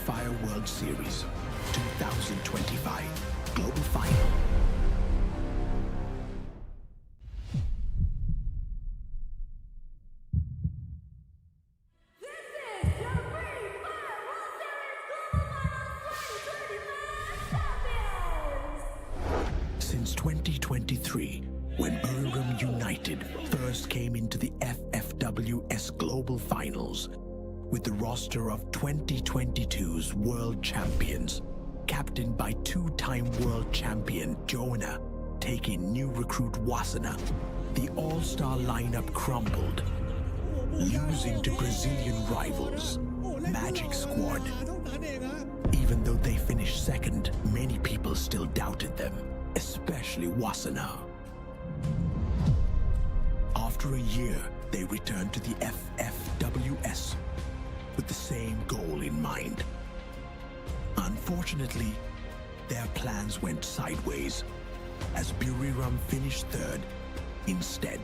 Fire World Series 2025 Global Final. Since 2023, when Buram United first came into the FFWS Global Finals, with the roster of 2022's world champions, captained by two-time world champion Jonah, taking new recruit Wasada, the all-star lineup crumbled, losing to Brazilian rivals, Magic Squad. Even though they finished second, many people still doubted them, especially Wasada. After a year, they returned to the FFWS with the same goal in mind. Unfortunately, their plans went sideways as Buram finished third instead.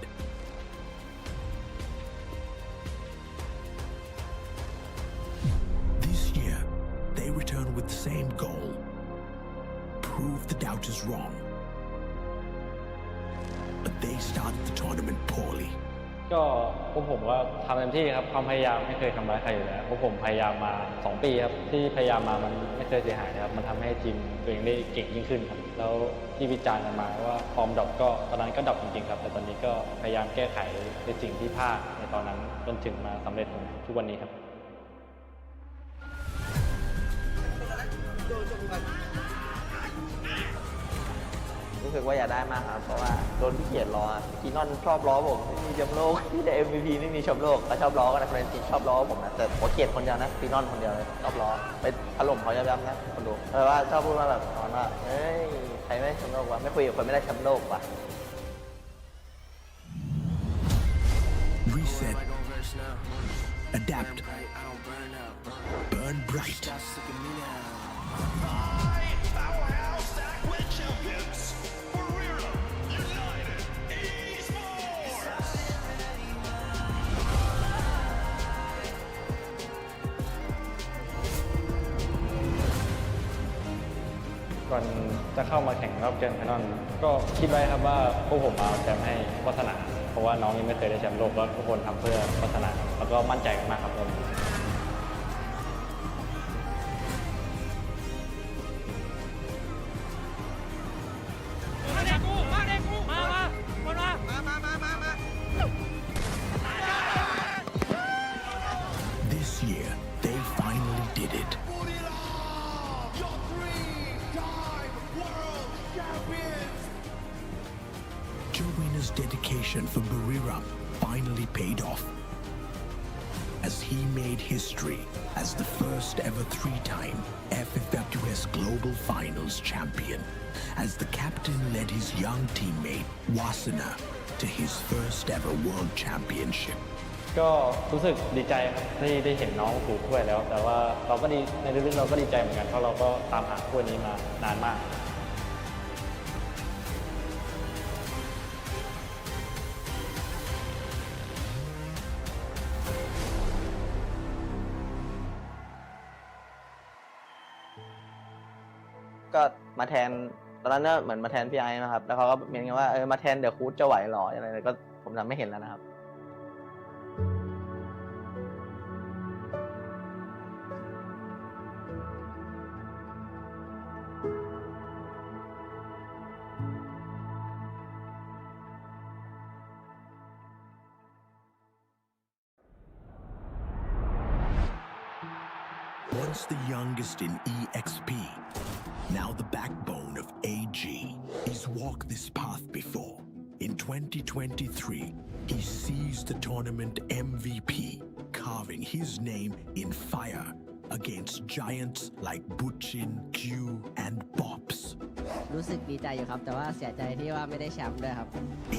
This year, they return with the same goal: prove the doubters wrong. But they started the tournament poorly. ก็พวกผมก็ทำเต็มที่ครับความพยายามไม่เคยทำร้ายใครอยู่แล้วพวกผมพยายามมา2 ปีครับที่พยายามมามันไม่เคยเสียหายครับมันทำให้ทีมตัวเองได้เก่งยิ่งขึ้นครับแล้วที่วิจารณ์กันมาว่าฟอร์มดรอปก็ตอนนั้นก็ดรอปจริงๆครับแต่ตอนนี้ก็พยายามแก้ไขในสิ่งที่พลาดในตอนนั้นจนถึงมาสำเร็จทุกวันนี้ครับรู้สึกว่าอยากได้มากครับเพราะว่าโดนพี่เกียรล้อพี่นอนชอบล้อผมไม่มีแชมป์โลกที่แต่ MVP ไม่มีแชมป์โลกเขาชอบล้อกันนะคนจริงชอบล้อผมนะแต่ผมเกียรคนเดียวนะพี่นอนคนเดียวเลยชอบล้อไปถล่มเขาย้ำๆนะคนดูแต่ว่าชอบพูดว่าแบบว่าเฮ้ยใครไม่ได้แชมป์โลกวะไม่คุยกับคนไม่ได้แชมป์โลกวะ Reset, adapt, burn bright.ก่อนจะเข้ามาแข่งรอบเกมไฟนอลก็คิดไว้ครับว่าพวกผมมาแชมป์ให้วัฒนาเพราะว่าน้องยังไม่เคยได้แชมป์โลกแล้วทุกคนทำเพื่อวัฒนาแล้วก็มั่นใจกันมากครับผมThis year, they finally did it. Joanna's dedication for Buram finally paid off, as he made history as the first ever 3-time FFWS Global Finals champion, as the captain led his young teammate Wasada to his first ever world championship. ก็รู้สึกดีใจครับที่ได้เห็นน้องถือถ้วยแล้วแต่ว่าเราก็ดีในลึกๆเราก็ดีใจเหมือนกันเพราะเราก็ตามหาถ้วยนี้มานานมากก็มาแทนตอนนั้นเนี่ยเหมือนมาแทนพี่ไอ้นะครับแล้วเขาก็เมียนกันว่ามาแทนเดี๋ยวคูดจะไหวหรออะไรก็ผมทำไม่เห็นแล้วนะครับ Once the youngest in EXP, now the backbone of AG, he's walked this path before. In 2023, he seized the tournament MVP, carving his name in fire against giants like Buchin, Q, and Bops. รู้สึกดีใจอยู่ครับแต่ว่าเสียใจที่ว่าไม่ได้แชมป์ด้วยครับ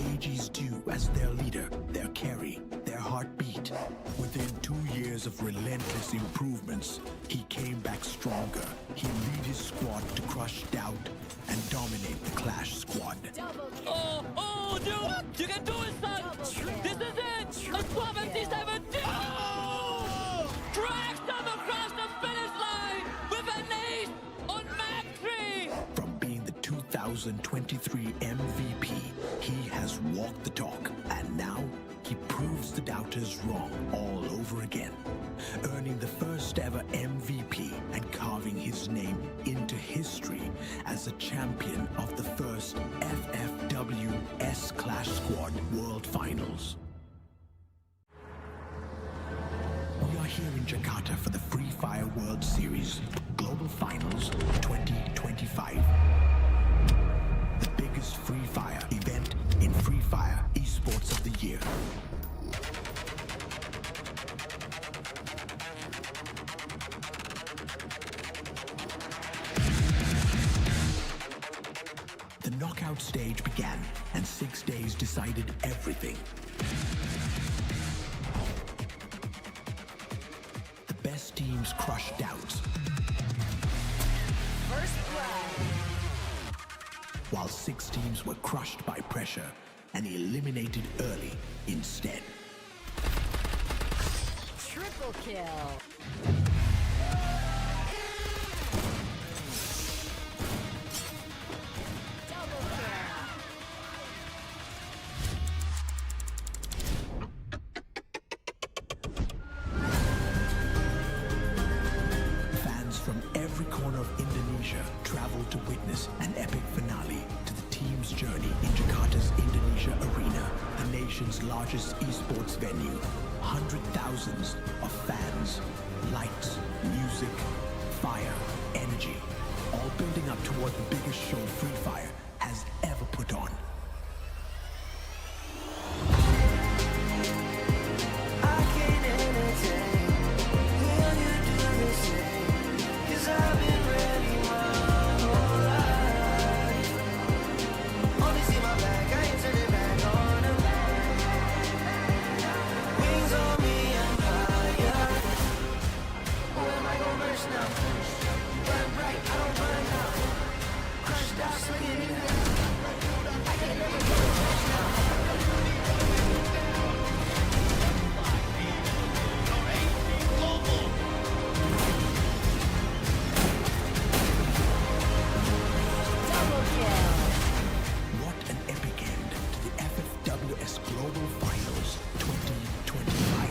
AG's due as their leader, their carry, their heartbeat. Within 2 years of relentless improvements, he came back stronger. He lead his squad to crush doubt and dominate the Clash squad. Oh, dude! You can do it, son! This is it! A 12 and 17! Oh! Drags them across the finish line! 2023 MVP. He has walked the talk, and now he proves the doubters wrong all over again, earning the first ever MVP and carving his name into history as a champion of the first FFWS Clash Squad World Finals. We are here in Jakarta for the Free Fire World Series Global Finals 2025. The biggest Free Fire event in Free Fire Esports of the year. The knockout stage began, and 6 days decided everything. The best teams crushed doubts, First blood. while 6 teams were crushed by pressure and eliminated early instead. Triple kill. Double kill. Fans from every corner of Indonesia traveled to witness an epic finale to the team's journey in Jakarta's Indonesia Arena, the nation's largest esports venue. 100,000s of fans, lights, music, fire, energy, all building up toward the biggest show Free Fire has ever put on. Double kill. What an epic end to the FFWS Global Finals 2025.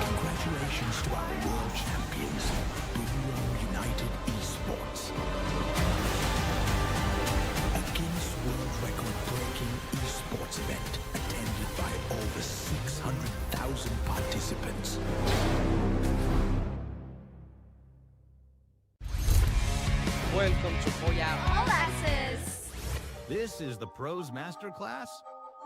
Congratulations to our world champions, Buram United Esports. A Guinness World Record-breaking esports event attended by over 600,000 participants. Welcome to All access. This is the Pros Masterclass.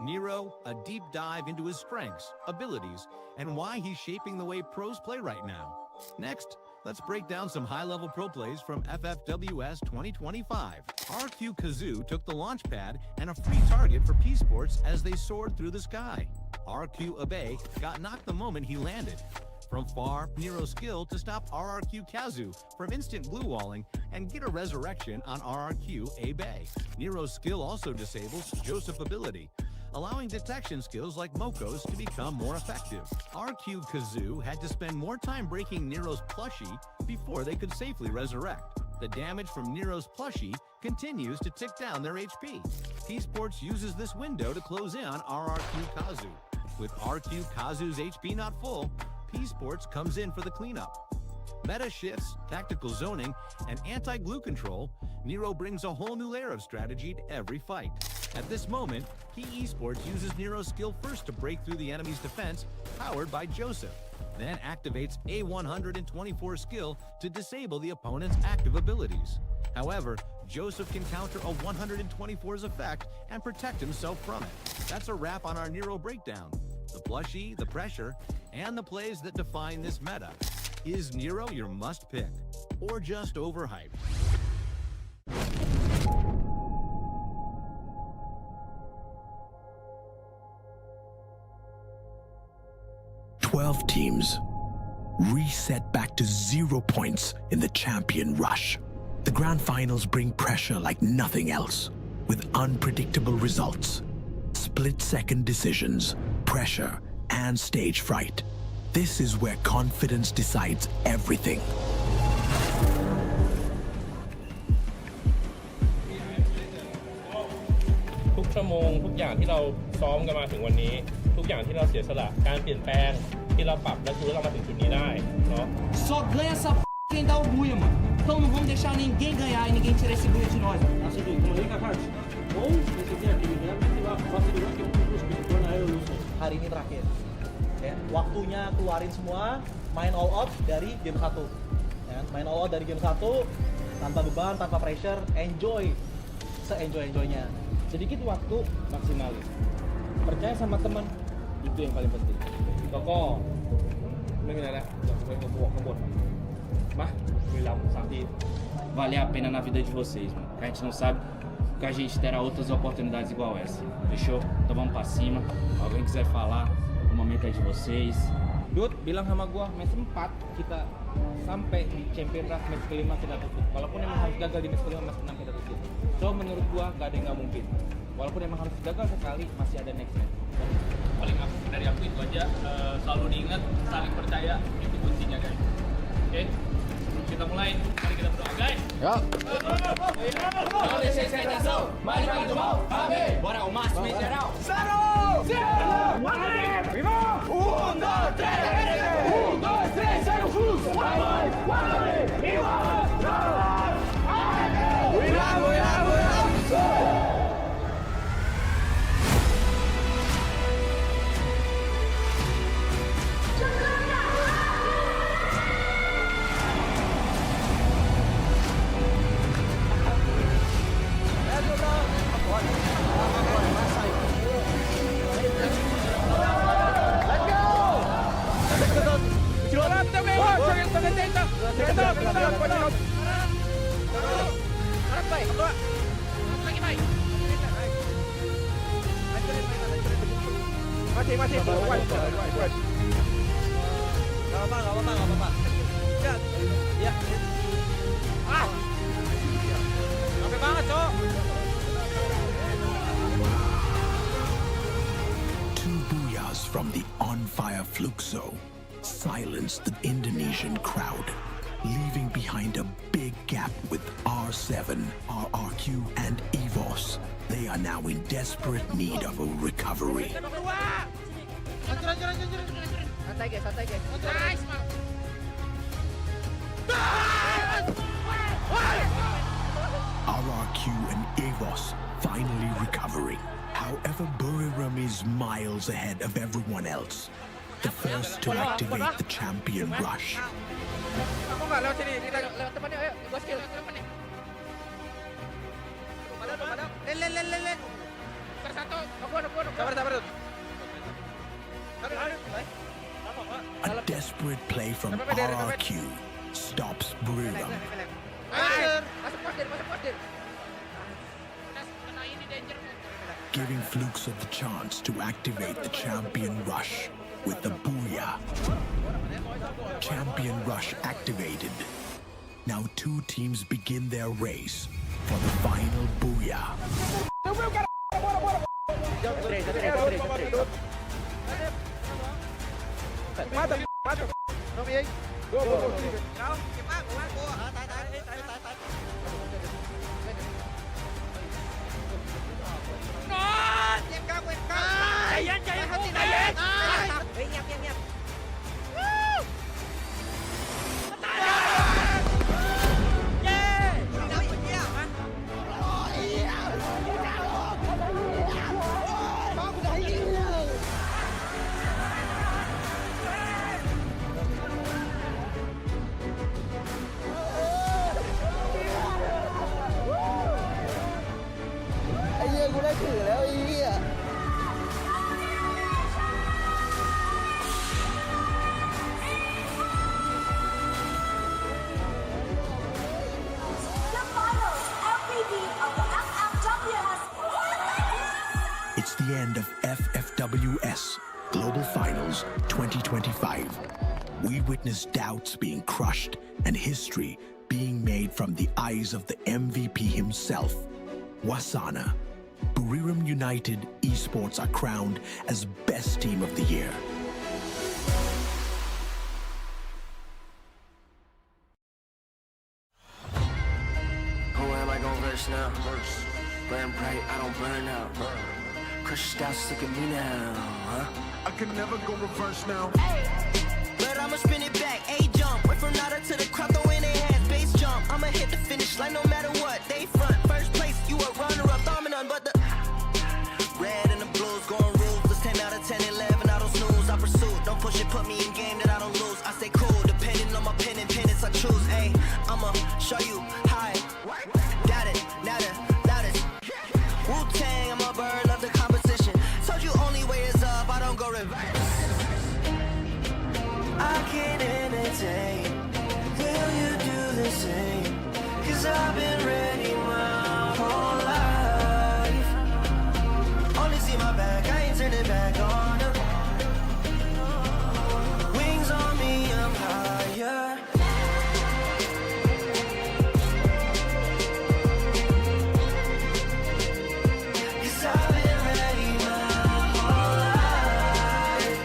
Nero, a deep dive into his strengths, abilities, and why he's shaping the way pros play right now. Next, let's break down some high-level pro plays from FFWS 2025. REFLEX took the launch pad and a free target for Esports as they soared through the sky. REFLEX got knocked the moment he landed. From far, Nero's skill to stop REFLEX from instant glue walling and get a resurrection on REFLEX. Nero's skill also disables Joseph ability, allowing detection skills like Moko's to become more effective. REFLEX had to spend more time breaking Nero's plushie before they could safely resurrect. The damage from Nero's plushie continues to tick down their HP. Esports uses this window to close in on REFLEX. With REFLEX's HP not full, Esports comes in for the cleanup. Meta shifts, tactical zoning, and anti-glue control, Nero brings a whole new layer of strategy to every fight. At this moment, Esports uses Nero's skill first to break through the enemy's defense, powered by Joseph, then activates a 124 skill to disable the opponent's active abilities. However, Joseph can counter a 124's effect and protect himself from it. That's a wrap on our Nero breakdown. The plushie, the pressure, and the plays that define this meta. Is Nero your must pick, or just overhyped? 12 teams reset back to 0 points in the champion rush. The grand finals bring pressure like nothing else, with unpredictable results, split-second decisions, pressure, and stage fright. This is where confidence decides everything. ทุกชั่วโมงทุกอย่างที่เราซ้อมกันมาถึงวันนี้ทุกอย่างที่เราเสียสละการเปลี่ยนแปลงที่เราปรับและคือเรามาถึงจุดนี้ได้เนาะ Só ganha essa quem dá o buia, mano. Então não vamos deixar ninguém ganhar e ninguém tirar esse buia de nós. Nasıl değil, mereka harus. Oh, maksudnya gini kan, pasti juga kita terus bisa ayo lulus. Hari ini terakhir. Ya, waktunya keluarin semua, main all out dari game 1. Ya, main all out dari game 1 tanpa beban, tanpa pressure, enjoy se-enjoy-enjoynya. Sedikit waktu maksimalin. Percaya sama teman, itu yang paling penting. แล้วก็ไม่มีอะไรแล้วไปข้างบนมาคุยเรา3 ที Valer a pena na vida de vocês, mano. A gente não sabe que a gente terá outras oportunidades igual essa. Fechou? Então vamos pra cima. Alguém quiser falar, o momento é de vocês. Dut bilang sama gua match 4 kita sampai di champion draft match kelima kita tutup. Walaupun emang harus gagal di match kelima match 6 kita tutup. So menurut gua gak ada yang gak mungkin. Walaupun emang harus gagal sekali masih ada next match. Paling dari aku itu aja selalu diingat saling percaya itu kuncinya guys. Oke? Kita mulai. Mari kita berdoa guys. Ya. Não deixe sem atenção. Mais vale do mal. Amém. Bora ao máximo em geral. 2 booyahs from the on-fire Fluxo silenced the Indonesian crowd, leaving behind a big gap with R7, RRQ, and EVOS. They are now in desperate need of a recovery. RRQ and EVOS finally recovering. However, Buram is miles ahead of everyone else. The first to activate the champion rush. Aku nggak lewat sini, kita lewat depannya, ayo, gua skill. Len. Satu, aku. Sabar. A desperate play from RRQ stops Buram, Masuk postir. giving Fluxo the chance to activate the champion rush with the booyah. Champion rush activated. Now 2 teams begin their race for the final booyah. It's the end of FFWS Global Finals 2025. We witnessed doubts being crushed and history being made from the eyes of the MVP himself, Wasada. Buram United Esports are crowned as Best Team of the Year. Who am I gon' verse now? Burn bright, I don't burn out. Crush style sick of me now, huh? I can never go reverse now. But I'ma spin it back, A-jump. Went from nada to the crowd, throw in their hands, base jump. I'ma hit the finish line no matter what. They front, first place, you a runner-up, dominant, but the red and the blues going ruthless. 10 out of 10, 11, I don't snooze, I pursue. Don't push it, put me in game that I don't lose. I stay cool, depending on my pen and pennants I choose. Ayy, I'ma show you how I got it, now that is Wu-Tang, I'm a bird, love the competition. Told you only way is up, I don't go reverse. I can't entertain. Will you do the same? Cause I've been ready my whole life. Only see my back, I ain't turning back on her. Wings on me, I'm higher. Cause I've been ready my whole life.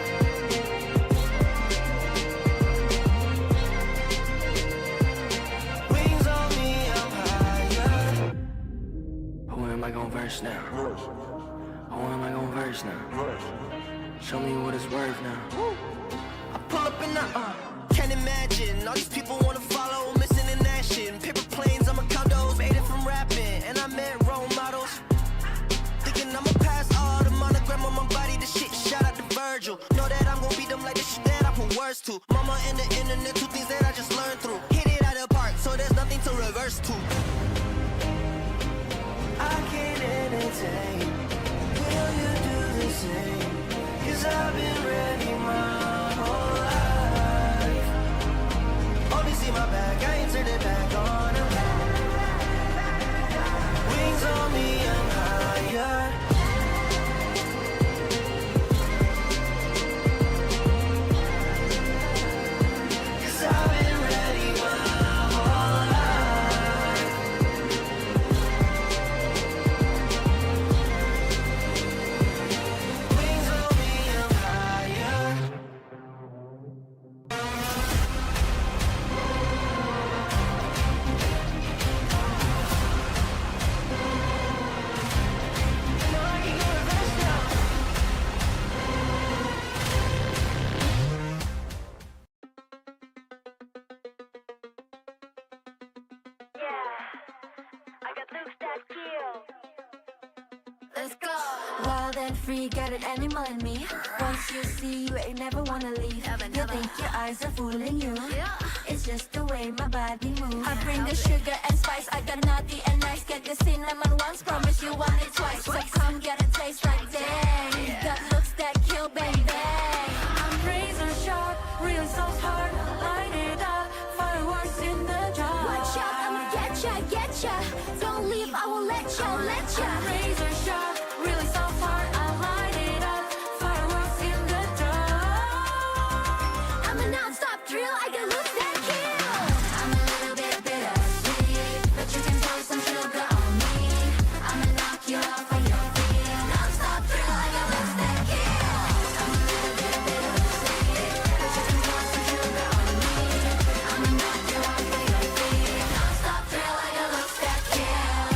Wings on me, I'm higher. Who am I gon' verse now? Who am I gon' verse now? Show me what it's worth now. I pull up in the can't imagine all these people wanna follow, missing in action. Paper planes, I'm a condos, made it from rapping, and I met role models. Thinking I'ma pass all the monogram on my body, the shit. Shout out to Virgil. Know that I'm gon' beat them like the shit that I put words to. Mama and the internet, two things that I just learned through. Hit it out of the park, so there's nothing to reverse to. I can't entertain. Will you do the same? Cause I've been ready my whole life. Only see my back, I ain't turning back on her. Wings on me, I'm higher. Cause I've been ready my whole life. Wings on me, I'm higher. No, I can go reverse now. Let's go. Wild and free, got an animal in me. Once you see, you ain't never wanna leave. You think your eyes are fooling you. It's just the way my body moves. I bring the sugar and spice. I got naughty and nice. Get the cinnamon once, promise you want it twice. So come get a taste like dang. Got looks that kill, bang bang. I'm razor sharp, real so hard. Light it up, fireworks in the dark. Watch out, I'ma get ya. Don't leave, I will let ya. I'm razor sharp, really so hard. I light it up, fireworks in the dark. I'm a non-stop drill, I got looks that kill. I'm a little bit bitter, sweet, but you can throw some sugar on me. I'ma knock you off of your feet. Non-stop drill, I got looks that kill. I'm a little bit bitter, sweet, but you can throw some sugar on me. I'ma knock you off of your feet. Non-stop drill, I got looks that kill.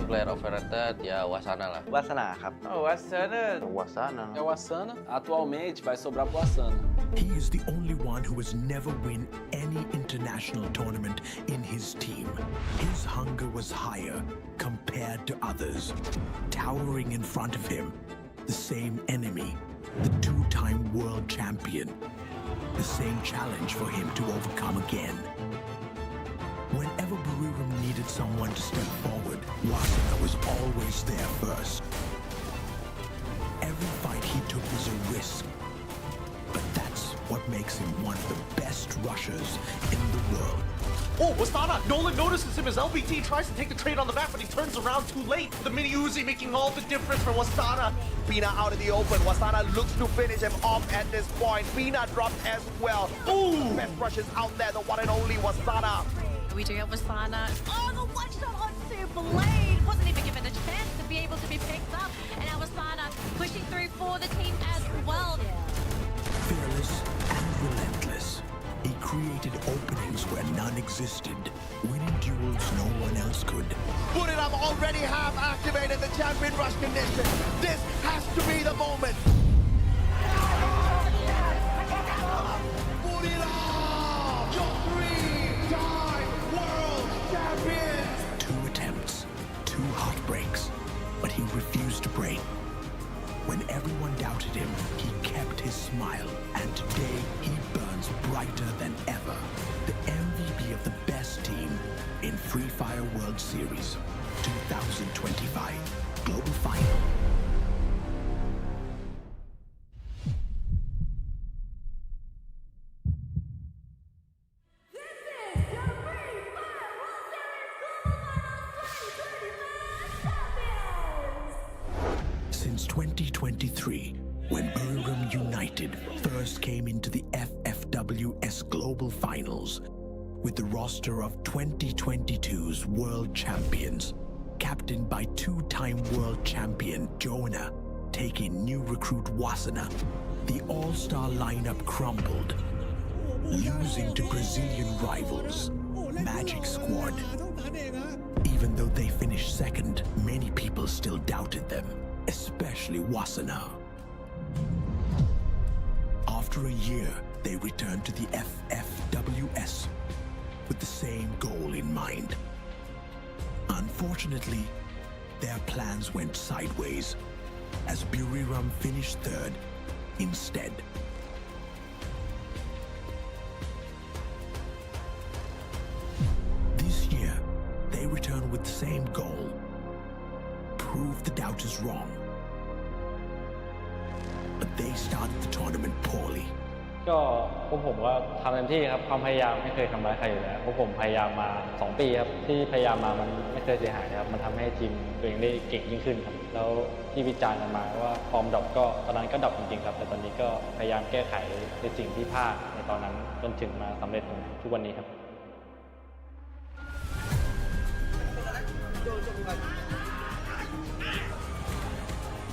player of Rated ya Wasana lah. Wasana ครับ Wasana. Wasana. É o Wasana. Atualmente vai sobrar pro Wasana. He is the only one who has never won any international tournament in his team. His hunger was higher compared to others. Towering in front of him, the same enemy, the two-time world champion. The same challenge for him to overcome again. Whenever Buram needed someone to step forward, Wasada was always there first. Every fight he took was a risk. But that's what makes him one of the best rushers in the world. Oh, Wasada! Nolan notices him as LBT tries to take the trade on the back, but he turns around too late. The mini Uzi making all the difference for Wasada. Bina out in the open. Wasada looks to finish him off at this point. Bina dropped as well. Ooh! Best rushes out there, the one and only Wasada. We do have Wasada. Oh, the one shot onto Blade! Wasn't even given a chance to be able to be picked up. And now Wasada pushing through for the team as well. Fearless and relentless, he created openings where none existed, winning duels no one else could. Buram already have activated the champion rush condition. This has to be the moment. Buram, your three-time world champion. 2 attempts, 2 heartbreaks, but he refused to break. When everyone doubted him, he kept his smile, and today he burns brighter than ever. The MVP of the best team in Free Fire World Series 2025 Global Final. Since 2023, when Buram United first came into the FFWS Global Finals, with the roster of 2022's world champions, captained by 2-time world champion Jonah, taking new recruit Wasana, the all-star lineup crumbled, losing to Brazilian rivals, Magic Squad. Even though they finished second, many people still doubted them, especially Wasana. After a year, they returned to the FFWS with the same goal in mind. Unfortunately, their plans went sideways as Buram finished third instead. This year, they return with the same goal: prove the doubters wrong. But they started the tournament poorly. ก็พวกผมก็ทำเต็มที่ครับความพยายามไม่เคยทำร้ายใครอยู่แล้วพวกผมพยายามมา2 ปีครับที่พยายามมามันไม่เคยเสียหายนะครับมันทำให้ทีมตัวเองได้เก่งยิ่งขึ้นครับแล้วที่วิจารณ์กันมาว่าฟอร์มดรอปก็ตอนนั้นก็ดรอปจริงๆครับแต่ตอนนี้ก็พยายามแก้ไขในสิ่งที่พลาดในตอนนั้นจนถึงมาสำเร็จทุกวันนี้ครับ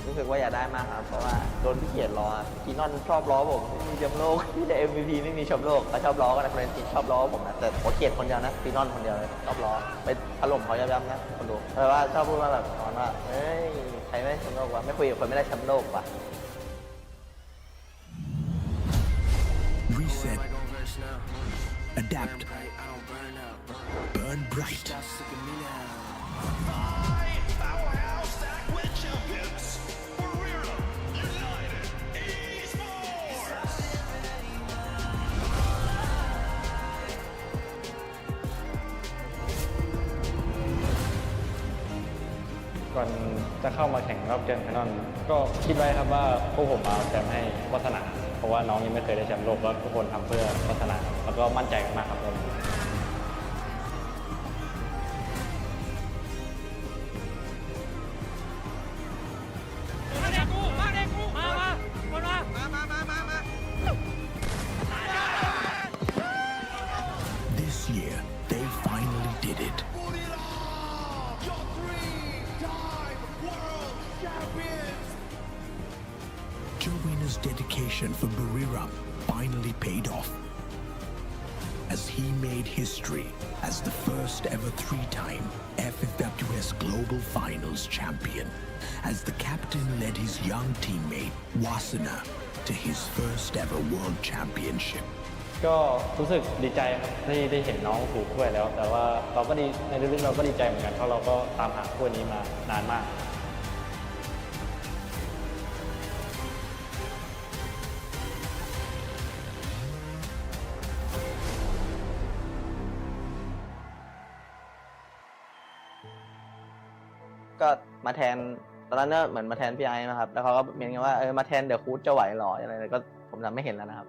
รู้สึกว่าอยากได้มากครับเพราะว่าโดนพี่เกียรล้อคีนอนชอบล้อผมไม่มีแชมป์โลกที่แต่ MVP ไม่มีแชมป์โลกเขาชอบล้อกันนะเฟรนด์ชอบล้อผมนะแต่ผมเกลียดคนเดียวนะคีนอนคนเดียวเลยชอบล้อไปถล่มเขาย้ำๆนะคนดูแปลว่าชอบพูดมาแบบตอนว่าเฮ้ยใครไม่ได้แชมป์โลกวะไม่คุยกับคนไม่ได้แชมป์โลกวะ Reset. Adapt. Burn bright.ก่อนจะเข้ามาแข่งรอบเกมไฟนอลก็คิดไว้ครับว่าพวกผมมาเอาแชมป์ให้วัฒนาเพราะว่าน้องยังไม่เคยได้แชมป์โลกแล้วทุกคนทำเพื่อวัฒนาแล้วก็มั่นใจกันมากครับผม This year, they finally did it. Joanna's dedication for Buram finally paid off, as he made history as the first ever three-time FFWS Global Finals champion, as the captain led his young teammate Wasada to his first ever world championship. ก็รู้สึกดีใจครับที่ได้เห็นน้องถูกถ้วยแล้ว แต่ว่าเราก็ดีในลึกๆเราก็ดีใจเหมือนกันเพราะเราก็ตามหาถ้วยนี้มานานมาก ก็มาแทนตอนนั้นเนี่ยเหมือนมาแทนพี่ไอ้นะครับแล้วเขาก็เมนกันว่ามาแทนเดี๋ยวคูดจะไหวหรออะไรก็ผมจำไม่เห็นแล้วนะครับ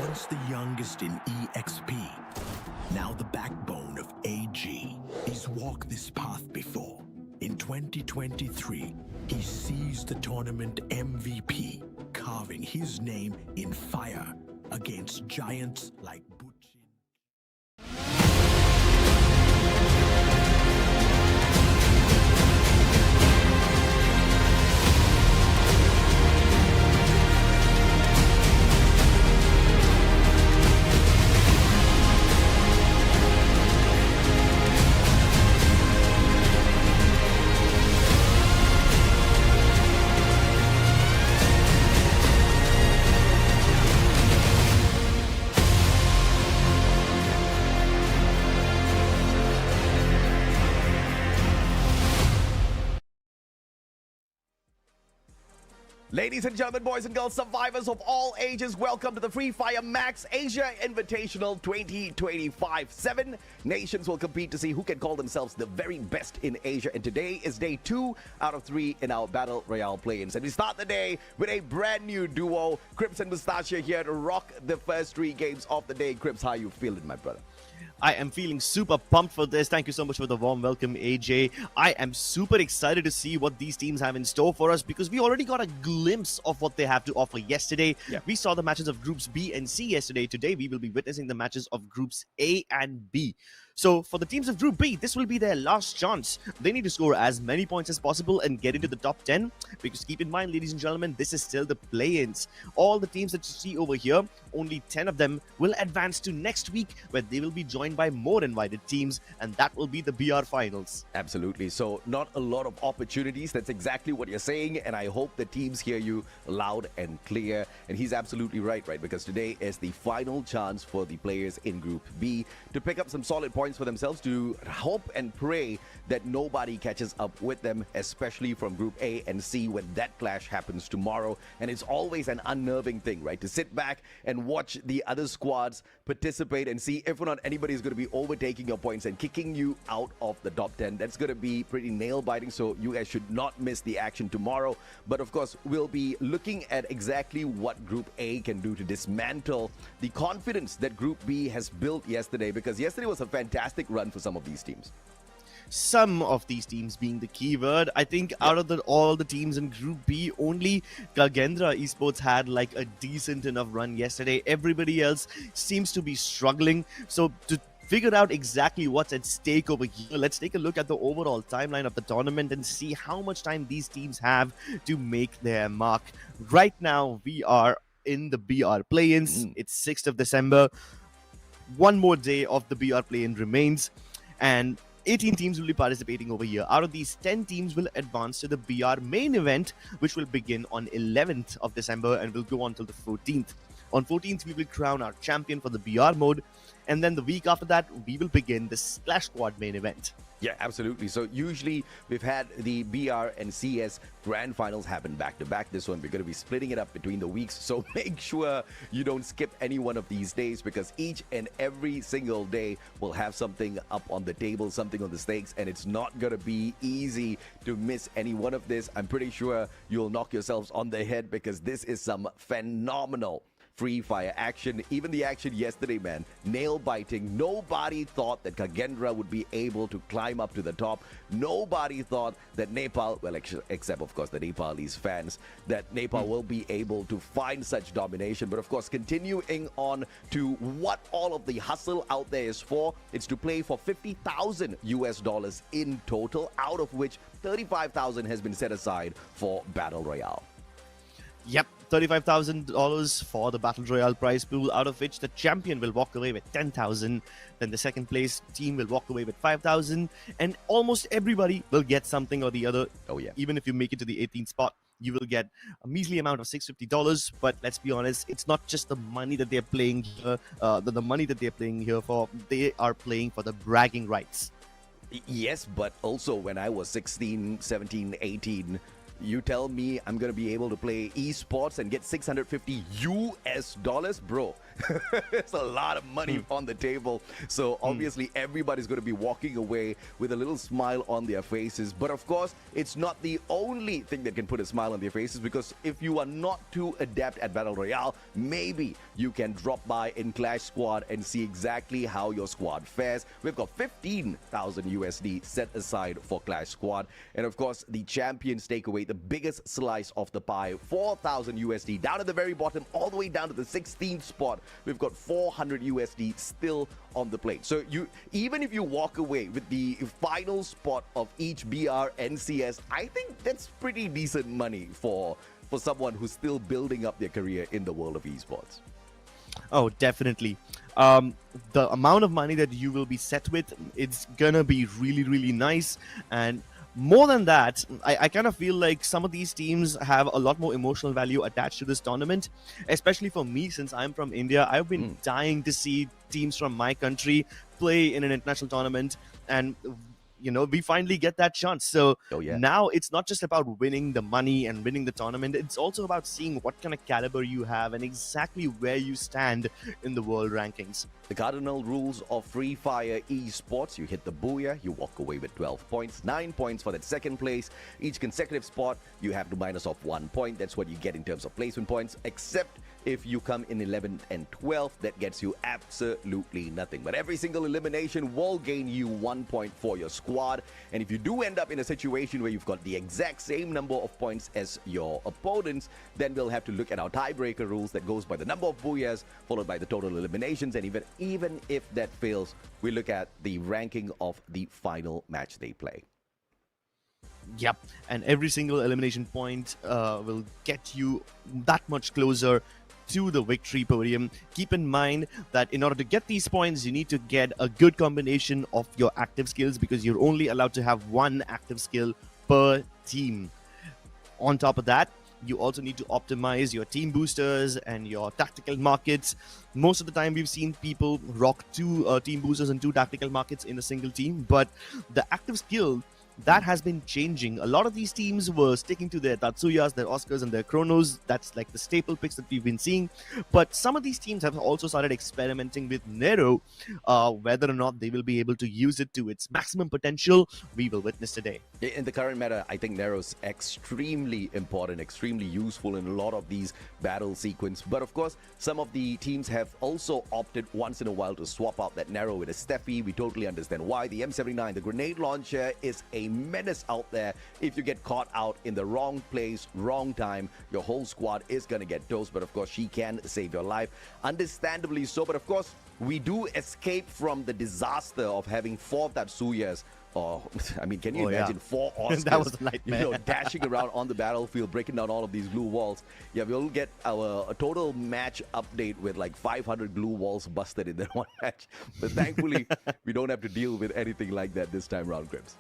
Once the youngest in EXP, now the backbone of AG, he's walked this path before. In 2023, he seized the tournament MVP, carving his name in fire against giants like Ladies and gentlemen, boys and girls, survivors of all ages, welcome to the Fire MAX Asia Invitational 2025. 7 nations will compete to see who can call themselves the very best in Asia. And today is day 2 out of 3 in our Battle Royale Play-Ins. And we start the day with a brand new duo. Crips and Mustachio here to rock the first 3 games of the day. Crips, how you feeling, my brother? I am feeling super pumped for this. Thank you so much for the warm welcome, AJ. I am super excited to see what these teams have in store for us because we already got a glimpse of what they have to offer yesterday. Yeah. We saw the matches of Groups B and C yesterday. Today, we will be witnessing the matches of Groups A and B. So for the teams of Group B, this will be their last chance. They need to score as many points as possible and get into the top 10. Because keep in mind, ladies and gentlemen, this is still the play-ins. All the teams that you see over here, only 10 of them will advance to next week, where they will be joined by more invited teams, and that will be the BR Finals. Absolutely. So not a lot of opportunities. That's exactly what you're saying, and I hope the teams hear you loud and clear. And he's absolutely right? Because today is the final chance for the players in Group B to pick up some solid points for themselves, to hope and pray that nobody catches up with them, especially from Group A and C when that clash happens tomorrow. And it's always an unnerving thing, right? To sit back and watch the other squads participate and see if or not anybody is going to be overtaking your points and kicking you out of the top 10. That's going to be pretty nail-biting, so you guys should not miss the action tomorrow. But of course, we'll be looking at exactly what Group A can do to dismantle the confidence that Group B has built yesterday, because yesterday was a fantastic run for some of these teams. Some of these teams being the keyword. I think out of all the teams in Group B, only KAGENDRA Esports had like a decent enough run yesterday. Everybody else seems to be struggling. So to figure out exactly what's at stake over here, let's take a look at the overall timeline of the tournament and see how much time these teams have to make their mark. Right now, we are in the BR play-ins. It's 6th of December. One more day of the BR play-in remains, and 18 teams will be participating over here. Out of these, 10 teams will advance to the BR main event, which will begin on 11th of December and will go on till the 14th. On 14th, we will crown our champion for the BR mode, and then the week after that, we will begin the Clash Squad main event. Yeah, absolutely. So usually we've had the BR and CS grand finals happen back-to-back. This one, we're going to be splitting it up between the weeks. So make sure you don't skip any one of these days, because each and every single day will have something up on the table, something on the stakes, and it's not going to be easy to miss any one of this. I'm pretty sure you'll knock yourselves on the head, because this is some phenomenal Free Fire action. Even the action yesterday, man, nail biting. Nobody thought that KAGENDRA would be able to climb up to the top. Nobody thought that Nepal, well, except of course the Nepalese fans, that Nepal will be able to find such domination. But of course, continuing on to what all of the hustle out there is for, it's to play for $50,000 in total, out of which $35,000 has been set aside for Battle Royale. Yep, $35,000 for the Battle Royale prize pool, out of which the champion will walk away with $10,000. Then the second place team will walk away with $5,000, and almost everybody will get something or the other. Oh yeah. Even if you make it to the 18th spot, you will get a measly amount of $650. But let's be honest, it's not just the money that they're playing here. The money that they're playing here for, they are playing for the bragging rights. Yes, but also when I was 16, 17, 18, you tell me I'm going to be able to play esports and get $650, bro. It's a lot of money on the table. So obviously everybody's going to be walking away with a little smile on their faces. But of course, it's not the only thing that can put a smile on their faces, because if you are not too adept at Battle Royale, maybe you can drop by in Clash Squad and see exactly how your squad fares. We've got $15,000 set aside for Clash Squad. And of course, the champions take away the biggest slice of the pie, $4,000 down at the very bottom, all the way down to the 16th spot. We've got $400 still on the plate. So even if you walk away with the final spot of each BR NCS, I think that's pretty decent money for someone who's still building up their career in the world of esports. Oh, definitely. The amount of money that you will be set with, it's gonna be really, really nice. And more than that, I kind of feel like some of these teams have a lot more emotional value attached to this tournament, especially for me, since I'm from India. I've been dying to see teams from my country play in an international tournament, and you know, we finally get that chance. So now it's not just about winning the money and winning the tournament. It's also about seeing what kind of caliber you have and exactly where you stand in the world rankings. The cardinal rules of Free Fire Esports: you hit the booyah, you walk away with 12 points, 9 points for that second place. Each consecutive spot, you have to minus off 1 point. That's what you get in terms of placement points, except if you come in 11th and 12th, that gets you absolutely nothing. But every single elimination will gain you 1 point for your squad. And if you do end up in a situation where you've got the exact same number of points as your opponents, then we'll have to look at our tiebreaker rules that goes by the number of booyahs followed by the total eliminations. And even if that fails, we look at the ranking of the final match they play. Yep, and every single elimination point will get you that much closer to the victory podium. Keep in mind that in order to get these points, you need to get a good combination of your active skills, because you're only allowed to have one active skill per team. On top of that, you also need to optimize your team boosters and your tactical markets. Most of the time, we've seen people rock 2 team boosters and 2 tactical markets in a single team, but the active skill, that has been changing. A lot of these teams were sticking to their Tatsuyas, their Oscars, and their Chronos. That's like the staple picks that we've been seeing. But some of these teams have also started experimenting with Nero. Whether or not they will be able to use it to its maximum potential, we will witness today. In the current meta, I think Nero's extremely important, extremely useful in a lot of these battle sequence. But of course, some of the teams have also opted once in a while to swap out that Nero with a Steffi. We totally understand why. The M79, the grenade launcher, is a menace out there. If you get caught out in the wrong place, wrong time, your whole squad is going to get toast. But of course, she can save your life, understandably so. But of course, we do escape from the disaster of having 4 Tatsuyas. Or, I mean, can you imagine 4 Oscars, that was a nightmare. you know, dashing around on the battlefield, breaking down all of these glue walls. Yeah, we'll get a total match update with like 500 glue walls busted in that one match. But thankfully, we don't have to deal with anything like that this time round, Crips.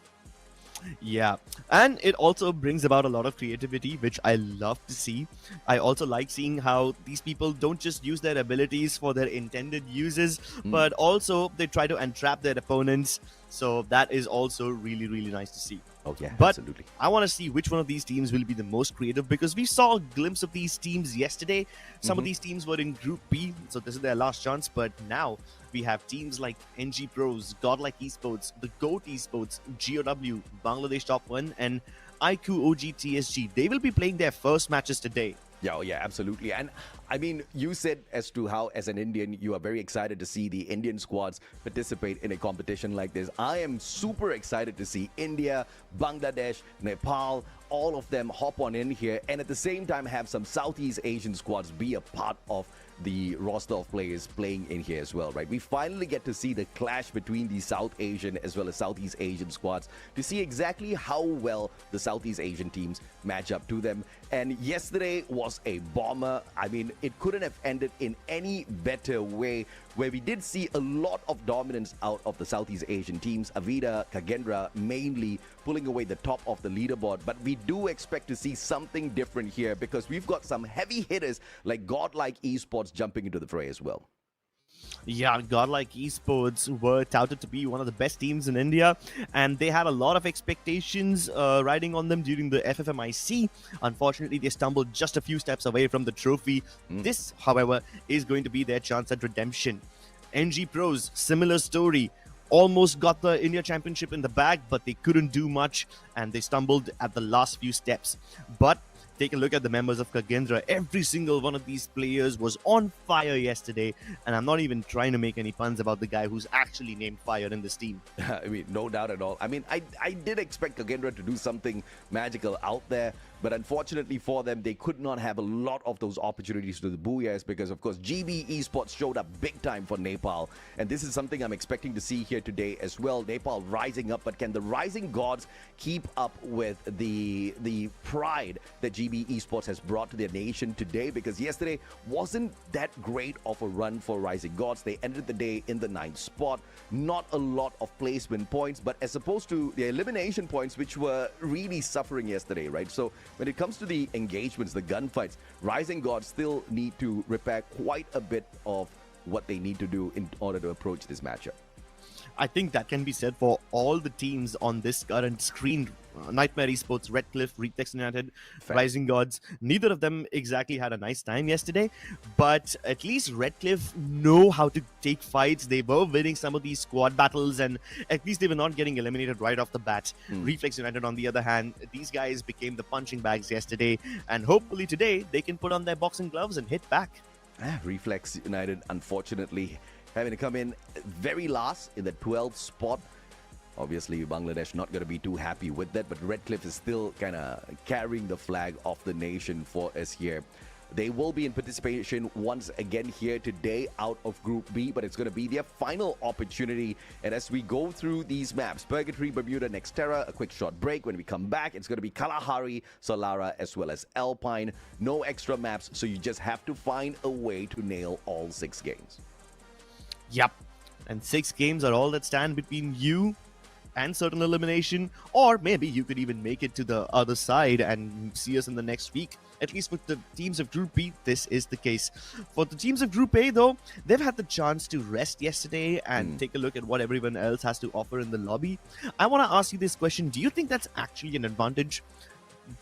Yeah, and it also brings about a lot of creativity, which I love to see. I also like seeing how these people don't just use their abilities for their intended uses, but also they try to entrap their opponents. So that is also really, really nice to see. Oh yeah, but absolutely. I want to see which one of these teams will be the most creative, because we saw a glimpse of these teams yesterday. Some of these teams were in Group B, so this is their last chance. But now we have teams like NG Pros, GODLIKE Esports, the GOAT Esports, GOW, Bangladesh Top 1, and IQOO OGxTSG. They will be playing their first matches today. Yeah, oh yeah, absolutely. And I mean, you said as to how, as an Indian, you are very excited to see the Indian squads participate in a competition like this. I am super excited to see India, Bangladesh, Nepal, all of them hop on in here, and at the same time have some Southeast Asian squads be a part of the roster of players playing in here as well, right? We finally get to see the clash between the South Asian as well as Southeast Asian squads to see exactly how well the Southeast Asian teams match up to them. And yesterday was a bomber. I mean, it couldn't have ended in any better way, where we did see a lot of dominance out of the Southeast Asian teams. Avida, KAGENDRA mainly pulling away the top of the leaderboard. But we do expect to see something different here, because we've got some heavy hitters like GODLIKE Esports jumping into the fray as well. Yeah, GODLIKE Esports were touted to be one of the best teams in India, and they had a lot of expectations riding on them during the FFMAI. Unfortunately, they stumbled just a few steps away from the trophy. This, however, is going to be their chance at redemption. NG Pros, similar story. Almost got the India Championship in the bag, but they couldn't do much, and they stumbled at the last few steps. But take a look at the members of KAGENDRA. Every single one of these players was on fire yesterday, and I'm not even trying to make any puns about the guy who's actually named Fire in this team. I mean, no doubt at all. I mean, I did expect KAGENDRA to do something magical out there, but unfortunately for them, they could not have a lot of those opportunities to the Booyahs, because, of course, GB Esports showed up big time for Nepal, and this is something I'm expecting to see here today as well. Nepal rising up, but can the Rising Gods keep up with the pride that GB Esports has brought to their nation today? Because yesterday wasn't that great of a run for Rising Gods. They ended the day in the 9th spot. Not a lot of placement points, but as opposed to the elimination points, which were really suffering yesterday, right? So when it comes to the engagements, the gunfights, Rising Gods still need to repair quite a bit of what they need to do in order to approach this matchup. I think that can be said for all the teams on this current screen. Nightmare Esports, Redcliffe, Reflex United, Rising Gods. Neither of them exactly had a nice time yesterday, but at least Redcliffe know how to take fights. They were winning some of these squad battles, and at least they were not getting eliminated right off the bat. Reflex United, on the other hand, these guys became the punching bags yesterday, and hopefully today they can put on their boxing gloves and hit back. Reflex United, unfortunately, having to come in very last in the 12th spot. Obviously, Bangladesh not going to be too happy with that, but Redcliffe is still kind of carrying the flag of the nation for us here. They will be in participation once again here today out of Group B, but it's going to be their final opportunity. And as we go through these maps, Purgatory, Bermuda, next Terra, a quick short break. When we come back, it's going to be Kalahari, Solara, as well as Alpine. No extra maps, so you just have to find a way to nail all 6 games. Yep, and 6 games are all that stand between you and certain elimination, or maybe you could even make it to the other side and see us in the next week. At least with the teams of Group B, this is the case. For the teams of Group A, though, they've had the chance to rest yesterday and take a look at what everyone else has to offer in the lobby. I want to ask you this question. Do you think that's actually an advantage?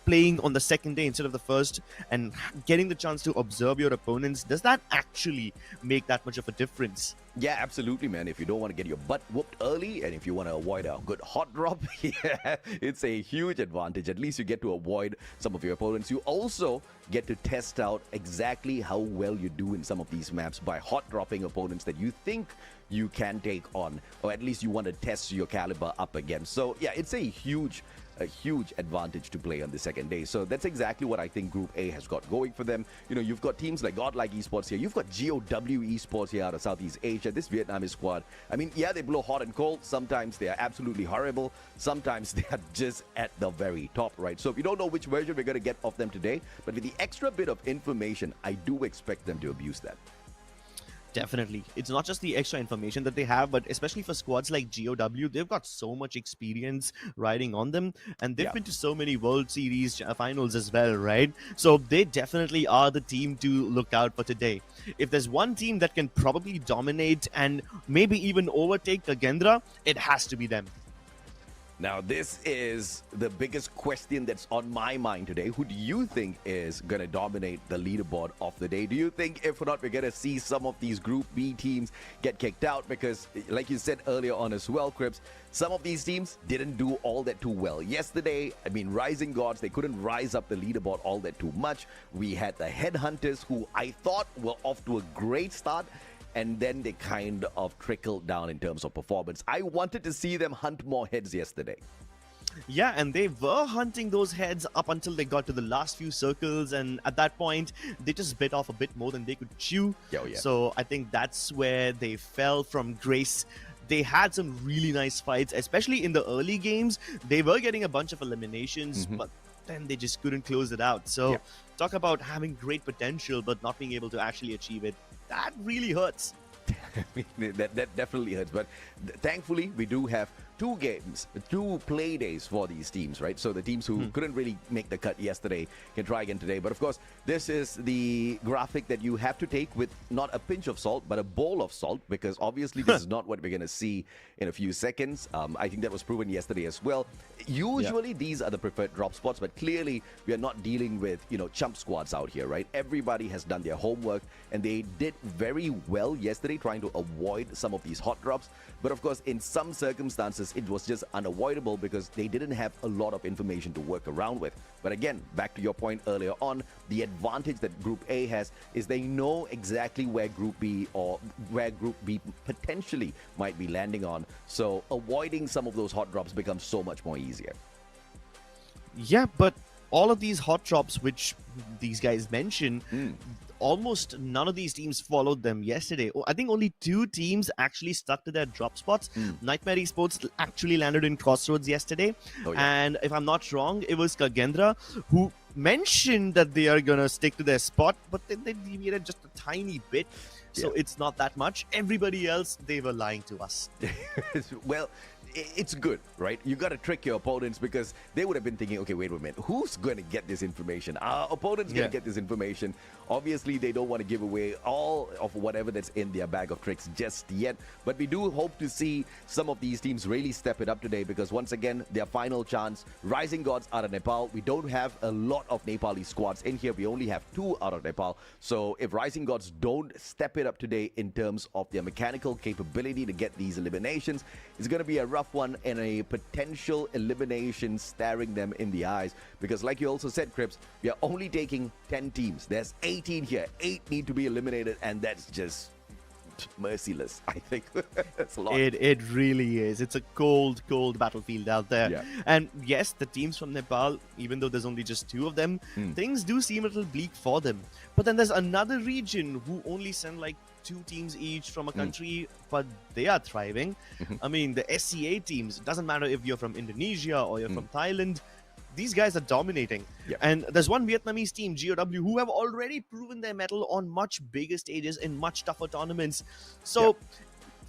Playing on the second day instead of the first and getting the chance to observe your opponents, does that actually make that much of a difference? Yeah, absolutely, man. If you don't want to get your butt whooped early, and if you want to avoid a good hot drop, yeah, it's a huge advantage. At least you get to avoid some of your opponents. You also get to test out exactly how well you do in some of these maps by hot dropping opponents that you think you can take on, or at least you want to test your caliber up against. So yeah, it's a huge advantage to play on the second day. So that's exactly what I think Group A has got going for them. You know, you've got teams like GODLIKE Esports here. You've got GOW Esports here out of Southeast Asia. This Vietnamese squad, I mean, yeah, they blow hot and cold. Sometimes they are absolutely horrible. Sometimes they are just at the very top, right? So if you don't know which version we're going to get of them today, but with the extra bit of information, I do expect them to abuse that. Definitely. It's not just the extra information that they have, but especially for squads like GOW, they've got so much experience riding on them, and they've been to so many World Series finals as well, right? So they definitely are the team to look out for today. If there's one team that can probably dominate and maybe even overtake KAGENDRA, it has to be them. Now, this is the biggest question that's on my mind today. Who do you think is going to dominate the leaderboard of the day? Do you think, if not, we're going to see some of these Group B teams get kicked out? Because, like you said earlier on as well, Crips, some of these teams didn't do all that too well. Yesterday, I mean, Rising Gods, they couldn't rise up the leaderboard all that too much. We had the Headhunters, who I thought were off to a great start, and then they kind of trickled down in terms of performance. I wanted to see them hunt more heads yesterday. Yeah, and they were hunting those heads up until they got to the last few circles, and at that point, they just bit off a bit more than they could chew. Oh, yeah. So I think that's where they fell from grace. They had some really nice fights, especially in the early games. They were getting a bunch of eliminations, but then they just couldn't close it out. So talk about having great potential, but not being able to actually achieve it. That really hurts. that definitely hurts. But thankfully, we do have 2 games, 2 play days for these teams, right? So the teams who couldn't really make the cut yesterday can try again today. But of course, this is the graphic that you have to take with not a pinch of salt, but a bowl of salt, because obviously this is not what we're going to see in a few seconds. I think that was proven yesterday as well. Usually these are the preferred drop spots, but clearly we are not dealing with, you know, chump squads out here, right? Everybody has done their homework, and they did very well yesterday trying to avoid some of these hot drops. But of course, in some circumstances, it was just unavoidable because they didn't have a lot of information to work around with. But again, back to your point earlier on, the advantage that Group A has is they know exactly where Group B or where Group B potentially might be landing on. So avoiding some of those hot drops becomes so much more easier. Yeah, but all of these hot drops, which these guys mentioned, almost none of these teams followed them yesterday. I think only 2 teams actually stuck to their drop spots. Nightmare Esports actually landed in Crossroads yesterday. And if I'm not wrong, it was KAGENDRA who mentioned that they are going to stick to their spot, but then they deviated just a tiny bit. So it's not that much. Everybody else, they were lying to us. Well, it's good, right? You got to trick your opponents, because they would have been thinking, okay, wait a minute, who's going to get this information? Our opponent's going to get this information. Obviously, they don't want to give away all of whatever that's in their bag of tricks just yet. But we do hope to see some of these teams really step it up today, because once again, their final chance, Rising Gods out of Nepal. We don't have a lot of Nepali squads in here. We only have 2 out of Nepal. So if Rising Gods don't step it up today in terms of their mechanical capability to get these eliminations, it's going to be a rough one and a potential elimination staring them in the eyes. Because like you also said, Crips, we are only taking 10 teams. There's 18 here. 8 need to be eliminated, and that's just merciless, I think. That's a lot. It really is. It's a cold battlefield out there. And yes, the teams from Nepal, even though there's only just 2 of them, things do seem a little bleak for them. But then there's another region who only send like 2 teams each from a country, but they are thriving. I mean, the SCA teams, it doesn't matter if you're from Indonesia or you're from Thailand, these guys are dominating. And there's one Vietnamese team, GOW, who have already proven their mettle on much bigger stages in much tougher tournaments. So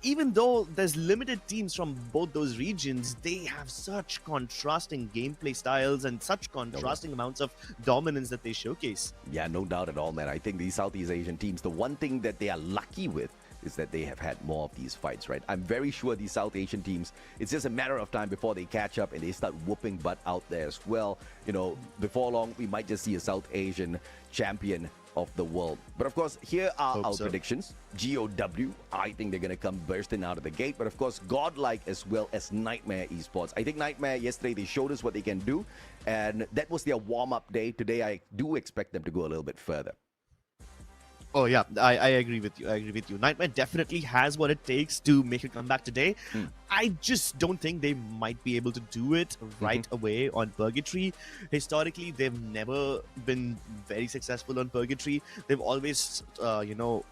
even though there's limited teams from both those regions, they have such contrasting gameplay styles and such contrasting amounts of dominance that they showcase. Yeah, no doubt at all, man. I think these Southeast Asian teams, the one thing that they are lucky with is that they have had more of these fights, right? I'm very sure these South Asian teams, it's just a matter of time before they catch up and they start whooping butt out there as well. You know, before long, we might just see a South Asian champion of the world. But of course, here are our predictions. GOW, I think they're going to come bursting out of the gate. But of course, GODLIKE as well as Nightmare Esports. I think Nightmare, yesterday, they showed us what they can do. And that was their warm-up day. Today, I do expect them to go a little bit further. Oh yeah, I agree with you. I agree with you. Nightmare definitely has what it takes to make a comeback today. I just don't think they might be able to do it right away on Purgatory. Historically, they've never been very successful on Purgatory. They've always, you know,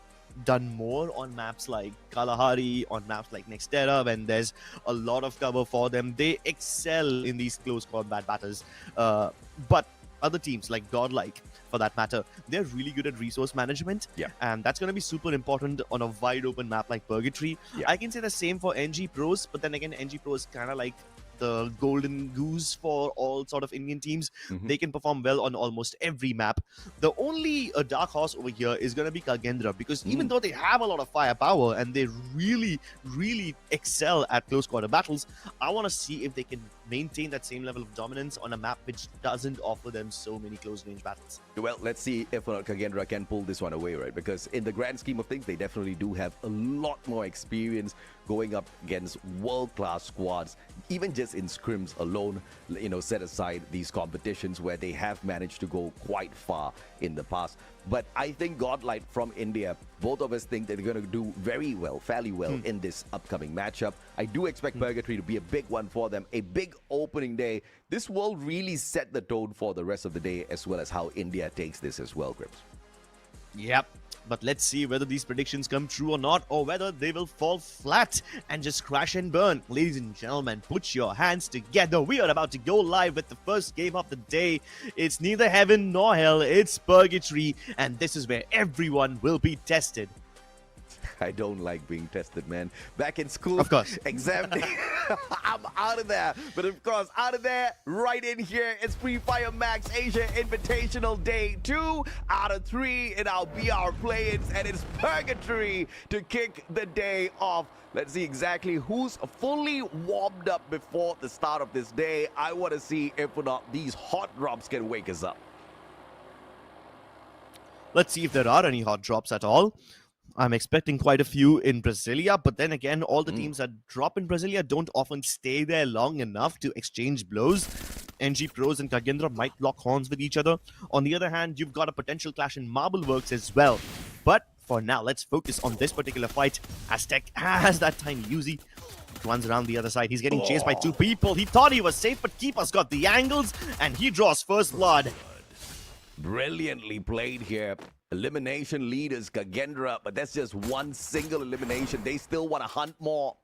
done more on maps like Kalahari, on maps like Next Terra, when there's a lot of cover for them. They excel in these close combat battles. But other teams like GODLIKE, for that matter, they're really good at resource management. And that's going to be super important on a wide open map like Purgatory. I can say the same for NG Pros, but then again, NG Pros kind of like the golden goose for all sort of Indian teams. They can perform well on almost every map. The only dark horse over here is going to be KAGENDRA, because even though they have a lot of firepower and they really, really excel at close quarter battles, I want to see if they can maintain that same level of dominance on a map which doesn't offer them so many close range battles. Well, let's see if KAGENDRA can pull this one away, right? Because in the grand scheme of things, they definitely do have a lot more experience going up against world-class squads, even just in scrims alone, you know, set aside these competitions where they have managed to go quite far in the past. But I think GODLIKE from India, both of us think that they're going to do very well, fairly well in this upcoming matchup. I do expect Purgatory to be a big one for them, a big opening day. This will really set the tone for the rest of the day, as well as how India takes this as well, Grips. Yep. But let's see whether these predictions come true or not, or whether they will fall flat and just crash and burn. Ladies and gentlemen, put your hands together. We are about to go live with the first game of the day. It's neither heaven nor hell, it's purgatory, and this is where everyone will be tested. I don't like being tested, man. Back in school, of course, exam day, I'm out of there. But of course, out of there, right in here, it's Fire MAX Asia Invitational Day 2 out of 3 in our BR play-ins, and it's Purgatory to kick the day off. Let's see exactly who's fully warmed up before the start of this day. I want to see if or not these hot drops can wake us up. Let's see if there are any hot drops at all. I'm expecting quite a few in Brasilia, but then again, all the teams that drop in Brasilia don't often stay there long enough to exchange blows. NG Pros and KAGENDRA might lock horns with each other. On the other hand, you've got a potential clash in Marble Works as well. But for now, let's focus on this particular fight. Aztec has that tiny Uzi. Runs around the other side. He's getting chased by two people. He thought he was safe, but Keeper's got the angles, and he draws first blood. Brilliantly played here. Elimination leaders KAGENDRA, but that's just one single elimination. They still want to hunt more.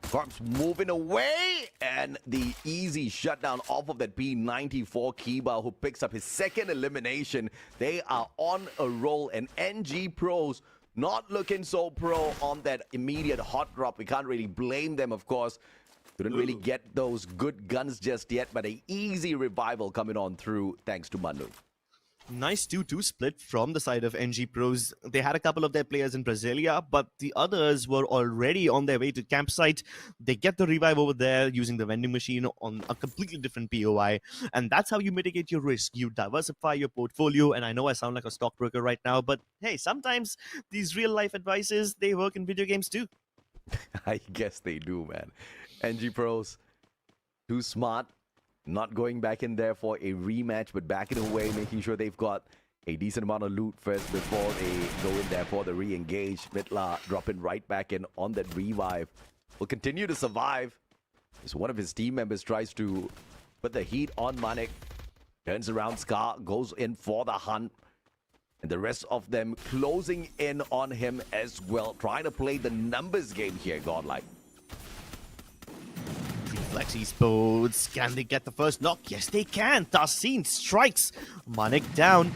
Corpse moving away, and the easy shutdown off of that P94 Kiba, who picks up his second elimination. They are on a roll, and NG Pros not looking so pro on that immediate hot drop. We can't really blame them, of course. Couldn't really get those good guns just yet, but an easy revival coming on through thanks to Manu. Nice 2-2 split from the side of NG Pros. They had a couple of their players in Brasilia, but the others were already on their way to campsite. They get the revive over there using the vending machine on a completely different POI. And that's how you mitigate your risk. You diversify your portfolio. And I know I sound like a stockbroker right now, but hey, sometimes these real life advices, they work in video games too. I guess they do, man. NG Pros, too smart. Not going back in there for a rematch, but backing away, making sure they've got a decent amount of loot first before they go in there for the re-engage. Mitla dropping right back in on that revive. Will continue to survive as one of his team members tries to put the heat on Manik. Turns around, Scar goes in for the hunt. And the rest of them closing in on him as well. Trying to play the numbers game here, GODLIKE. REFLEX Esports, can they get the first knock? Yes, they can. Tasin strikes Manik down.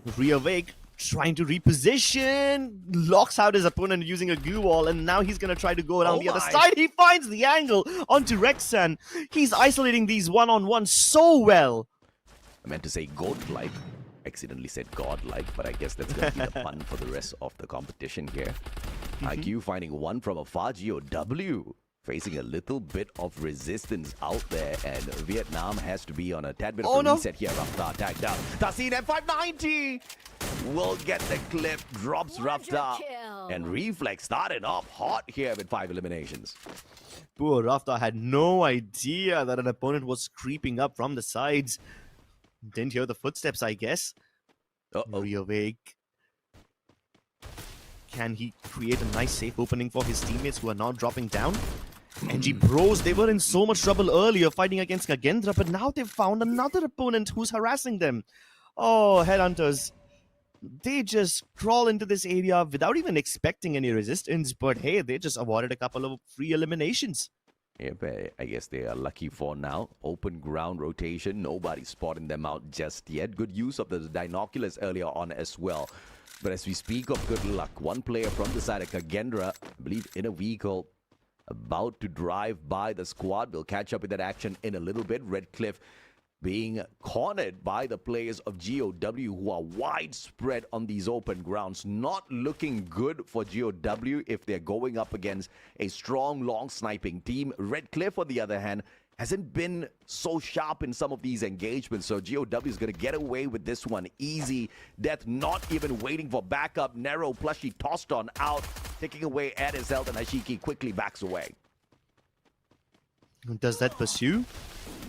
Reawake, trying to reposition. Locks out his opponent using a glue wall, and now he's going to try to go around the other side. He finds the angle onto Rexan. He's isolating these one-on-one so well. I meant to say GODLIKE. Accidentally said GODLIKE, but I guess that's going to be the fun for the rest of the competition here. IQOO finding one from afar. GOW facing a little bit of resistance out there, and Vietnam has to be on a tad bit of a reset here. Raftar tagged down. Tasin at 590 will get the clip, drops Raftar, and REFLEX started off hot here with 5 eliminations. Poor Raftar had no idea that an opponent was creeping up from the sides. Didn't hear the footsteps, I guess. Reawake. Can he create a nice safe opening for his teammates who are now dropping down? NG Pros, they were in so much trouble earlier fighting against KAGENDRA, but now they've found another opponent who's harassing them. Oh, Headhunters. They just crawl into this area without even expecting any resistance, but hey, they just awarded a couple of free eliminations. Yep, I guess they are lucky for now. Open ground rotation, nobody spotting them out just yet. Good use of the binoculars earlier on as well. But as we speak of good luck, one player from the side of KAGENDRA, I believe in a vehicle, about to drive by the squad. We'll catch up with that action in a little bit. Redcliffe being cornered by the players of GOW, who are widespread on these open grounds. Not looking good for GOW if they're going up against a strong, long sniping team. Redcliffe, on the other hand, hasn't been so sharp in some of these engagements, so GOW is going to get away with this one easy. Death not even waiting for backup. Nero plushie tossed on out, taking away at his health, and Ashiki quickly backs away. Does that pursue?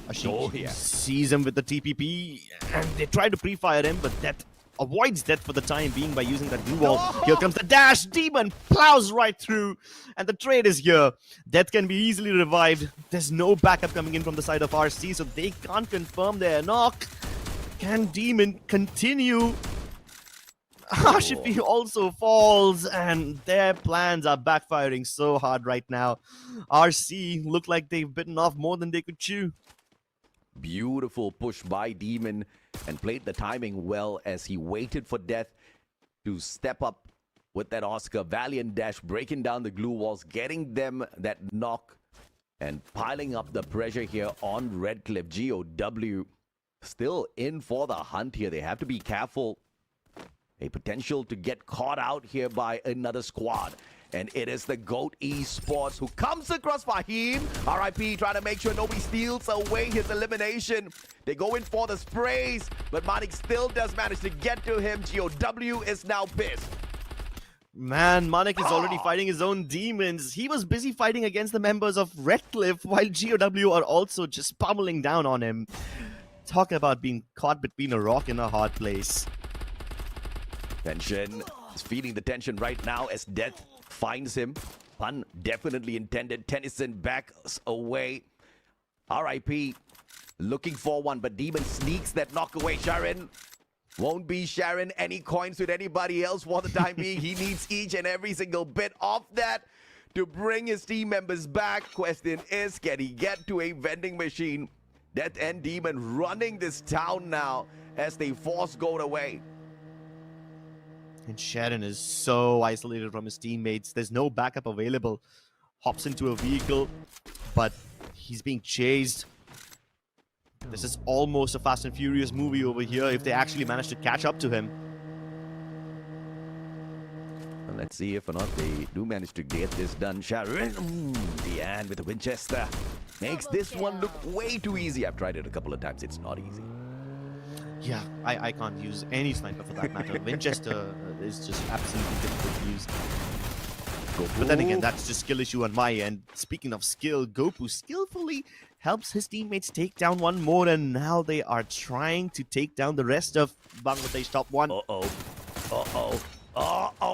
Ashiki sees him with the TPP, and they try to pre-fire him, but Death avoids Death for the time being by using that glue wall. Here comes the dash. Demon plows right through, and the trade is here. Death can be easily revived. There's no backup coming in from the side of RC, so they can't confirm their knock. Can Demon continue? Ashifi also falls, and their plans are backfiring so hard right now. RC look like they've bitten off more than they could chew. Beautiful push by Demon, and played the timing well as he waited for Death to step up with that Oscar. Valiant dash, breaking down the glue walls, getting them that knock, and piling up the pressure here on Redcliffe. GOW still in for the hunt here. They have to be careful. A potential to get caught out here by another squad. And it is the GOAT Esports who comes across Fahim. RIP trying to make sure nobody steals away his elimination. They go in for the sprays, but Manik still does manage to get to him. GOW is now pissed. Man, Manik is already fighting his own demons. He was busy fighting against the members of Redcliffe, while GOW are also just pummeling down on him. Talk about being caught between a rock and a hard place. Tension is feeling the tension right now as Death finds him. Pun definitely intended. Tennyson backs away. RIP looking for one, but Demon sneaks that knock away. Sharon won't be sharing any coins with anybody else for the time being. He needs each and every single bit of that to bring his team members back. Question is, can he get to a vending machine? Death and Demon running this town now as they force gold away. And Sharon is so isolated from his teammates. There's no backup available. Hops into a vehicle, but he's being chased. This is almost a Fast and Furious movie over here if they actually manage to catch up to him. Well, let's see if or not they do manage to get this done. Sharon, Deanne with the Winchester makes this one look way too easy. I've tried it a couple of times. It's not easy. Yeah, I can't use any sniper for that matter. Winchester is just absolutely difficult to use. But then again, that's just skill issue on my end. Speaking of skill, Gopu skillfully helps his teammates take down one more, and now they are trying to take down the rest of Bangladesh top one.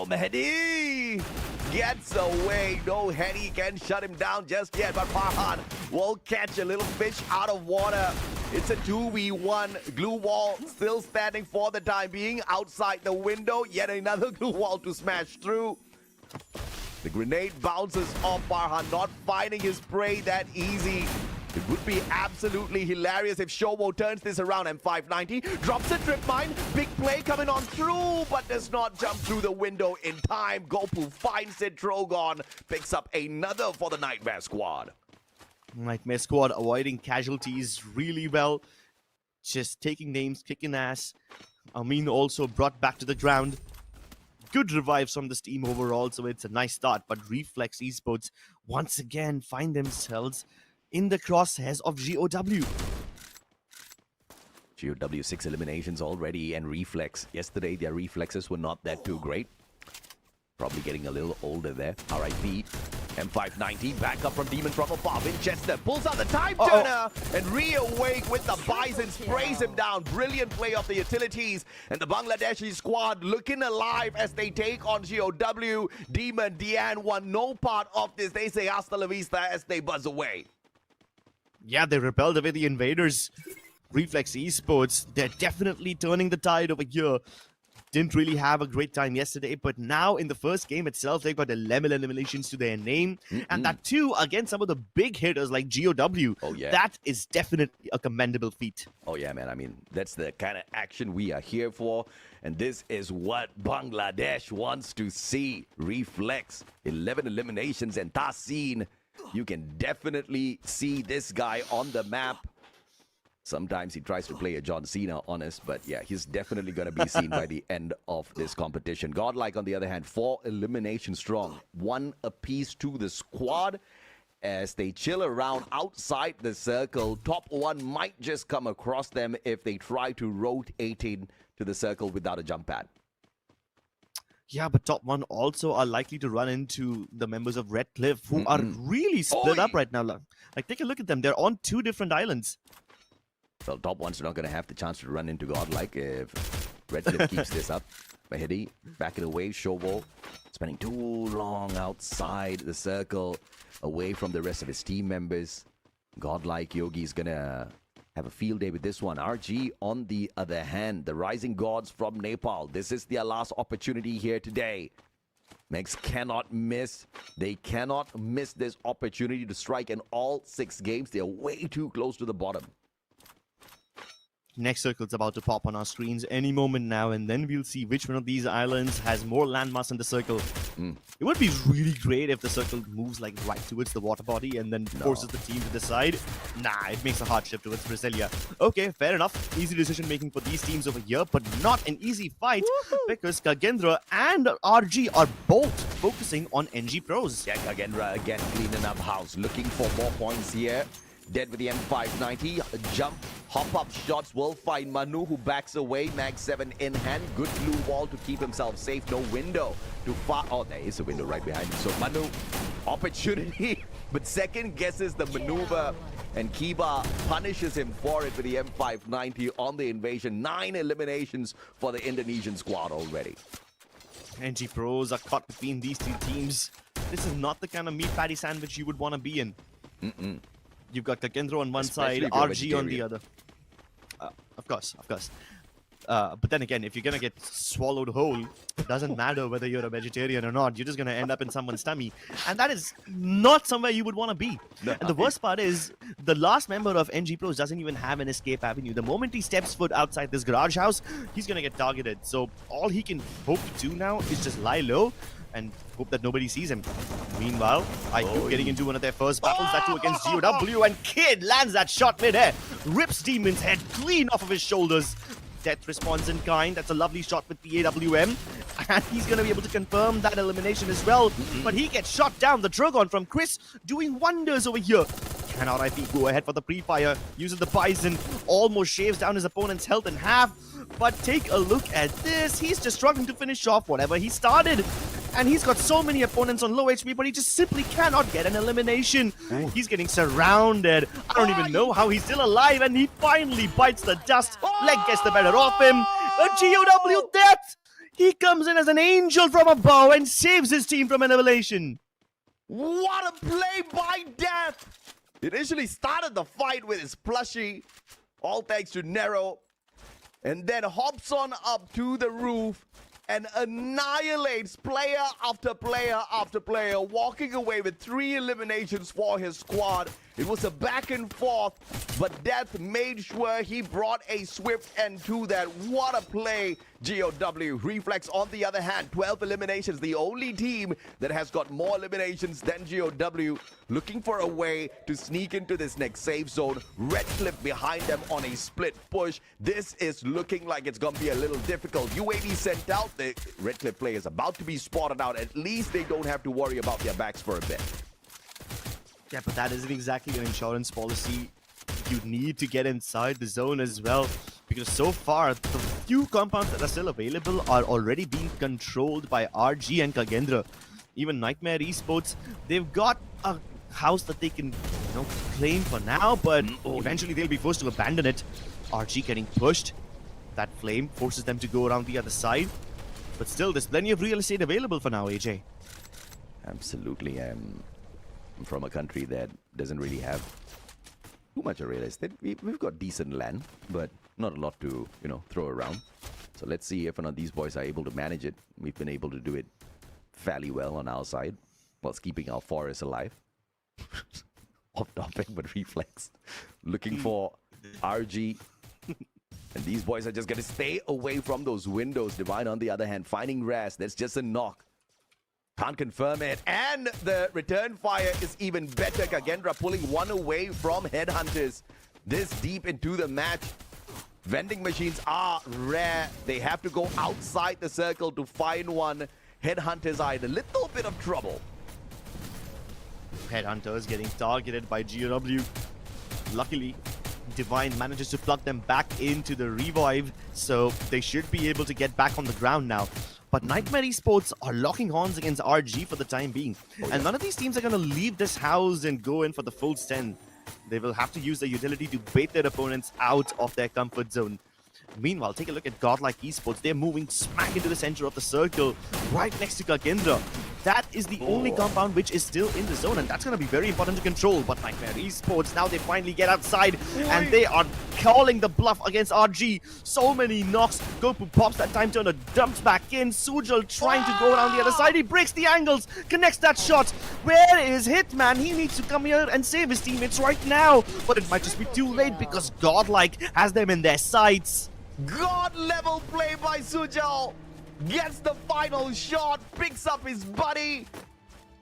Mehdi gets away. No Hedi can shut him down just yet, but Farhan will catch a little fish out of water. It's a 2v1. Glue wall still standing for the time being outside the window. Yet another glue wall to smash through. The grenade bounces off Farhan, not finding his prey that easy. It would be absolutely hilarious if Showo turns this around. M590 drops a trip mine. Big play coming on through, but does not jump through the window in time. Gopu finds it. Drogon picks up another for the Nightmare Squad. Nightmare Squad avoiding casualties really well. Just taking names, kicking ass. Amin also brought back to the ground. Good revives from this team overall, so it's a nice start. But Reflex Esports once again find themselves in the crosshairs of GOW. GOW 6 eliminations already, and Reflex. Yesterday, their reflexes were not that too great. Probably getting a little older there. RIP. M590 back up from Demon from afar. Winchester pulls out the time turner and reawake with the Bison, sprays him down. Brilliant play of the utilities, and the Bangladeshi squad looking alive as they take on GOW. Demon, Deanne want no part of this. They say hasta la vista as they buzz away. Yeah, they repelled away the invaders. Reflex Esports, they're definitely turning the tide over here. Didn't really have a great time yesterday, but now in the first game itself, they've got 11 eliminations to their name. And that too, against some of the big hitters like GOW. Oh, yeah. That is definitely a commendable feat. Oh, yeah, man. I mean, that's the kind of action we are here for. And this is what Bangladesh wants to see. Reflex, 11 eliminations, and Tassin You can definitely see this guy on the map. Sometimes he tries to play a John Cena, honest, but yeah, he's definitely going to be seen by the end of this competition. Godlike, on the other hand, 4 eliminations strong. 1 apiece to the squad as they chill around outside the circle. Top 1 might just come across them if they try to rotate into the circle without a jump pad. Yeah, but top 1 also are likely to run into the members of Red Cliff, who are really split up right now. Like, take a look at them. They're on 2 different islands. Well, top 1's not going to have the chance to run into Godlike if Red Cliff keeps this up. Mahidi, back in the wave, Showball, spending too long outside the circle, away from the rest of his team members. Godlike Yogi's going to have a field day with this one. RG, on the other hand, the Rising Gods from Nepal. This is their last opportunity here today. Mex cannot miss. They cannot miss this opportunity to strike in all 6 games. They're way too close to the bottom. Next circle's about to pop on our screens any moment now, and then we'll see which one of these islands has more landmass in the circle. It would be really great if the circle moves like right towards the water body and then forces the team to decide. Nah, it makes a hard shift towards Brasilia. Okay, fair enough. Easy decision making for these teams over here, but not an easy fight because KAGENDRA and RG are both focusing on NG Pros. Yeah, KAGENDRA again cleaning up house, looking for more points here. Dead with the M590. Jump, hop-up shots will find Manu, who backs away. Mag 7 in hand. Good blue wall to keep himself safe. No window to far. Oh, there is a window right behind him. So Manu, opportunity, but second guesses the maneuver. And Kiba punishes him for it with the M590 on the invasion. 9 eliminations for the Indonesian squad already. NG Pros are caught between these 2 teams. This is not the kind of meat patty sandwich you would want to be in. You've got KAGENDRA on one side, RG on the other. Of course. But then again, if you're going to get swallowed whole, it doesn't matter whether you're a vegetarian or not. You're just going to end up in someone's tummy. And that is not somewhere you would want to be. And the worst part is, the last member of NG Pros doesn't even have an escape avenue. The moment he steps foot outside this garage house, he's going to get targeted. So all he can hope to do now is just lie low and hope that nobody sees him. Meanwhile, IQOO getting into one of their first battles, that too against GOW, and Kid lands that shot mid-air, rips Demon's head clean off of his shoulders. Death responds in kind. That's a lovely shot with the AWM, and he's going to be able to confirm that elimination as well. But he gets shot down. The Drogon from Chris doing wonders over here. Cannot IP go ahead for the pre-fire, uses the Bison, almost shaves down his opponent's health in half. But take a look at this. He's just struggling to finish off whatever he started. And he's got so many opponents on low HP, but he just simply cannot get an elimination. He's getting surrounded. I don't even know how he's still alive, and he finally bites the dust. Leg gets the better of him. A GOW death! He comes in as an angel from above and saves his team from an elimination. What a play by Death! Initially started the fight with his plushie, all thanks to Nero, and then hops on up to the roof and annihilates player after player after player, walking away with 3 eliminations for his squad. It was a back and forth, but Death made sure he brought a swift end to that. What a play, GOW. Reflex, on the other hand, 12 eliminations. The only team that has got more eliminations than GOW, looking for a way to sneak into this next safe zone. Red Cliff behind them on a split push. This is looking like it's going to be a little difficult. UAV sent out. The Red Cliff players about to be spotted out. At least they don't have to worry about their backs for a bit. Yeah, but that isn't exactly an insurance policy. You need to get inside the zone as well, because so far, the few compounds that are still available are already being controlled by RG and KAGENDRA. Even Nightmare Esports, they've got a house that they can, claim for now, but eventually they'll be forced to abandon it. RG getting pushed. That flame forces them to go around the other side. But still, there's plenty of real estate available for now, AJ. Absolutely. I'm from a country that doesn't really have too much of real estate. We've got decent land, but not a lot to, throw around. So let's see if these boys are able to manage it. We've been able to do it fairly well on our side, whilst keeping our forest alive. Off topic, but Reflex looking for RG. And these boys are just going to stay away from those windows. Divine, on the other hand, finding Raz. That's just a knock. Can't confirm it. And the return fire is even better. KAGENDRA pulling one away from Headhunters. This deep into the match. Vending machines are rare. They have to go outside the circle to find one. Headhunters are in a little bit of trouble. Headhunters getting targeted by GOW. Luckily, Divine manages to plug them back into the revive, so they should be able to get back on the ground now. But Nightmare Esports are locking horns against RG for the time being. And none of these teams are going to leave this house and go in for the full stand. They will have to use the utility to bait their opponents out of their comfort zone. Meanwhile, take a look at GODLIKE Esports. They're moving smack into the center of the circle, right next to KAGENDRA. That is the only compound which is still in the zone, and that's going to be very important to control. But Nightmare Esports, now they finally get outside, and they are calling the bluff against RG. So many knocks. Gopu pops that time turner, dumps back in. Sujal trying to go around the other side. He breaks the angles, connects that shot. Where is Hitman? He needs to come here and save his teammates right now. But it might just be too late because GODLIKE has them in their sights. God level play by Sujal. Gets the final shot, picks up his buddy,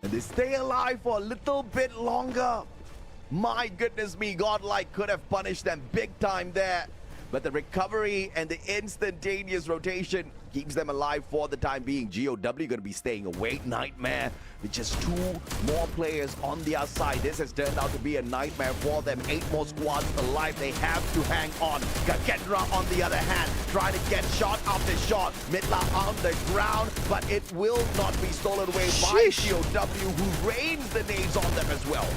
and they stay alive for a little bit longer. My goodness me, GODLIKE could have punished them big time there. But the recovery and the instantaneous rotation keeps them alive for the time being. GOW going to be staying away. Nightmare with just 2 more players on the outside. This has turned out to be a nightmare for them. 8 more squads alive. They have to hang on. KAGENDRA on the other hand, trying to get shot after shot. Midla on the ground, but it will not be stolen away by GOW, who rains the nades on them as well.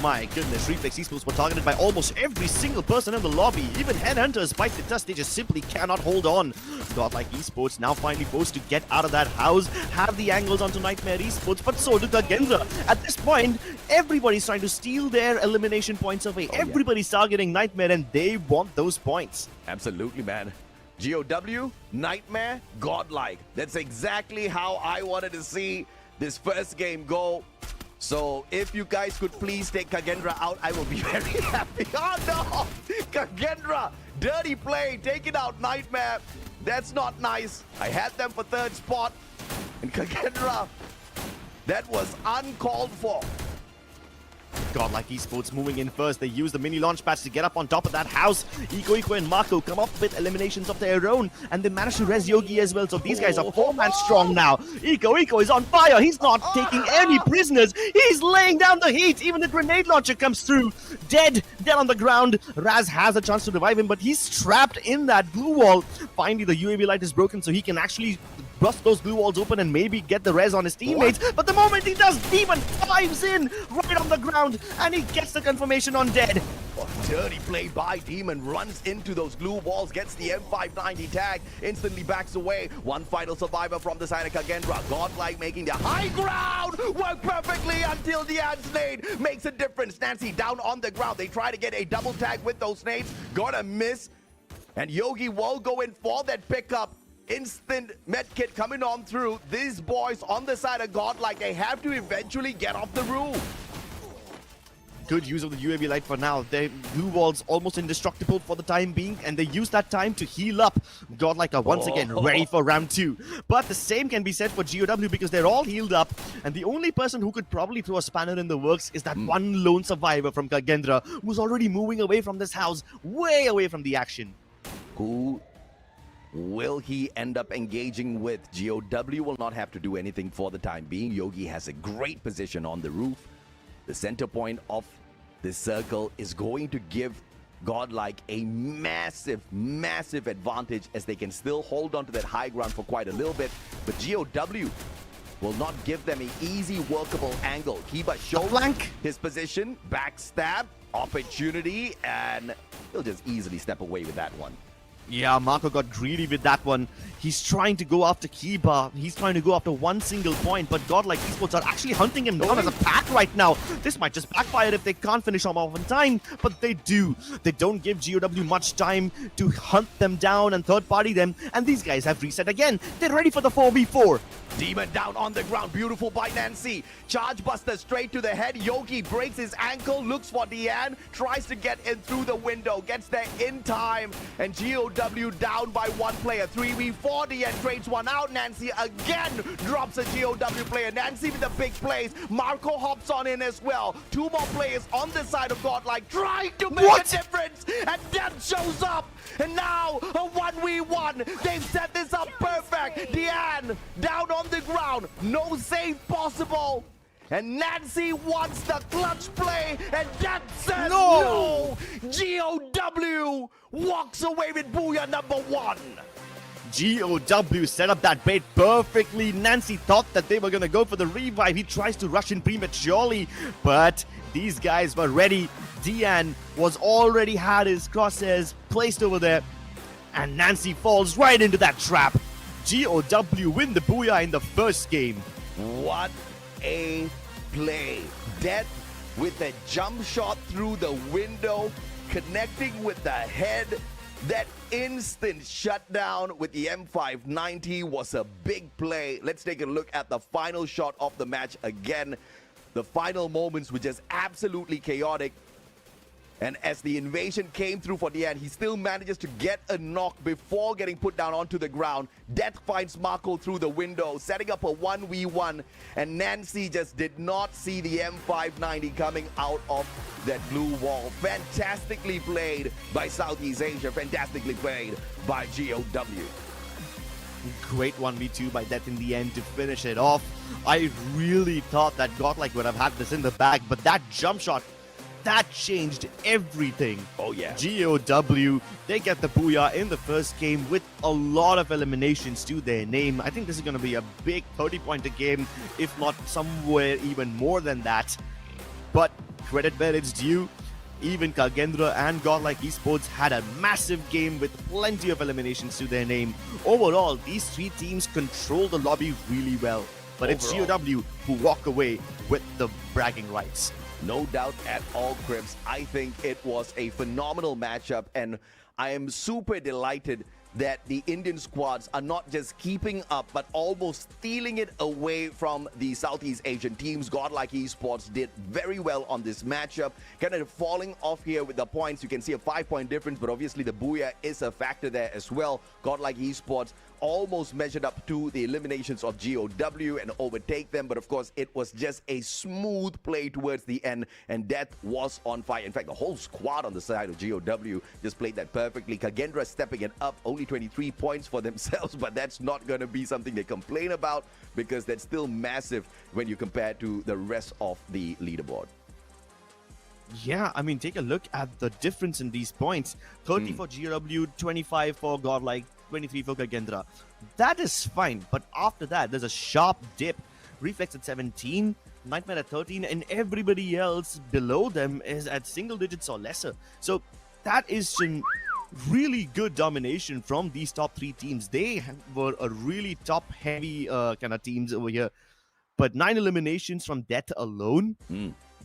My goodness, Reflex Esports were targeted by almost every single person in the lobby. Even Headhunters bite the dust, they just simply cannot hold on. GODLIKE Esports now finally forced to get out of that house, have the angles onto Nightmare Esports, but so did KAGENDRA. At this point, everybody's trying to steal their elimination points away. Everybody's targeting Nightmare, and they want those points. Absolutely, man. GOW, Nightmare, GODLIKE. That's exactly how I wanted to see this first game go. So if you guys could please take KAGENDRA out, I will be very happy. Oh no! KAGENDRA, dirty play, taking out Nightmare. That's not nice. I had them for 3rd spot. And KAGENDRA, that was uncalled for. GODLIKE Esports moving in first. They use the mini launch pads to get up on top of that house. IQOO and Marco come up with eliminations of their own, and they manage to res Yogi as well. So these guys are 4-man strong now. IQOO is on fire. He's not taking any prisoners. He's laying down the heat. Even the grenade launcher comes through. Dead on the ground. Raz has a chance to revive him, but he's trapped in that glue wall. Finally, the UAV light is broken, so he can actually bust those glue walls open and maybe get the res on his teammates. But the moment he does, Demon dives in right on the ground, and he gets the confirmation on dead. Dirty play by Demon, runs into those glue walls, gets the M590 tag, instantly backs away. One final survivor from the side of KAGENDRA. GODLIKE making the high ground work perfectly until the ad nade makes a difference. Nancy down on the ground. They try to get a double tag with those nades. Gonna miss. And Yogi will go in for that pickup. Instant medkit coming on through. These boys on the side of GODLIKE, they have to eventually get off the roof. Good use of the UAV light for now. Their glue wall's almost indestructible for the time being, and they use that time to heal up. GODLIKE are once again ready for round 2. But the same can be said for GOW because they're all healed up, and the only person who could probably throw a spanner in the works is that one lone survivor from KAGENDRA, who's already moving away from this house, way away from the action. Who will he end up engaging with? GOW will not have to do anything for the time being. Yogi has a great position on the roof. The center point of this circle is going to give GODLIKE a massive advantage, as they can still hold on to that high ground for quite a little bit. But GOW will not give them an easy workable angle. Kiba shows his position, backstab, opportunity, and he'll just easily step away with that one. Yeah, Marco got greedy with that one. He's trying to go after Kiba. He's trying to go after one single point, but GODLIKE Esports are actually hunting him down as a pack right now. This might just backfire if they can't finish him off in time, but they do. They don't give GOW much time to hunt them down and third-party them, and these guys have reset again. They're ready for the 4v4. Demon down on the ground, beautiful by Nancy. Charge buster straight to the head. Yogi breaks his ankle, looks for Deanne, tries to get in through the window, gets there in time, and GOW GOW down by one player. 3v4, DN trades one out. Nancy again drops a GOW player. Nancy with the big plays. Marco hops on in as well. Two more players on the side of Godlike trying to make a difference. And Death shows up. And now a 1v1. They've set this up perfect. Deanne down on the ground. No save possible. And Nancy wants the clutch play, and Death says no! GOW walks away with Booyah number 1. GOW set up that bait perfectly. Nancy thought that they were going to go for the revive. He tries to rush in prematurely, but these guys were ready. Deanne was already had his crosshairs placed over there, and Nancy falls right into that trap. GOW win the Booyah in the first game. What a play. Death with a jump shot through the window, connecting with the head. That instant shutdown with the M590 was a big play. Let's take a look at the final shot of the match again. The final moments were just absolutely chaotic. And as the invasion came through for Deanne, he still manages to get a knock before getting put down onto the ground. Death finds Marco through the window, setting up a 1v1. And Nancy just did not see the M590 coming out of that blue wall. Fantastically played by Southeast Asia. Fantastically played by GOW. Great 1v2 by Death in the end to finish it off. I really thought that Godlike would have had this in the bag, but that jump shot, that changed everything. Oh yeah. GOW, they get the Booyah in the first game with a lot of eliminations to their name. I think this is going to be a big 30-pointer game, if not somewhere even more than that. But credit where it's due. Even KAGENDRA and Godlike Esports had a massive game with plenty of eliminations to their name. Overall, these three teams control the lobby really well. But it's GOW who walk away with the bragging rights. No doubt at all, Crips. I think it was a phenomenal matchup, and I am super delighted that the Indian squads are not just keeping up, but almost stealing it away from the Southeast Asian teams. Godlike Esports did very well on this matchup. Kind of falling off here with the points. You can see a 5-point difference, but obviously the Booyah is a factor there as well. Godlike Esports almost measured up to the eliminations of GOW and overtake them, but of course it was just a smooth play towards the end, and Death was on fire. In fact, the whole squad on the side of GOW just played that perfectly. KAGENDRA stepping it up, only 23 points for themselves, but that's not going to be something they complain about, because that's still massive when you compare to the rest of the leaderboard. Yeah, I mean, take a look at the difference in these points. 30 for GOW, 25 for Godlike, 23 for KAGENDRA. That is fine, but after that, there's a sharp dip. Reflex at 17, Nightmare at 13, and everybody else below them is at single digits or lesser. So that is some really good domination from these top three teams. They were a really top-heavy kind of teams over here. But 9 eliminations from Death alone,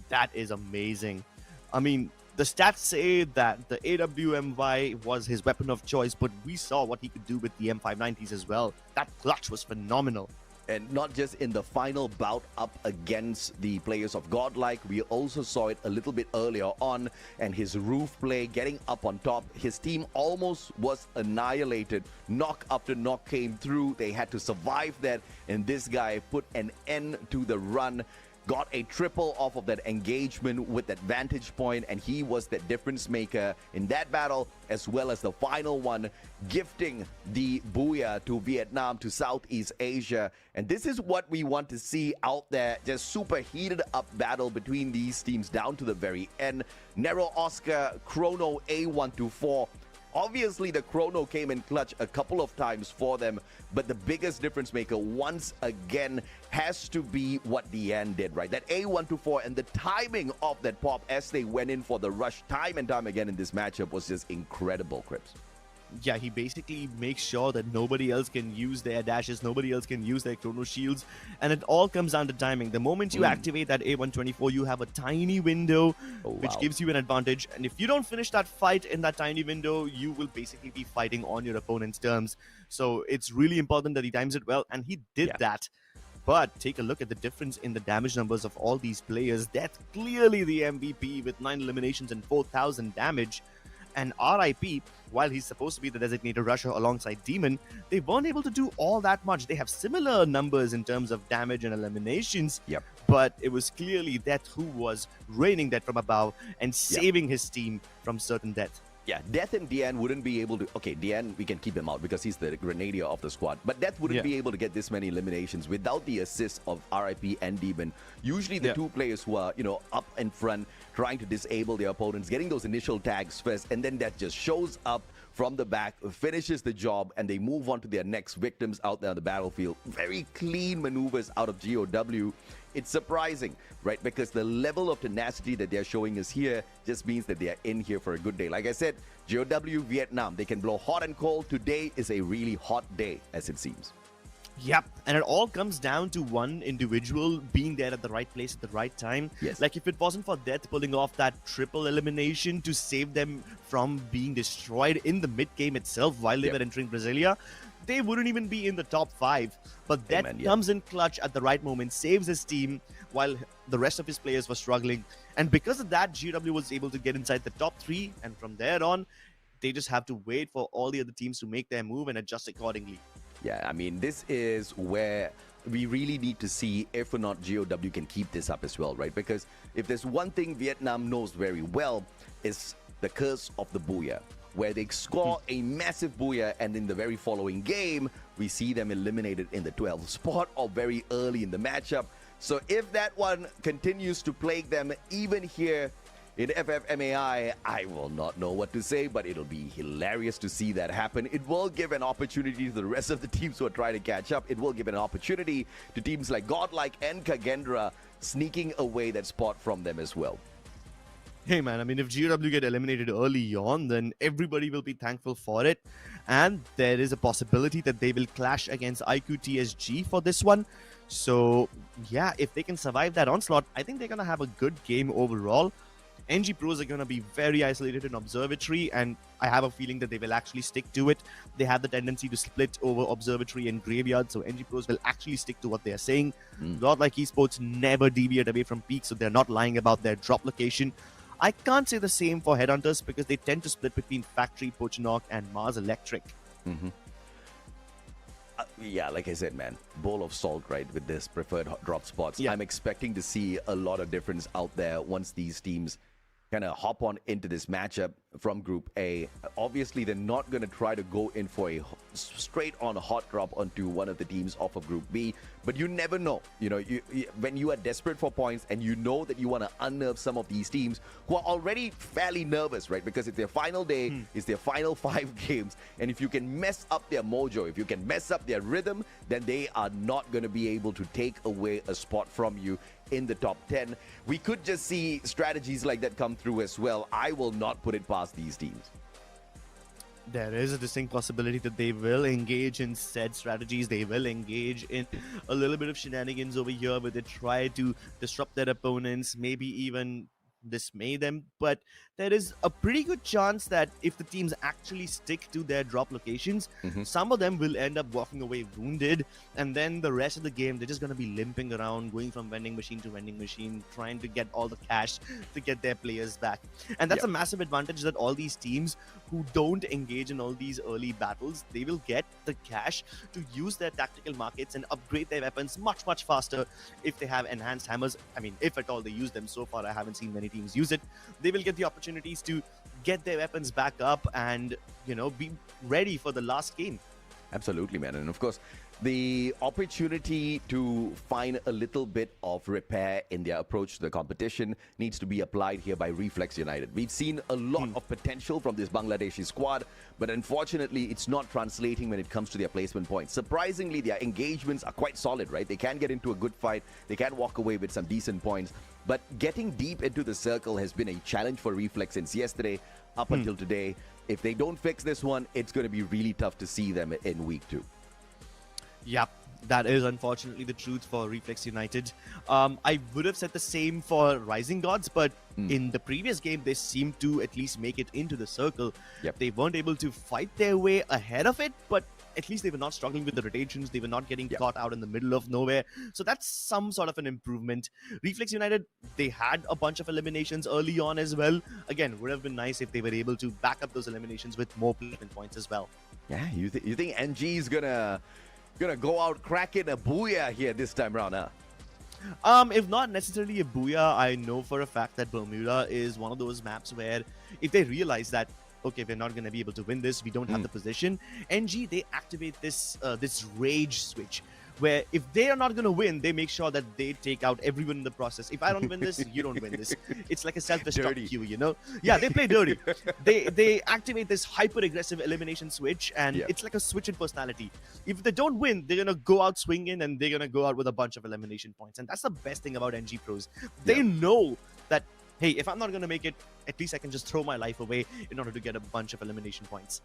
that is amazing. I mean, the stats say that the AWMY was his weapon of choice, but we saw what he could do with the M590s as well. That clutch was phenomenal. And not just in the final bout up against the players of Godlike, we also saw it a little bit earlier on, and his roof play getting up on top. His team almost was annihilated. Knock after knock came through. They had to survive that, and this guy put an end to the run. Got a triple off of that engagement with that vantage point, and he was the difference maker in that battle, as well as the final one, gifting the Booyah to Vietnam, to Southeast Asia. And this is what we want to see out there, just super heated up battle between these teams down to the very end. Nero, Oscar, Chrono, A124. Obviously, the Chrono came in clutch a couple of times for them, but the biggest difference maker, once again, has to be what Deanne did, right? That A124 and the timing of that pop as they went in for the rush time and time again in this matchup was just incredible, Crips. Yeah, he basically makes sure that nobody else can use their dashes, nobody else can use their chrono shields, and it all comes down to timing. The moment you activate that A124, you have a tiny window, which gives you an advantage, and if you don't finish that fight in that tiny window, you will basically be fighting on your opponent's terms. So it's really important that he times it well, and he did that. But take a look at the difference in the damage numbers of all these players. Death clearly the MVP with 9 eliminations and 4,000 damage. And RIP, while he's supposed to be the designated rusher alongside Demon, they weren't able to do all that much. They have similar numbers in terms of damage and eliminations. Yep. But it was clearly Death who was raining that from above and saving his team from certain death. Yeah, Death and Dian wouldn't be able to... Okay, Dian, we can keep him out because he's the grenadier of the squad. But Death wouldn't be able to get this many eliminations without the assist of RIP and Demon. Usually the two players who are, up in front, trying to disable their opponents, getting those initial tags first, and then Death just shows up from the back, finishes the job, and they move on to their next victims out there on the battlefield. Very clean maneuvers out of GOW. It's surprising, right? Because the level of tenacity that they're showing us here just means that they're in here for a good day. Like I said, GOW Vietnam, they can blow hot and cold. Today is a really hot day, as it seems. Yep, and it all comes down to one individual being there at the right place at the right time. Yes. Like if it wasn't for Death pulling off that triple elimination to save them from being destroyed in the mid-game itself while they were entering Brasilia, they wouldn't even be in the top 5. But Death comes in clutch at the right moment, saves his team while the rest of his players were struggling. And because of that, GW was able to get inside the top 3, and from there on, they just have to wait for all the other teams to make their move and adjust accordingly. Yeah, I mean, this is where we really need to see if or not GOW can keep this up as well, right? Because if there's one thing Vietnam knows very well, is the curse of the Booyah, where they score a massive Booyah, and in the very following game, we see them eliminated in the 12th spot or very early in the matchup. So if that one continues to plague them, even here in FFMAI, I will not know what to say, but it'll be hilarious to see that happen. It will give an opportunity to the rest of the teams who are trying to catch up. It will give an opportunity to teams like GODLIKE and KAGENDRA sneaking away that spot from them as well. Hey man, I mean, if GW get eliminated early on, then everybody will be thankful for it. And there is a possibility that they will clash against IQOO-TSG for this one. So yeah, if they can survive that onslaught, I think they're going to have a good game overall. NG Pros are going to be very isolated in Observatory, and I have a feeling that they will actually stick to it. They have the tendency to split over Observatory and Graveyard, so NG Pros will actually stick to what they are saying. GODLIKE Esports never deviate away from peak, so they're not lying about their drop location. I can't say the same for Headhunters because they tend to split between Factory, Pochinok, and Mars Electric. Yeah, like I said, man, bowl of salt, right, with this preferred drop spots. I'm expecting to see a lot of difference out there once these teams kind of hop on into this matchup from Group A. Obviously, they're not going to try to go in for a straight-on hot drop onto one of the teams off of Group B, but you never know. When you are desperate for points and you know that you want to unnerve some of these teams who are already fairly nervous, right? Because it's their final day, it's their final 5 games, and if you can mess up their mojo, if you can mess up their rhythm, then they are not going to be able to take away a spot from you in the top 10. We could just see strategies like that come through as well. I will not put it past these teams. There is a distinct possibility that they will engage in said strategies. They will engage in a little bit of shenanigans over here where they try to disrupt their opponents, maybe even dismay them. But there is a pretty good chance that if the teams actually stick to their drop locations, some of them will end up walking away wounded, and then the rest of the game they're just going to be limping around, going from vending machine to vending machine, trying to get all the cash to get their players back. And that's a massive advantage that all these teams who don't engage in all these early battles, they will get the cash to use their tactical markets and upgrade their weapons much faster if they have enhanced hammers. I mean, if at all they use them. So far I haven't seen many teams use it. They will get the opportunities to get their weapons back up and, be ready for the last game. Absolutely, man. And of course, the opportunity to find a little bit of repair in their approach to the competition needs to be applied here by Reflex United. We've seen a lot of potential from this Bangladeshi squad, but unfortunately, it's not translating when it comes to their placement points. Surprisingly, their engagements are quite solid, right? They can get into a good fight. They can walk away with some decent points. But getting deep into the circle has been a challenge for Reflex since yesterday up until today. If they don't fix this one, it's going to be really tough to see them in week 2. Yep. That is unfortunately the truth for Reflex United. I would have said the same for Rising Gods, but in the previous game, they seemed to at least make it into the circle. They weren't able to fight their way ahead of it, but at least they were not struggling with the rotations. They were not getting caught out in the middle of nowhere. So that's some sort of an improvement. Reflex United, they had a bunch of eliminations early on as well. Again, would have been nice if they were able to back up those eliminations with more placement points as well. Yeah, you think NG is gonna go out cracking a booyah here this time around, huh? If not necessarily a booyah, I know for a fact that Bermuda is one of those maps where if they realize that, okay, we're not going to be able to win this, we don't have the position, NG, they activate this this rage switch, where if they are not going to win, they make sure that they take out everyone in the process. If I don't win this, you don't win this. It's like a self-destruct queue, you know? Yeah, they play dirty. They activate this hyper-aggressive elimination switch, and it's like a switch in personality. If they don't win, they're going to go out swinging, and they're going to go out with a bunch of elimination points. And that's the best thing about NG Pros. They know that, hey, if I'm not going to make it, at least I can just throw my life away in order to get a bunch of elimination points.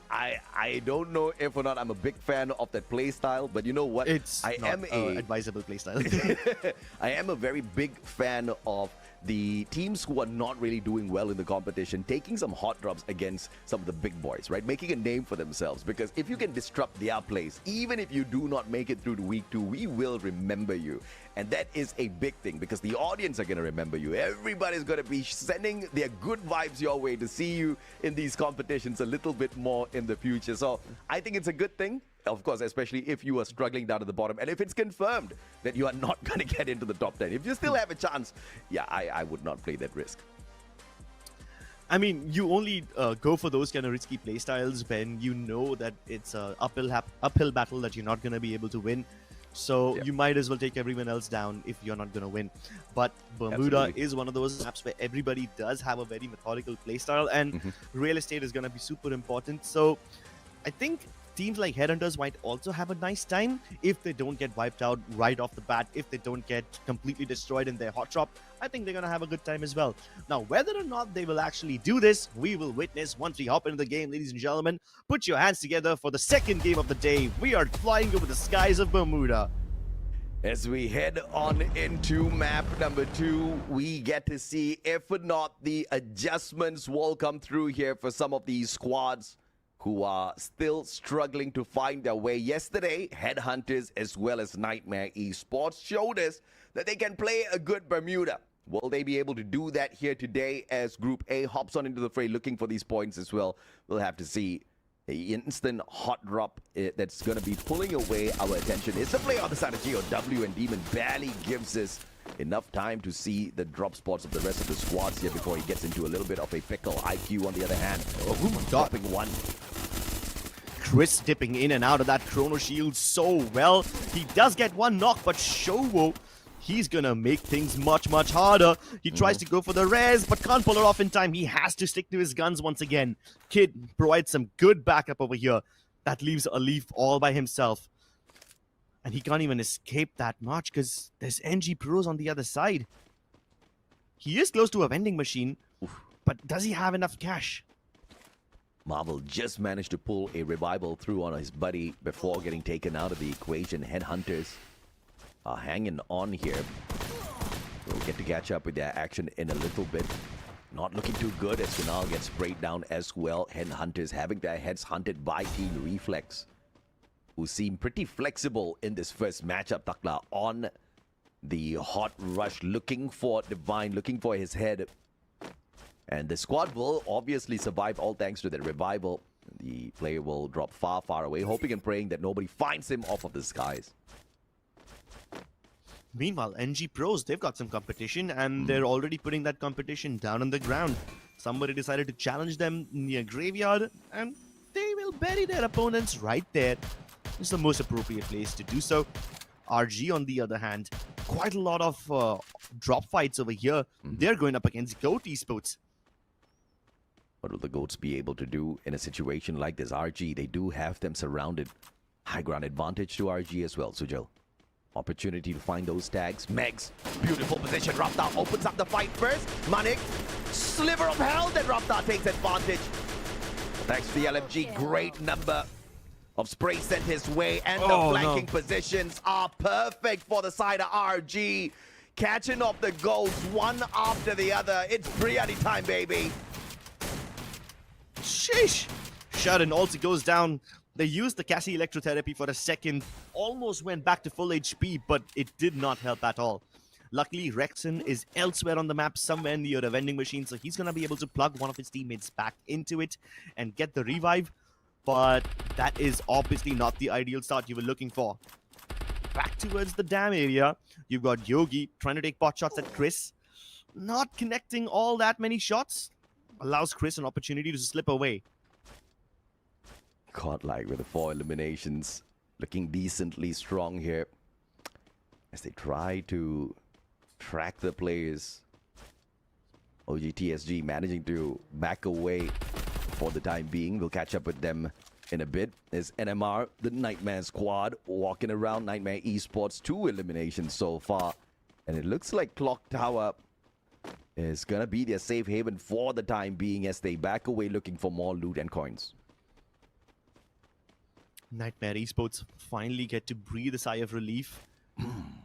I don't know if or not I'm a big fan of that playstyle, but you know what? I am an advisable playstyle. I am a very big fan of the teams who are not really doing well in the competition, taking some hot drops against some of the big boys, right? Making a name for themselves. Because if you can disrupt their plays, even if you do not make it through to week 2, we will remember you. And that is a big thing because the audience are going to remember you. Everybody's going to be sending their good vibes your way to see you in these competitions a little bit more in the future. So I think it's a good thing. Of course, especially if you are struggling down at the bottom and if it's confirmed that you are not going to get into the top 10. If you still have a chance, yeah, I would not play that risk. I mean, you only go for those kind of risky playstyles when you know that it's an uphill battle that you're not going to be able to win. So you might as well take everyone else down if you're not going to win. But Bermuda is one of those maps where everybody does have a very methodical playstyle, and real estate is going to be super important. So I think teams like Headhunters might also have a nice time if they don't get wiped out right off the bat, if they don't get completely destroyed in their hot drop. I think they're going to have a good time as well. Now, whether or not they will actually do this, we will witness once we hop into the game, ladies and gentlemen. Put your hands together for the second game of the day. We are flying over the skies of Bermuda. As we head on into map number 2, we get to see if or not the adjustments will come through here for some of these squads who are still struggling to find their way. Yesterday, Headhunters as well as Nightmare Esports showed us that they can play a good Bermuda. Will they be able to do that here today as Group A hops on into the fray looking for these points as well? We'll have to see. The instant hot drop that's going to be pulling away our attention. It's the play on the side of GOW, and Demon barely gives us enough time to see the drop spots of the rest of the squads here before he gets into a little bit of a pickle. IQOO, on the other hand, dropping one. Chris dipping in and out of that Chrono Shield so well. He does get one knock, but Showo, he's gonna make things much harder. He tries to go for the res, but can't pull it off in time. He has to stick to his guns once again. Kid provides some good backup over here. That leaves Alif all by himself. And he can't even escape that much because there's NG Pros on the other side. He is close to a vending machine, but does he have enough cash? Marvel just managed to pull a revival through on his buddy before getting taken out of the equation. Headhunters are hanging on here. We'll get to catch up with their action in a little bit. Not looking too good as Kunal gets sprayed down as well. Headhunters having their heads hunted by Team Reflex, who seem pretty flexible in this first matchup. Takla on the hot rush, looking for Divine, looking for his head. And the squad will obviously survive, all thanks to that revival. The player will drop far away, hoping and praying that nobody finds him off of the skies. Meanwhile, NG Pros, they've got some competition, and they're already putting that competition down on the ground. Somebody decided to challenge them near Graveyard, and they will bury their opponents right there. It's the most appropriate place to do so. RG, on the other hand, quite a lot of drop fights over here. They're going up against GOAT What will the GOATs be able to do in a situation like this? RG, they do have them surrounded. High ground advantage to RG as well, Sujal. Opportunity to find those tags. Megs, beautiful position. Raptor opens up the fight first. Manik, sliver of hell. Then Raptor takes advantage. Thanks to the LMG, great number of spray sent his way, and the Oh, flanking no. positions are perfect for the side of RG. Catching up the goals one after the other. It's biryani time, baby. Sheesh! Sharon also goes down. They used the Cassie electrotherapy for a second, almost went back to full HP, but it did not help at all. Luckily, Rexon is elsewhere on the map, somewhere near a vending machine, so he's going to be able to plug one of his teammates back into it and get the revive. But that is obviously not the ideal start you were looking for. Back towards the dam area, you've got Yogi trying to take pot shots at Chris. Not connecting all that many shots. Allows Chris an opportunity to slip away. Godlike with the 4 eliminations. Looking decently strong here. As they try to track the players. OGxTSG managing to back away for the time being. We'll catch up with them in a bit. There's NMR, the Nightmare squad, walking around. Nightmare Esports, 2 eliminations so far. And it looks like Clock Tower is gonna be their safe haven for the time being as they back away looking for more loot and coins. Nightmare Esports finally get to breathe a sigh of relief.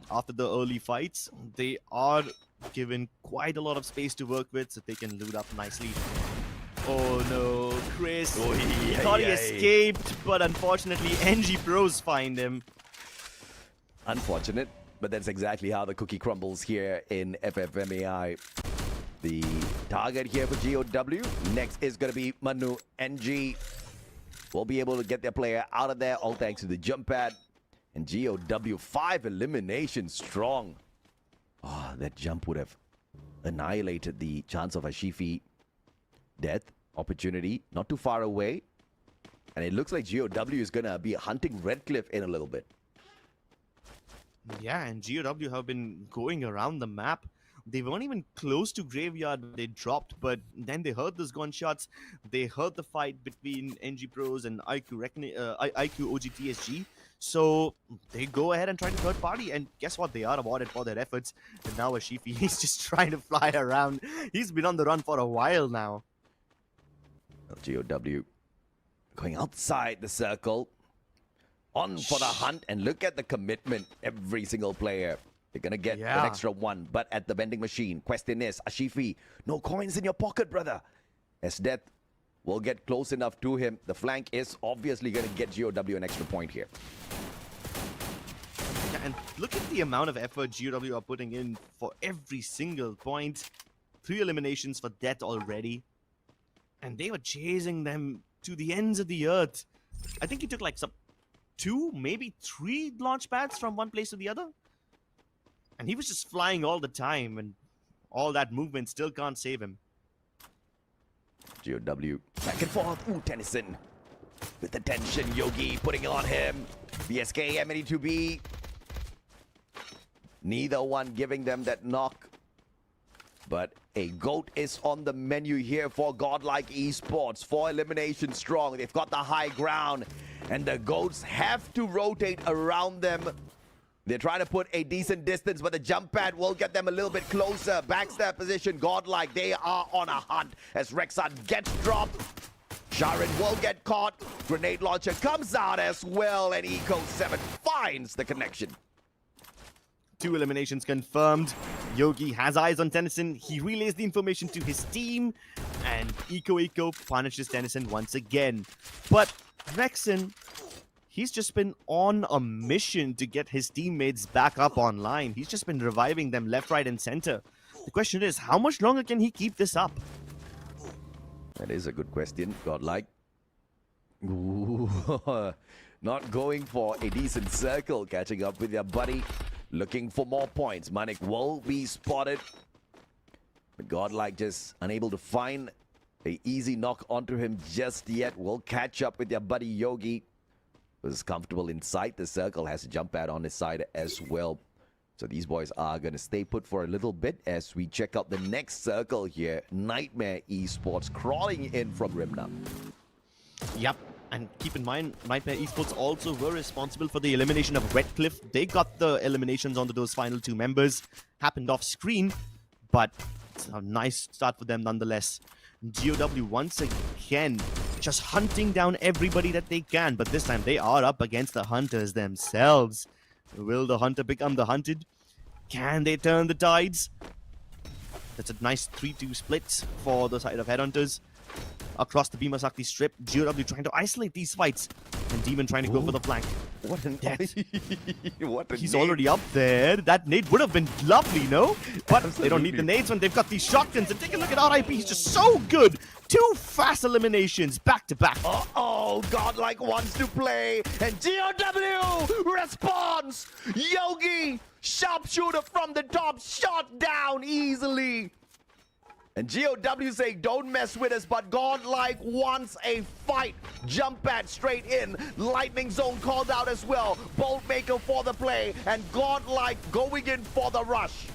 After the early fights, they are given quite a lot of space to work with, so they can loot up nicely. Oh no, Chris thought he escaped, but unfortunately NG Pros find him. Unfortunate, but that's exactly how the cookie crumbles here in FFMAI. The target here for GOW next is going to be Manu. NG will be able to get their player out of there, all thanks to the jump pad. And GOW 5 eliminations strong. Oh, that jump would have annihilated the chance of Ashifi death opportunity. Not too far away. And it looks like GOW is going to be hunting Redcliffe in a little bit. Yeah, and GOW have been going around the map. They weren't even close to Graveyard. They dropped, but then they heard those gunshots. They heard the fight between NG Pros and IQOO OGxTSG. So they go ahead and try to third party. And guess what? They are awarded for their efforts. And now Ashifi, he's just trying to fly around. He's been on the run for a while now. GOW going outside the circle. On for the hunt. And look at the commitment. Every single player. They're going to get an extra one, but at the vending machine. Question is, Ashifi, no coins in your pocket, brother. As Death will get close enough to him, the flank is obviously going to get GOW an extra point here. Yeah, and look at the amount of effort GOW are putting in for every single point. 3 eliminations for Death already. And they were chasing them to the ends of the earth. I think he took like some 2, maybe 3 launch pads from one place to the other. And he was just flying all the time, and all that movement still can't save him. GOW back and forth. Ooh, Tennyson with the tension. Yogi putting it on him. BSK, M82B. Neither one giving them that knock. But a GOAT is on the menu here for Godlike Esports. 4 eliminations strong. They've got the high ground. And the GOATs have to rotate around them. They're trying to put a decent distance, but the jump pad will get them a little bit closer. Backstab position, Godlike. They are on a hunt as Rexon gets dropped. Sharon will get caught. Grenade launcher comes out as well, and Eco 7 finds the connection. 2 eliminations confirmed. Yogi has eyes on Tennyson. He relays the information to his team, and Eco punishes Tennyson once again. But Rexon, he's just been on a mission to get his teammates back up online. He's just been reviving them left, right, and center. The question is, how much longer can he keep this up? That is a good question, Godlike. Ooh, not going for a decent circle, catching up with their buddy, looking for more points. Manik will be spotted, but Godlike just unable to find an easy knock onto him just yet. Will catch up with their buddy Yogi, who's comfortable inside the circle, has a jump pad on his side as well. So these boys are going to stay put for a little bit as we check out the next circle here. Nightmare Esports crawling in from Rimna. Yep, and keep in mind, Nightmare Esports also were responsible for the elimination of Redcliffe. They got the eliminations onto those final 2 members. Happened off screen, but it's a nice start for them nonetheless. GOW once again just hunting down everybody that they can. But this time they are up against the hunters themselves. Will the hunter become the hunted? Can they turn the tides? That's a nice 3-2 split for the side of Headhunters. Across the Bhima Sakti strip, GOW trying to isolate these fights. And Demon trying to go for the flank. What an what a He's nade. already up there. That nade would have been lovely, no? But they don't need the Absolutely. nades when they've got these shotguns. And take a look at RIP. He's just so good. 2 fast eliminations back to back. Oh, Godlike wants to play, and GOW responds. Yogi, sharpshooter from the top, shot down easily. And GOW saying, don't mess with us, but Godlike wants a fight. Jump pad straight in. Lightning zone called out as well. Bolt maker for the play, and Godlike going in for the rush.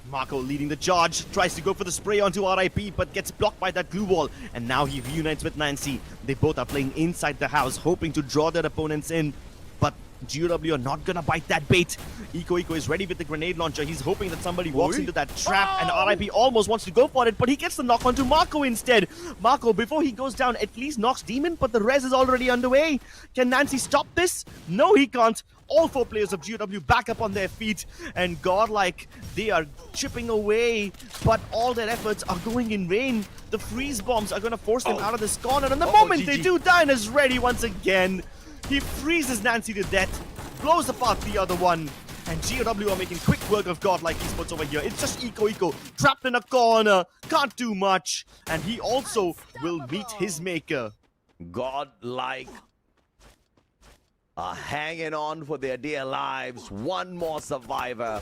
Marco leading the charge, tries to go for the spray onto RIP, but gets blocked by that glue wall. And now he reunites with Nancy. They both are playing inside the house, hoping to draw their opponents in. But GOW are not gonna bite that bait. IQOO is ready with the grenade launcher. He's hoping that somebody walks into that trap, and RIP almost wants to go for it, but he gets the knock onto Marco instead. Marco, before he goes down, at least knocks Demon, but the res is already underway. Can Nancy stop this? No, he can't. All 4 players of GOW back up on their feet, and Godlike, they are chipping away, but all their efforts are going in vain. The freeze bombs are gonna force them out of this corner, and the moment they do, Dian is ready once again. He freezes Nancy to death, blows apart the other one, and GOW are making quick work of Godlike Esports over here. It's just IQOO trapped in a corner, can't do much, and he also will meet his maker. Godlike are hanging on for their dear lives. One more survivor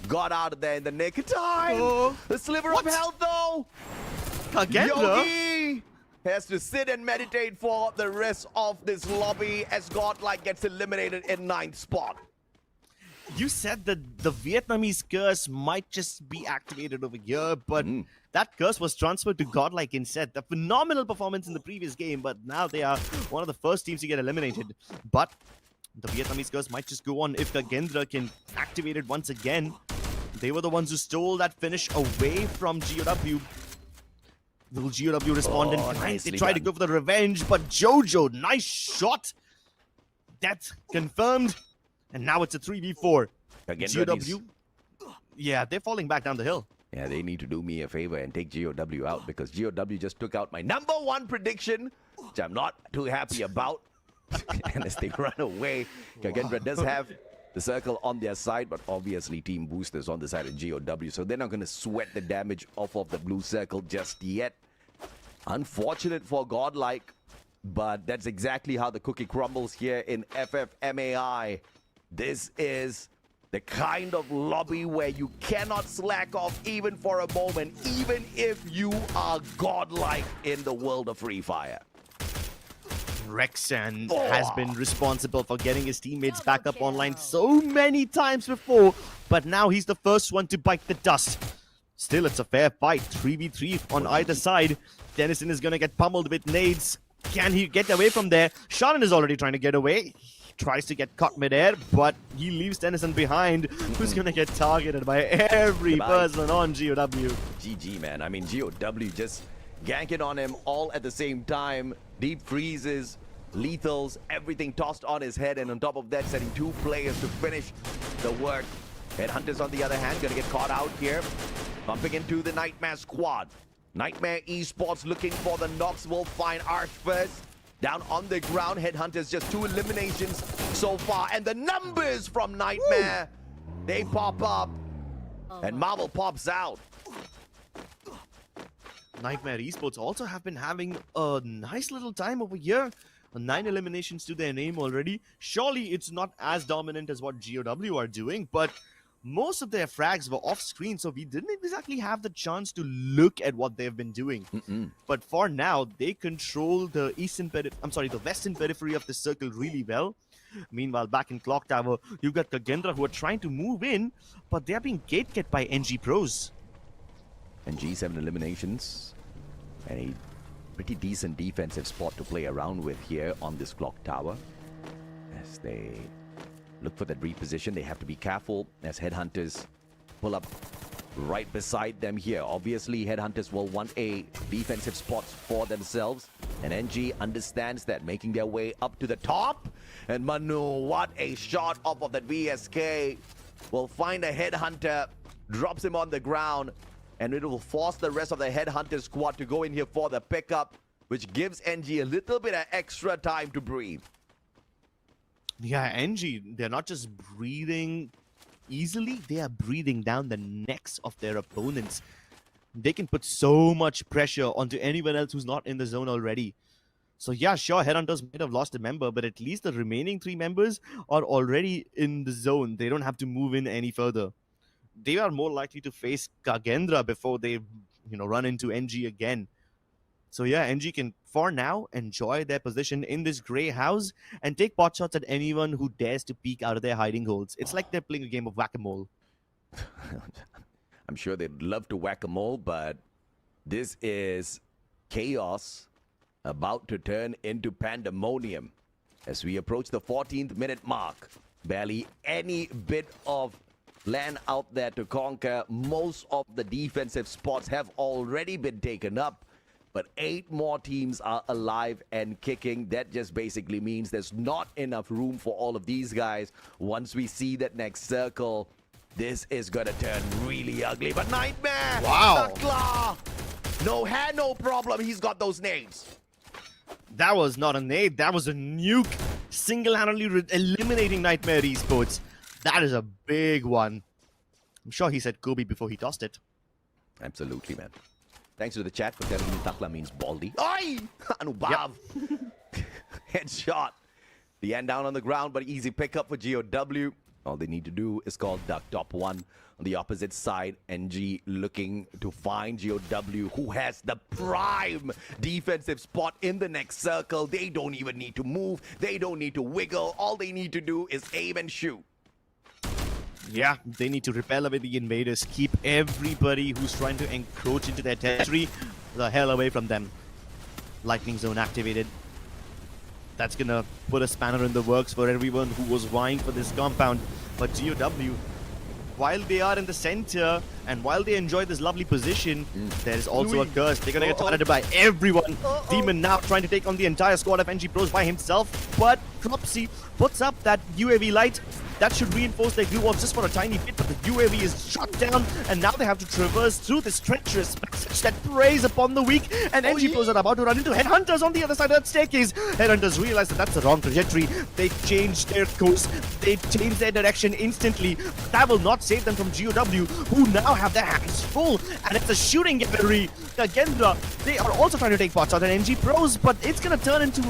got out of there in the nick of time. The sliver of health, though. KAGENDRA? Yogi has to sit and meditate for the rest of this lobby as Godlike gets eliminated in 9th spot. You said that the Vietnamese curse might just be activated over here, but that curse was transferred to Godlike instead. The phenomenal performance in the previous game, but now they are one of the first teams to get eliminated. But the Vietnamese curse might just go on if KAGENDRA can activate it once again. They were the ones who stole that finish away from GOW. Will GOW respond in kind? They try to go for the revenge, but Jojo, nice shot. Death confirmed. And now it's a 3v4. GOW, yeah, they're falling back down the hill. Yeah, they need to do me a favor and take GOW out, because GOW just took out my #1 prediction, which I'm not too happy about. And as they run away, KAGENDRA does have the circle on their side, but obviously team boosters on the side of GOW, so they're not going to sweat the damage off of the blue circle just yet. Unfortunate for Godlike, but that's exactly how the cookie crumbles here in FFMAI. This is the kind of lobby where you cannot slack off even for a moment, even if you are Godlike in the world of Free Fire. Rexan has been responsible for getting his teammates back up online so many times before, but now he's the first one to bite the dust. Still, it's a fair fight, 3v3 on either side. Dennison is gonna get pummeled with nades. Can he get away from there? Shannon is already trying to get away. He tries to get caught midair, but he leaves Dennison behind, who's gonna get targeted by every person on GOW. GG, man. I mean, GOW just ganking on him all at the same time. Deep freezes, lethals, everything tossed on his head, and on top of that, setting 2 players to finish the work. Headhunters, on the other hand, gonna get caught out here. Bumping into the Nightmare squad. Nightmare Esports looking for the knocks. Will find Arch first. Down on the ground, Headhunters just 2 eliminations so far. And the numbers from Nightmare, they pop up. And Marvel pops out. Nightmare Esports also have been having a nice little time over here. 9 eliminations to their name already. Surely it's not as dominant as what GOW are doing, but most of their frags were off screen, so we didn't exactly have the chance to look at what they've been doing. But for now, they control the western periphery of the circle really well. Meanwhile, back in Clock Tower, you've got KAGENDRA who are trying to move in, but they're being gate-kept by NG Pros. And G7 eliminations. And a pretty decent defensive spot to play around with here on this Clock Tower. As they look for that reposition, they have to be careful as Headhunters pull up right beside them here. Obviously, Headhunters will want a defensive spot for themselves. And NG understands that, making their way up to the top. And Manu, what a shot off of that VSK. Will find a Headhunter, drops him on the ground, and it will force the rest of the Headhunter squad to go in here for the pickup, which gives NG a little bit of extra time to breathe. Yeah, NG, they're not just breathing easily, they are breathing down the necks of their opponents. They can put so much pressure onto anyone else who's not in the zone already. So yeah, sure, Headhunters might have lost a member, but at least the remaining 3 members are already in the zone. They don't have to move in any further. They are more likely to face KAGENDRA before they, run into NG again. So yeah, NG can, for now, enjoy their position in this grey house and take pot shots at anyone who dares to peek out of their hiding holes. It's like they're playing a game of whack-a-mole. I'm sure they'd love to whack-a-mole, but this is chaos about to turn into pandemonium. As we approach the 14th minute mark, barely any bit of land out there to conquer. Most of the defensive spots have already been taken up, but 8 more teams are alive and kicking. That just basically means there's not enough room for all of these guys. Once we see that next circle, this is gonna turn really ugly. But Nightmare! Wow! Takla! No hair, no problem. He's got those nades. That was not a nade. That was a nuke. Single-handedly eliminating Nightmare Esports. That is a big one. I'm sure he said Kobe before he tossed it. Absolutely, man. Thanks to the chat for telling me Takla means baldy. Oi! Anubhav! Yep. Headshot. The end down on the ground, but easy pickup for GOW. All they need to do is call duck top 1. On the opposite side, NG looking to find GOW, who has the prime defensive spot in the next circle. They don't even need to move. They don't need to wiggle. All they need to do is aim and shoot. Yeah, they need to repel away the invaders, keep everybody who's trying to encroach into their territory the hell away from them. Lightning Zone activated. That's gonna put a spanner in the works for everyone who was vying for this compound. But GOW, while they are in the center and while they enjoy this lovely position, there is also a curse. They're gonna get targeted by everyone. Demon now trying to take on the entire squad of NG Pros by himself, but Cropsy puts up that UAV light. That should reinforce their glue walls just for a tiny bit, but the UAV is shot down, and now they have to traverse through this treacherous passage that preys upon the weak, and NG Pros are about to run into Headhunters on the other side of that staircase. Headhunters realize that that's the wrong trajectory. They changed their course. They changed their direction instantly. But that will not save them from GOW, who now have their hands full, and it's a shooting gallery. KAGENDRA, they are also trying to take pots out at NG Pros, but it's gonna turn into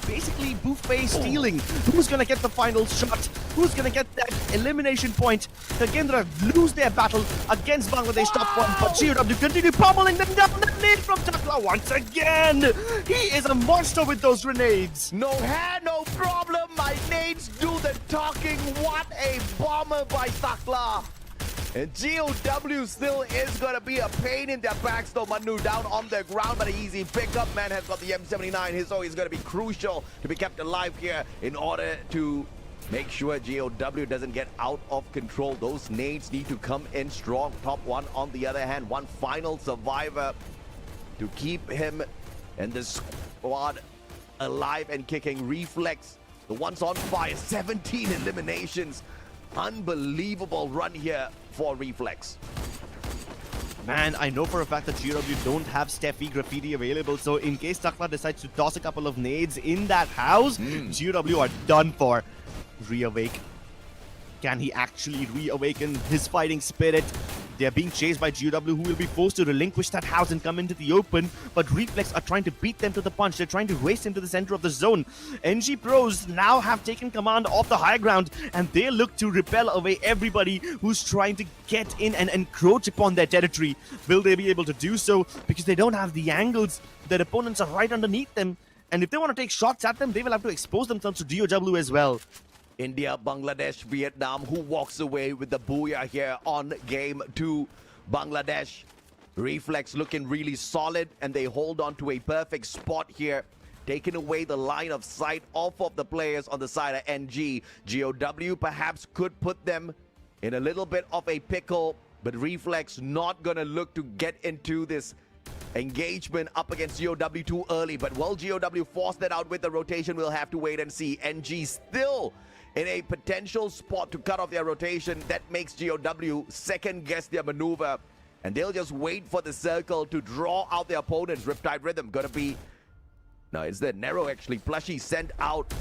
basically buffet stealing. Who's gonna get the final shot? Who's gonna get that elimination point? KAGENDRA lose their battle against Bangladesh top 1, but GOW continue pummeling them down. The nade from Takla once again. He is a monster with those grenades. No hair, no problem. My nades do the talking. What a bomber by Takla. And GOW still is going to be a pain in their backs, though. Manu down on the ground, but an easy pickup. Man has got the M79. So he's going to be crucial to be kept alive here in order to make sure GOW doesn't get out of control. Those nades need to come in strong. Top 1 on the other hand, one final survivor to keep him and the squad alive and kicking. Reflex, the one's on fire. 17 eliminations. Unbelievable run here for Reflex. Man, I know for a fact that GOW don't have Steffi Graffiti available, so in case Takla decides to toss a couple of nades in that house, GOW are done for. Reawake. Can he actually reawaken his fighting spirit? They're being chased by GOW, who will be forced to relinquish that house and come into the open, but Reflex are trying to beat them to the punch. They're trying to race into the center of the zone. NG Pros now have taken command of the high ground, and they look to repel away everybody who's trying to get in and encroach upon their territory. Will they be able to do so? Because they don't have the angles. Their opponents are right underneath them, and if they want to take shots at them, they will have to expose themselves to GOW as well. India, Bangladesh, Vietnam, who walks away with the booyah here on game 2. Bangladesh, Reflex looking really solid, and they hold on to a perfect spot here, taking away the line of sight off of the players on the side of NG. GOW perhaps could put them in a little bit of a pickle, But REFLEX not gonna look to get into this engagement up against GOW too early. But will GOW force that out with the rotation? We'll have to wait and see. NG still in a potential spot to cut off their rotation. That makes GOW second guess their maneuver. And they'll just wait for the circle to draw out their opponents. Riptide Rhythm gonna be... No, it's the Nero actually. Plushy sent out.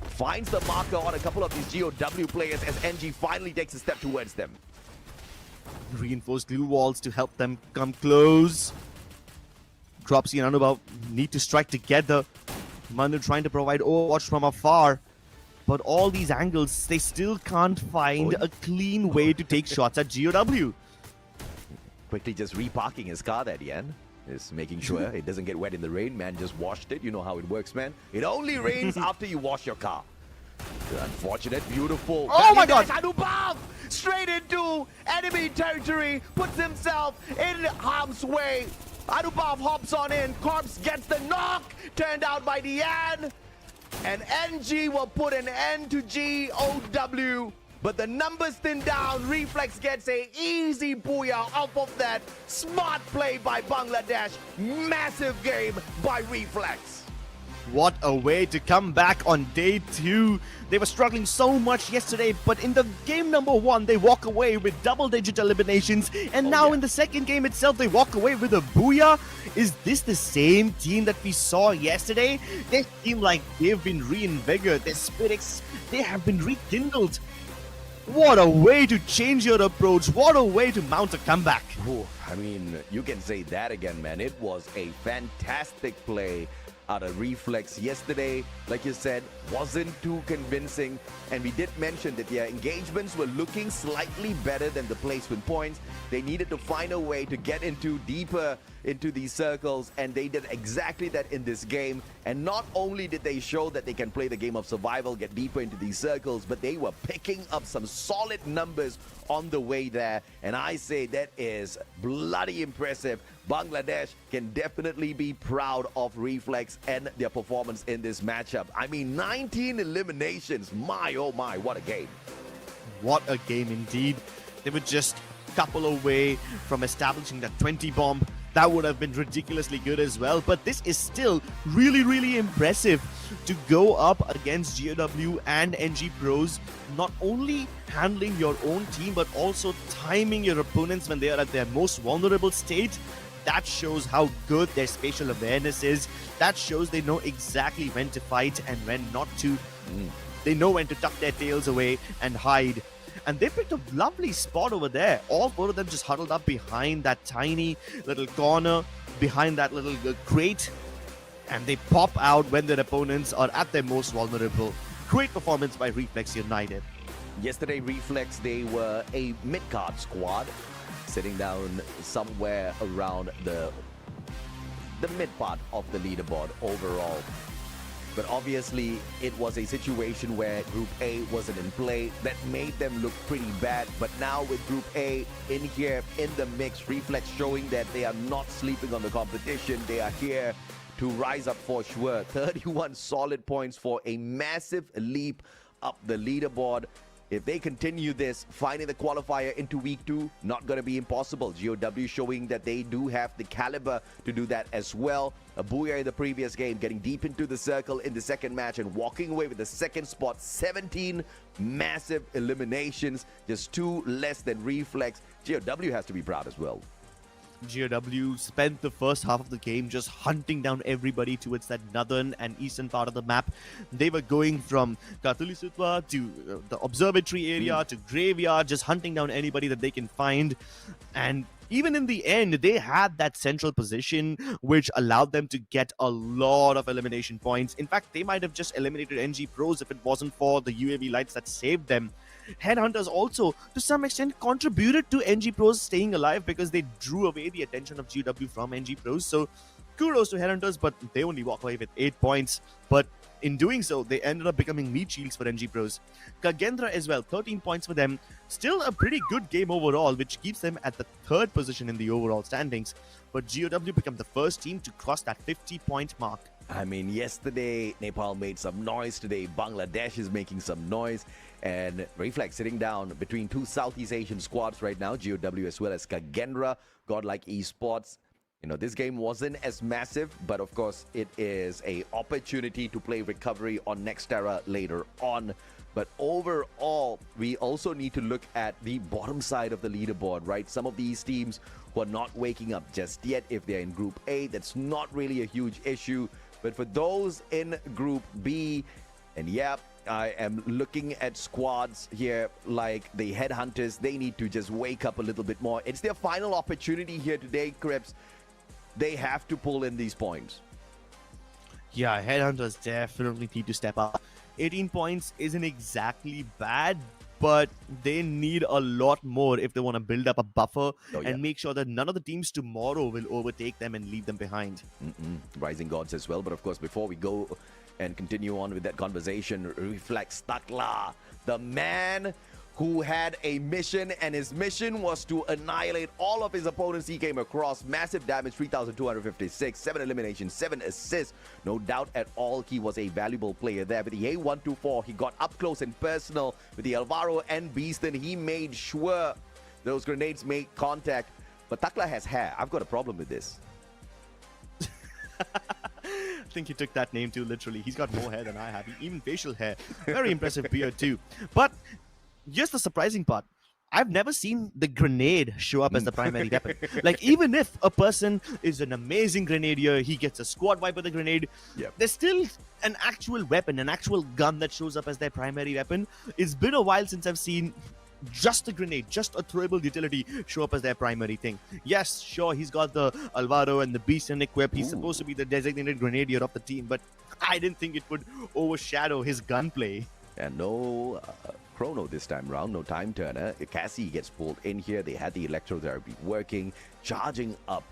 Finds the marker on a couple of these GOW players as NG finally takes a step towards them. Reinforced glue walls to help them come close. Cropsy and Anubhav need to strike together. Manu trying to provide overwatch from afar. But all these angles, they still can't find a clean way to take shots at GOW. Quickly just reparking his car there, Yan. Is making sure it doesn't get wet in the rain. Man just washed it. You know how it works, man. It only rains after you wash your car. Unfortunate, beautiful. Oh my god! Anubhav! Straight into enemy territory. Puts himself in harm's way. Anubhav hops on in. Corpse gets the knock. Turned out by Yan. And NG will put an end to GOW. But the numbers thin down. REFLEX gets a easy booyah off of that. Smart play by Bangladesh. Massive game by REFLEX. What a way to come back on day 2. They were struggling so much yesterday, but in the game number 1, they walk away with double-digit eliminations. And now in the second game itself, they walk away with a booyah. Is this the same team that we saw yesterday? They seem like they've been reinvigorated. Their spirits, they have been rekindled. What a way to change your approach. What a way to mount a comeback. Ooh, I mean, you can say that again, man. It was a fantastic play out of REFLEX yesterday. Like you said, wasn't too convincing. And we did mention that their engagements were looking slightly better than the placement points. They needed to find a way to get into deeper into these circles, and they did exactly that in this game. And not only did they show that they can play the game of survival, get deeper into these circles, but they were picking up some solid numbers on the way there. And I say that is bloody impressive. Bangladesh can definitely be proud of REFLEX and their performance in this matchup. I mean, 19 eliminations. My, oh my, what a game. What a game indeed. They were just a couple away from establishing that 20 bomb. That would have been ridiculously good as well. But this is still really, really impressive to go up against GOW and NG Pros. Not only handling your own team, but also timing your opponents when they are at their most vulnerable state. That shows how good their spatial awareness is. That shows they know exactly when to fight and when not to. They know when to tuck their tails away and hide. And they picked a lovely spot over there. All 4 of them just huddled up behind that tiny little corner, behind that little crate. And they pop out when their opponents are at their most vulnerable. Great performance by REFLEX United. Yesterday, REFLEX, they were a mid-card squad, sitting down somewhere around the mid part of the leaderboard overall. But obviously, it was a situation where Group A wasn't in play. That made them look pretty bad. But now with Group A in here, in the mix, REFLEX showing that they are not sleeping on the competition. They are here to rise up for sure. 31 solid points for a massive leap up the leaderboard. If they continue this, finding the qualifier into week 2, not going to be impossible. GOW showing that they do have the caliber to do that as well. A booyah in the previous game, getting deep into the circle in the second match and walking away with the second spot. 17 massive eliminations, just 2 less than REFLEX. GOW has to be proud as well. GOW spent the first half of the game just hunting down everybody towards that northern and eastern part of the map. They were going from Katulisutwa to the observatory area to graveyard, just hunting down anybody that they can find. And even in the end, they had that central position, which allowed them to get a lot of elimination points. In fact, they might have just eliminated NG Pros if it wasn't for the UAV lights that saved them. Headhunters also, to some extent, contributed to NG Pros staying alive because they drew away the attention of GW from NG Pros. So, kudos to Headhunters, but they only walk away with 8 points. But in doing so, they ended up becoming meat shields for NG Pros. KAGENDRA as well, 13 points for them. Still a pretty good game overall, which keeps them at the 3rd position in the overall standings. But GOW became the first team to cross that 50-point mark. I mean, yesterday Nepal made some noise. Today Bangladesh is making some noise. And Reflex sitting down between two Southeast Asian squads right now, GOW as well as KAGENDRA, GODLIKE Esports. You know, this game wasn't as massive, but of course it is a opportunity to play recovery on next Terra later on. But overall, we also need to look at the bottom side of the leaderboard, right? Some of these teams who are not waking up just yet. If they're in Group A, that's not really a huge issue. But for those in Group B, and yeah, I am looking at squads here like the Headhunters. They need to just wake up a little bit more. It's their final opportunity here today, Krebs. They have to pull in these points. Yeah, Headhunters definitely need to step up. 18 points isn't exactly bad, but they need a lot more if they want to build up a buffer and make sure that none of the teams tomorrow will overtake them and leave them behind. Rising Gods as well. But of course, before we go and continue on with that conversation, Reflex Takla, the man who had a mission, and his mission was to annihilate all of his opponents. He came across massive damage, 3,256, 7 eliminations, 7 assists. No doubt at all he was a valuable player there. With the A124, he got up close and personal with the Alvaro and Beaston. He made sure those grenades made contact. But Takla has hair. I've got a problem with this. I think he took that name too literally. He's got more hair than I have, even facial hair. Very impressive beard too. But here's the surprising part. I've never seen the grenade show up as the primary weapon. Like, even if a person is an amazing grenadier, he gets a squad wipe with a grenade, there's still an actual weapon, an actual gun that shows up as their primary weapon. It's been a while since I've seen just a grenade, just a throwable utility show up as their primary thing. Yes, sure, he's got the Alvaro and the Beast and equip. He's supposed to be the designated grenadier of the team, but I didn't think it would overshadow his gunplay. And no chrono this time round, no time turner. Cassie gets pulled in here. They had the electrotherapy working, charging up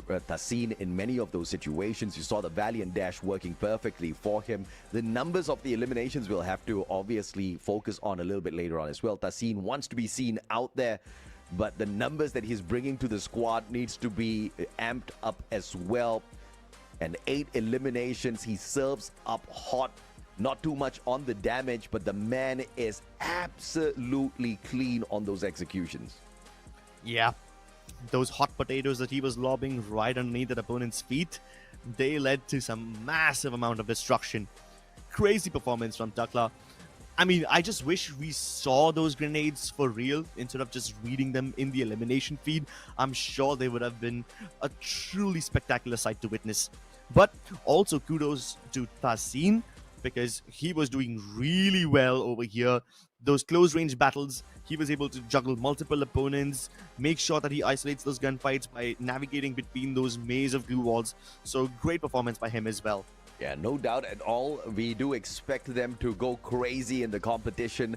Tassin in many of those situations. You saw the Valiant dash working perfectly for him. The numbers of the eliminations we'll have to obviously focus on a little bit later on as well. Tassin wants to be seen out there, but the numbers that he's bringing to the squad needs to be amped up as well. And 8 eliminations, he serves up hot. Not too much on the damage, but the man is absolutely clean on those executions. Yeah, those hot potatoes that he was lobbing right underneath the opponent's feet, they led to some massive amount of destruction. Crazy performance from Takla. I mean, I just wish we saw those grenades for real instead of just reading them in the elimination feed. I'm sure they would have been a truly spectacular sight to witness. But also kudos to Tassin, because he was doing really well over here. Those close range battles, he was able to juggle multiple opponents, make sure that he isolates those gunfights by navigating between those maze of glue walls. So great performance by him as well. Yeah, no doubt at all. We do expect them to go crazy in the competition.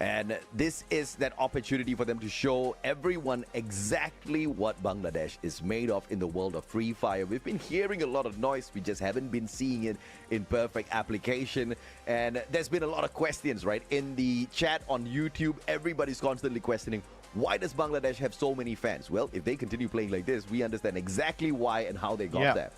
And this is that opportunity for them to show everyone exactly what Bangladesh is made of in the world of Free Fire. We've been hearing a lot of noise. We just haven't been seeing it in perfect application. And there's been a lot of questions, right? In the chat on YouTube, everybody's constantly questioning, why does Bangladesh have so many fans? Well, if they continue playing like this, we understand exactly why and how they got there.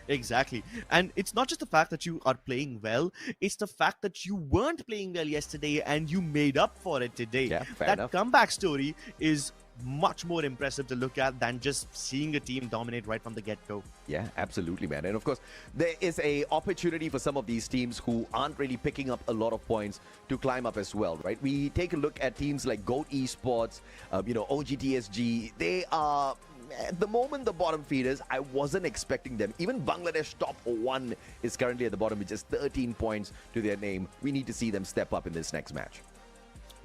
Exactly. And it's not just the fact that you are playing well, it's the fact that you weren't playing well yesterday and you made up for it today. Yeah, fair that enough. Comeback story is much more impressive to look at than just seeing a team dominate right from the get-go. Yeah, absolutely, man. And of course, there is a opportunity for some of these teams who aren't really picking up a lot of points to climb up as well, right? We take a look at teams like GOAT Esports, OGxTSG. They are, at the moment, the bottom feeders. I wasn't expecting them. Even Bangladesh top 1 is currently at the bottom with just 13 points to their name. We need to see them step up in this next match.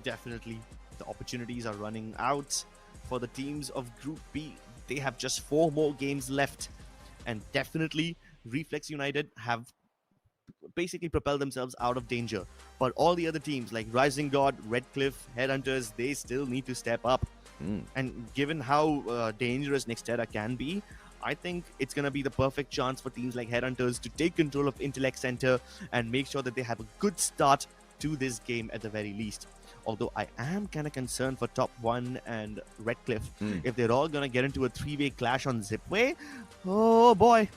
Definitely. The opportunities are running out for the teams of Group B. They have just 4 more games left. And definitely, Reflex United have basically propelled themselves out of danger. But all the other teams like Rising God, Redcliffe, Headhunters, they still need to step up. And given how dangerous next Terra can be, I think it's going to be the perfect chance for teams like Headhunters to take control of Intellect Center and make sure that they have a good start to this game at the very least. Although I am kind of concerned for Top 1 and Redcliffe. If they're all going to get into a 3-way clash on Zipway, oh boy.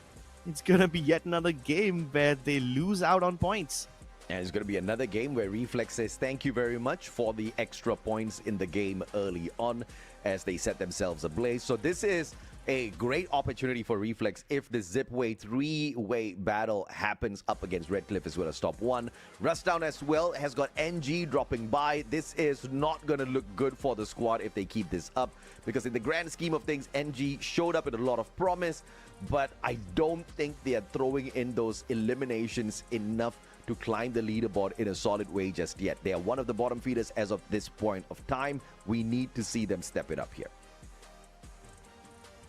it's gonna be yet another game where they lose out on points. And it's going to be another game where Reflex says thank you very much for the extra points in the game early on as they set themselves ablaze. So this is a great opportunity for Reflex if the Zipway three-way battle happens up against Red Cliff as well as top 1. Rushdown as well has got NG dropping by. This is not going to look good for the squad if they keep this up, because in the grand scheme of things, NG showed up with a lot of promise, but I don't think they are throwing in those eliminations enough to climb the leaderboard in a solid way just yet. They are one of the bottom feeders as of this point of time. We need to see them step it up here.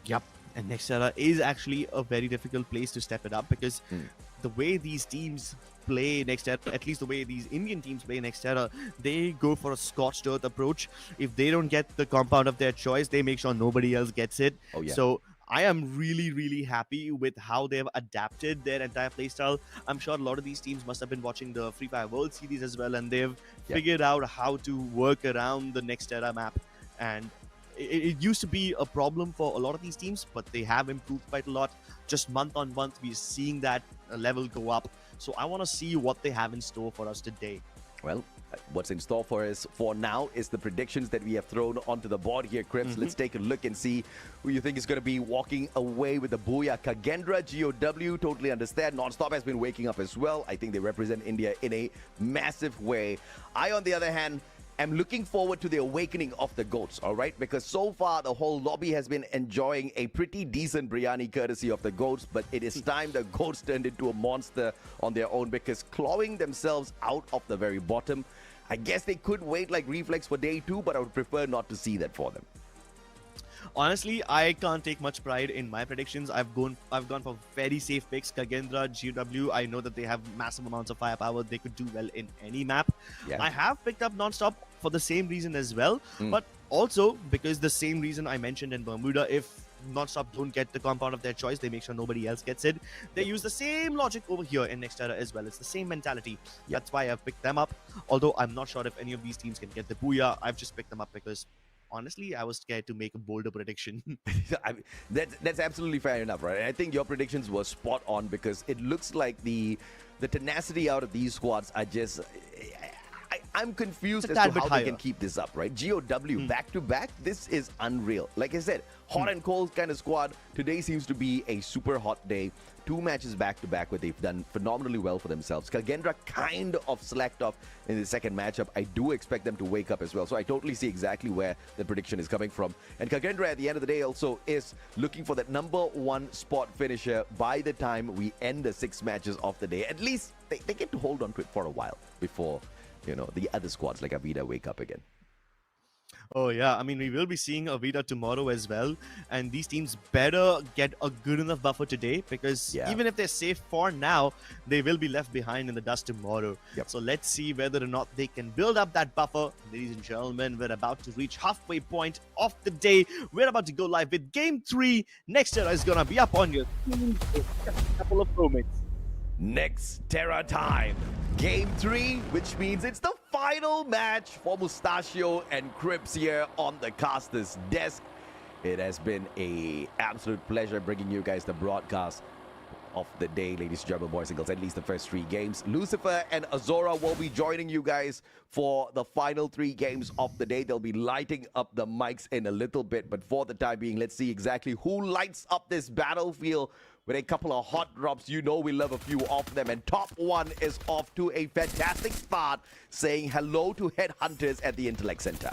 Yep, and Next Terra is actually a very difficult place to step it up, because the way these teams play Next Terra, at least the way these Indian teams play Next Terra, they go for a scorched earth approach. If they don't get the compound of their choice, they make sure nobody else gets it. Oh, yeah. So I am really happy with how they've adapted their entire playstyle. I'm sure a lot of these teams must have been watching the Free Fire World Series as well, and they've figured out how to work around the Next Terra map. And it used to be a problem for a lot of these teams, but they have improved quite a lot. Just month on month, we're seeing that level go up. So I want to see what they have in store for us today. Well, what's in store for us for now is the predictions that we have thrown onto the board here, Crips. Let's take a look and see who you think is going to be walking away with the booyah. KAGENDRA, GOW, totally understand. Nonstop has been waking up as well. I think they represent India in a massive way. I, on the other hand, am looking forward to the awakening of the GOATs, all right? Because so far, the whole lobby has been enjoying a pretty decent biryani courtesy of the GOATs, but it is time the GOATs turned into a monster on their own, because clawing themselves out of the very bottom, I guess they could wait like Reflex for day 2, but I would prefer not to see that for them. Honestly, I can't take much pride in my predictions. I've gone for very safe picks. KAGENDRA, GW, I know that they have massive amounts of firepower. They could do well in any map. Yeah. I have picked up Nonstop for the same reason as well, but also because the same reason I mentioned in Bermuda, if Nonstop don't get the compound of their choice, they make sure nobody else gets it. They use the same logic over here in Next Terra as well. It's the same mentality. That's why I've picked them up. Although I'm not sure if any of these teams can get the booyah. I've just picked them up because honestly, I was scared to make a bolder prediction. I mean, that's absolutely fair enough, right? And I think your predictions were spot on, because it looks like the tenacity out of these squads are just... I'm confused as to how they can keep this up, right? GOW back-to-back, this is unreal. Like I said, hot and cold kind of squad. Today seems to be a super hot day. 2 matches back-to-back where they've done phenomenally well for themselves. KAGENDRA kind of slacked off in the second matchup. I do expect them to wake up as well. So I totally see exactly where the prediction is coming from. And KAGENDRA at the end of the day also is looking for that #1 spot finisher by the time we end the 6 matches of the day. At least they get to hold on to it for a while before, you know, the other squads like Avida wake up again. Oh yeah, I mean, we will be seeing Avida tomorrow as well, and these teams better get a good enough buffer today, because even if they're safe for now, they will be left behind in the dust tomorrow. So let's see whether or not they can build up that buffer. Ladies and gentlemen, we're about to reach halfway point of the day. We're about to go live with Game 3. Next Terra is gonna be up on your screen in just a couple of moments. Next Terra time. Game 3, which means it's the final match for Mustachio and Crips here on the caster's desk. It has been an absolute pleasure bringing you guys the broadcast of the day, ladies and gentlemen, boys and girls, at least the first 3 games. Lucifer and Azora will be joining you guys for the final 3 games of the day. They'll be lighting up the mics in a little bit, but for the time being, let's see exactly who lights up this battlefield with a couple of hot drops. You know we love a few of them, and top 1 is off to a fantastic start, saying hello to Headhunters at the Intellect Center.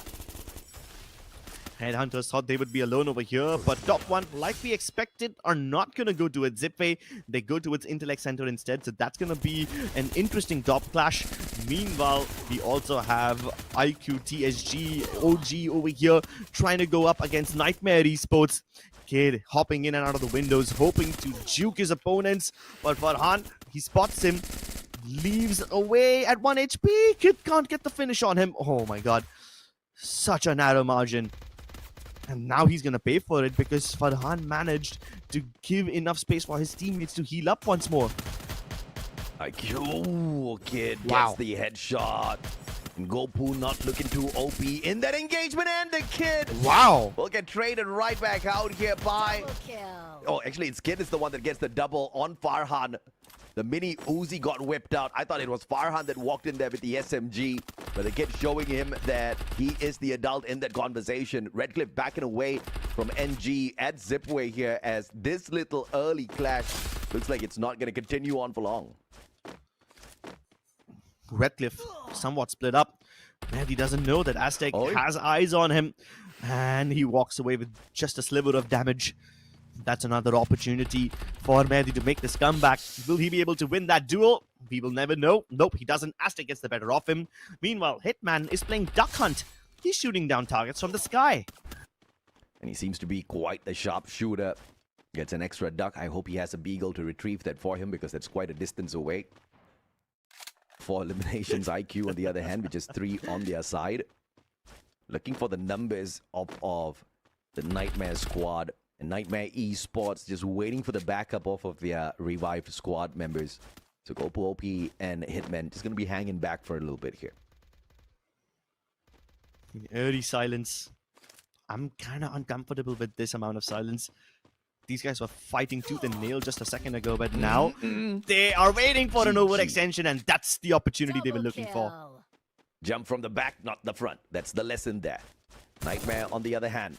Headhunters thought they would be alone over here, but top 1, like we expected, are not going to go to its Zipway. They go to its Intellect Center instead, so that's going to be an interesting top clash. Meanwhile, we also have IQOO OG over here trying to go up against Nightmare Esports. Kid hopping in and out of the windows, hoping to juke his opponents, but Farhan, he spots him, leaves away at 1 HP. Kid can't get the finish on him. Oh my god, such a narrow margin. And now he's gonna pay for it, because Farhan managed to give enough space for his teammates to heal up once more. IQOO Kid gets the headshot. And Gopu not looking too OP in that engagement, and the kid will get traded right back out here by... Oh, actually, it's Kid is the one that gets the double on Farhan. The mini Uzi got whipped out. I thought it was Farhan that walked in there with the SMG, but the kid showing him that he is the adult in that conversation. Redcliffe backing away from NG at Zipway here, as this little early clash looks like it's not going to continue on for long. Redcliffe somewhat split up, and he doesn't know that Aztec has eyes on him, and he walks away with just a sliver of damage. That's another opportunity for Mehdi to make this comeback. Will he be able to win that duel? We will never know. Nope, he doesn't. Aztec gets the better of him. Meanwhile, Hitman is playing Duck Hunt. He's shooting down targets from the sky. And he seems to be quite the sharpshooter. Gets an extra duck. I hope he has a beagle to retrieve that for him, because that's quite a distance away. 4 eliminations. IQOO on the other hand, with just 3 on their side. Looking for the numbers of the Nightmare squad. And Nightmare Esports just waiting for the backup off of their revived squad members. So Gopu OP and Hitman just going to be hanging back for a little bit here. Early silence. I'm kind of uncomfortable with this amount of silence. These guys were fighting tooth and nail just a second ago, but now they are waiting for an overextension, and that's the opportunity they were looking for. Jump from the back, not the front. That's the lesson there. Nightmare on the other hand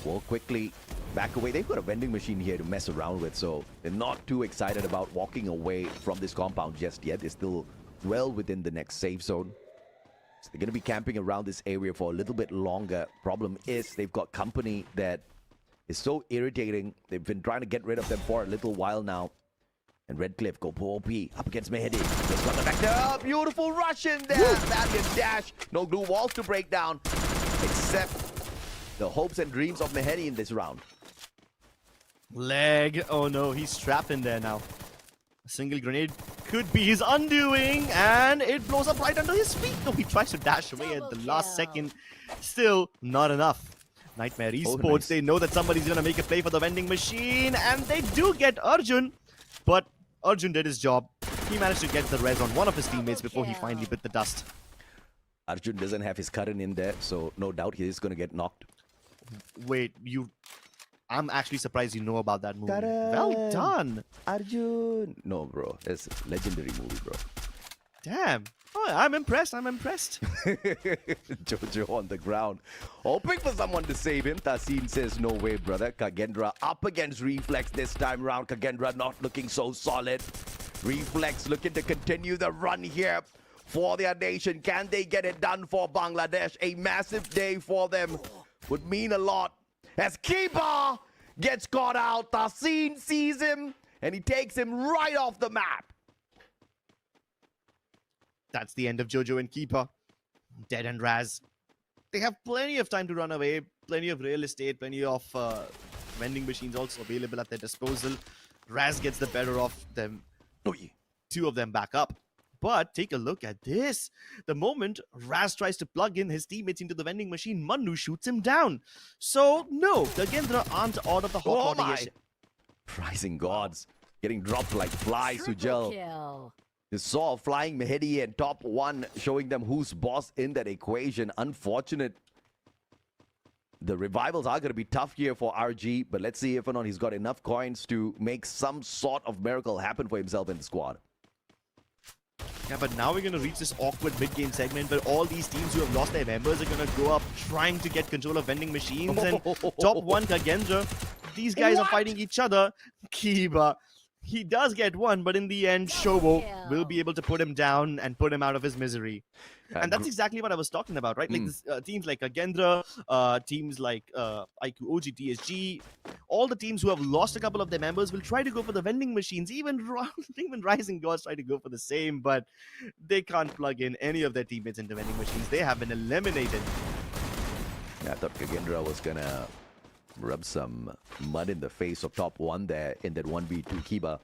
will quickly back away. They've got a vending machine here to mess around with, so they're not too excited about walking away from this compound just yet. They're still well within the next safe zone. So they're going to be camping around this area for a little bit longer. Problem is, they've got company that is so irritating. They've been trying to get rid of them for a little while now. And Redcliffe go OP up against Mehdi. Just got the vector. Beautiful rush in there. Valiant dash. No glue walls to break down, except the hopes and dreams of Mehdi in this round. Leg. Oh no, he's trapped in there now. A single grenade could be his undoing, and it blows up right under his feet. No, he tries to dash away at the last second. Still not enough. Nightmare Esports, they know that somebody's going to make a play for the vending machine, and they do get Arjun. But Arjun did his job. He managed to get the res on one of his teammates before he finally bit the dust. Arjun doesn't have his current in there, so no doubt he is going to get knocked. Wait, I'm actually surprised you know about that movie. Well done. Arjun. No, bro. It's a legendary movie, bro. Damn. Oh, I'm impressed. I'm impressed. Jojo on the ground. Hoping for someone to save him. Tassin says, no way, brother. KAGENDRA up against Reflex this time round. KAGENDRA not looking so solid. Reflex looking to continue the run here for their nation. Can they get it done for Bangladesh? A massive day for them would mean a lot. As Keeper gets caught out, Tassin sees him, and he takes him right off the map. That's the end of Jojo and Keeper. Dead and Raz. They have plenty of time to run away, plenty of real estate, plenty of vending machines also available at their disposal. Raz gets the better of them. Two of them back up. But take a look at this. The moment Raz tries to plug in his teammates into the vending machine, Manu shoots him down. So, no, KAGENDRA aren't out of the hot water yet. Rising gods getting dropped like flies, Sujal. You saw flying Mehdi and top 1, showing them who's boss in that equation. Unfortunate. The revivals are going to be tough here for RG, but let's see if or not he's got enough coins to make some sort of miracle happen for himself in the squad. Yeah, but now we're going to reach this awkward mid-game segment where all these teams who have lost their members are going to go up trying to get control of vending machines. And top 1 KAGENDRA, these guys are fighting each other. Kiba, he does get one, but in the end, Shobo will be able to put him down and put him out of his misery. And that's exactly what I was talking about, right? Like this, teams like KAGENDRA, teams like IQOO, OGxTSG, all the teams who have lost a couple of their members will try to go for the vending machines. Even Rising Gods try to go for the same, but they can't plug in any of their teammates into vending machines. They have been eliminated. Yeah, I thought KAGENDRA was going to rub some mud in the face of top 1 there in that 1v2 Kiba.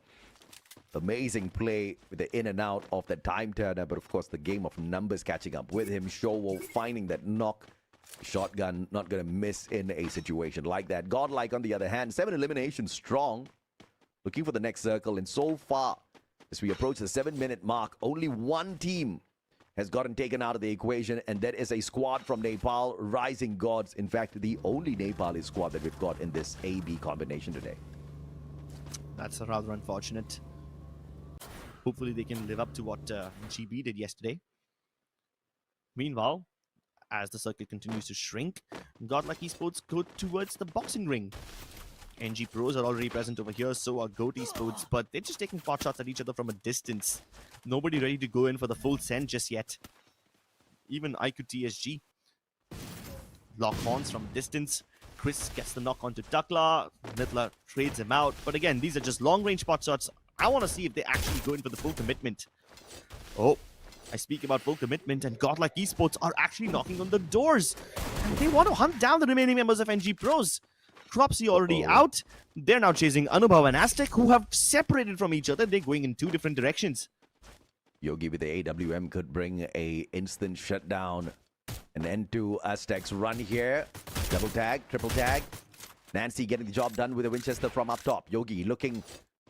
Amazing play with the in and out of the time turner, but of course the game of numbers catching up with him. Showo finding that knock. Shotgun not going to miss in a situation like that. GODLIKE on the other hand, 7 eliminations strong. Looking for the next circle, and so far as we approach the 7-minute mark, only one team has gotten taken out of the equation, and that is a squad from Nepal, Rising Gods. In fact, the only Nepali squad that we've got in this A-B combination today. That's rather unfortunate. Hopefully they can live up to what GB did yesterday. Meanwhile, as the circle continues to shrink, GODLIKE Esports go towards the boxing ring. NG Pros are already present over here, so are GOAT but they're just taking pot shots at each other from a distance. Nobody ready to go in for the full send just yet. Even IQOO lock horns from distance. Chris gets the knock onto Takla. Nitla trades him out. But again, these are just long-range pot shots. I want to see if they actually go in for the full commitment. Oh, I speak about full commitment, and GODLIKE Esports are actually knocking on the doors. And they want to hunt down the remaining members of NG Pros. Cropsy already out. They're now chasing Anubhav and Aztec, who have separated from each other. They're going in two different directions. Yogi with the AWM could bring a instant shutdown. An end to Aztec's run here. Double tag, triple tag. Nancy getting the job done with a Winchester from up top. Yogi looking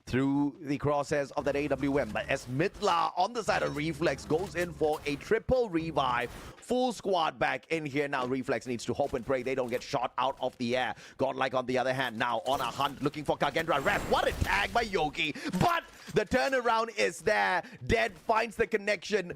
through the crosshairs of that AWM. But as Mitla on the side of Reflex goes in for a triple revive. Full squad back in here now. Reflex needs to hope and pray they don't get shot out of the air. GODLIKE on the other hand now on a hunt looking for KAGENDRA. Ref, what a tag by Yogi. But the turnaround is there. Dead finds the connection.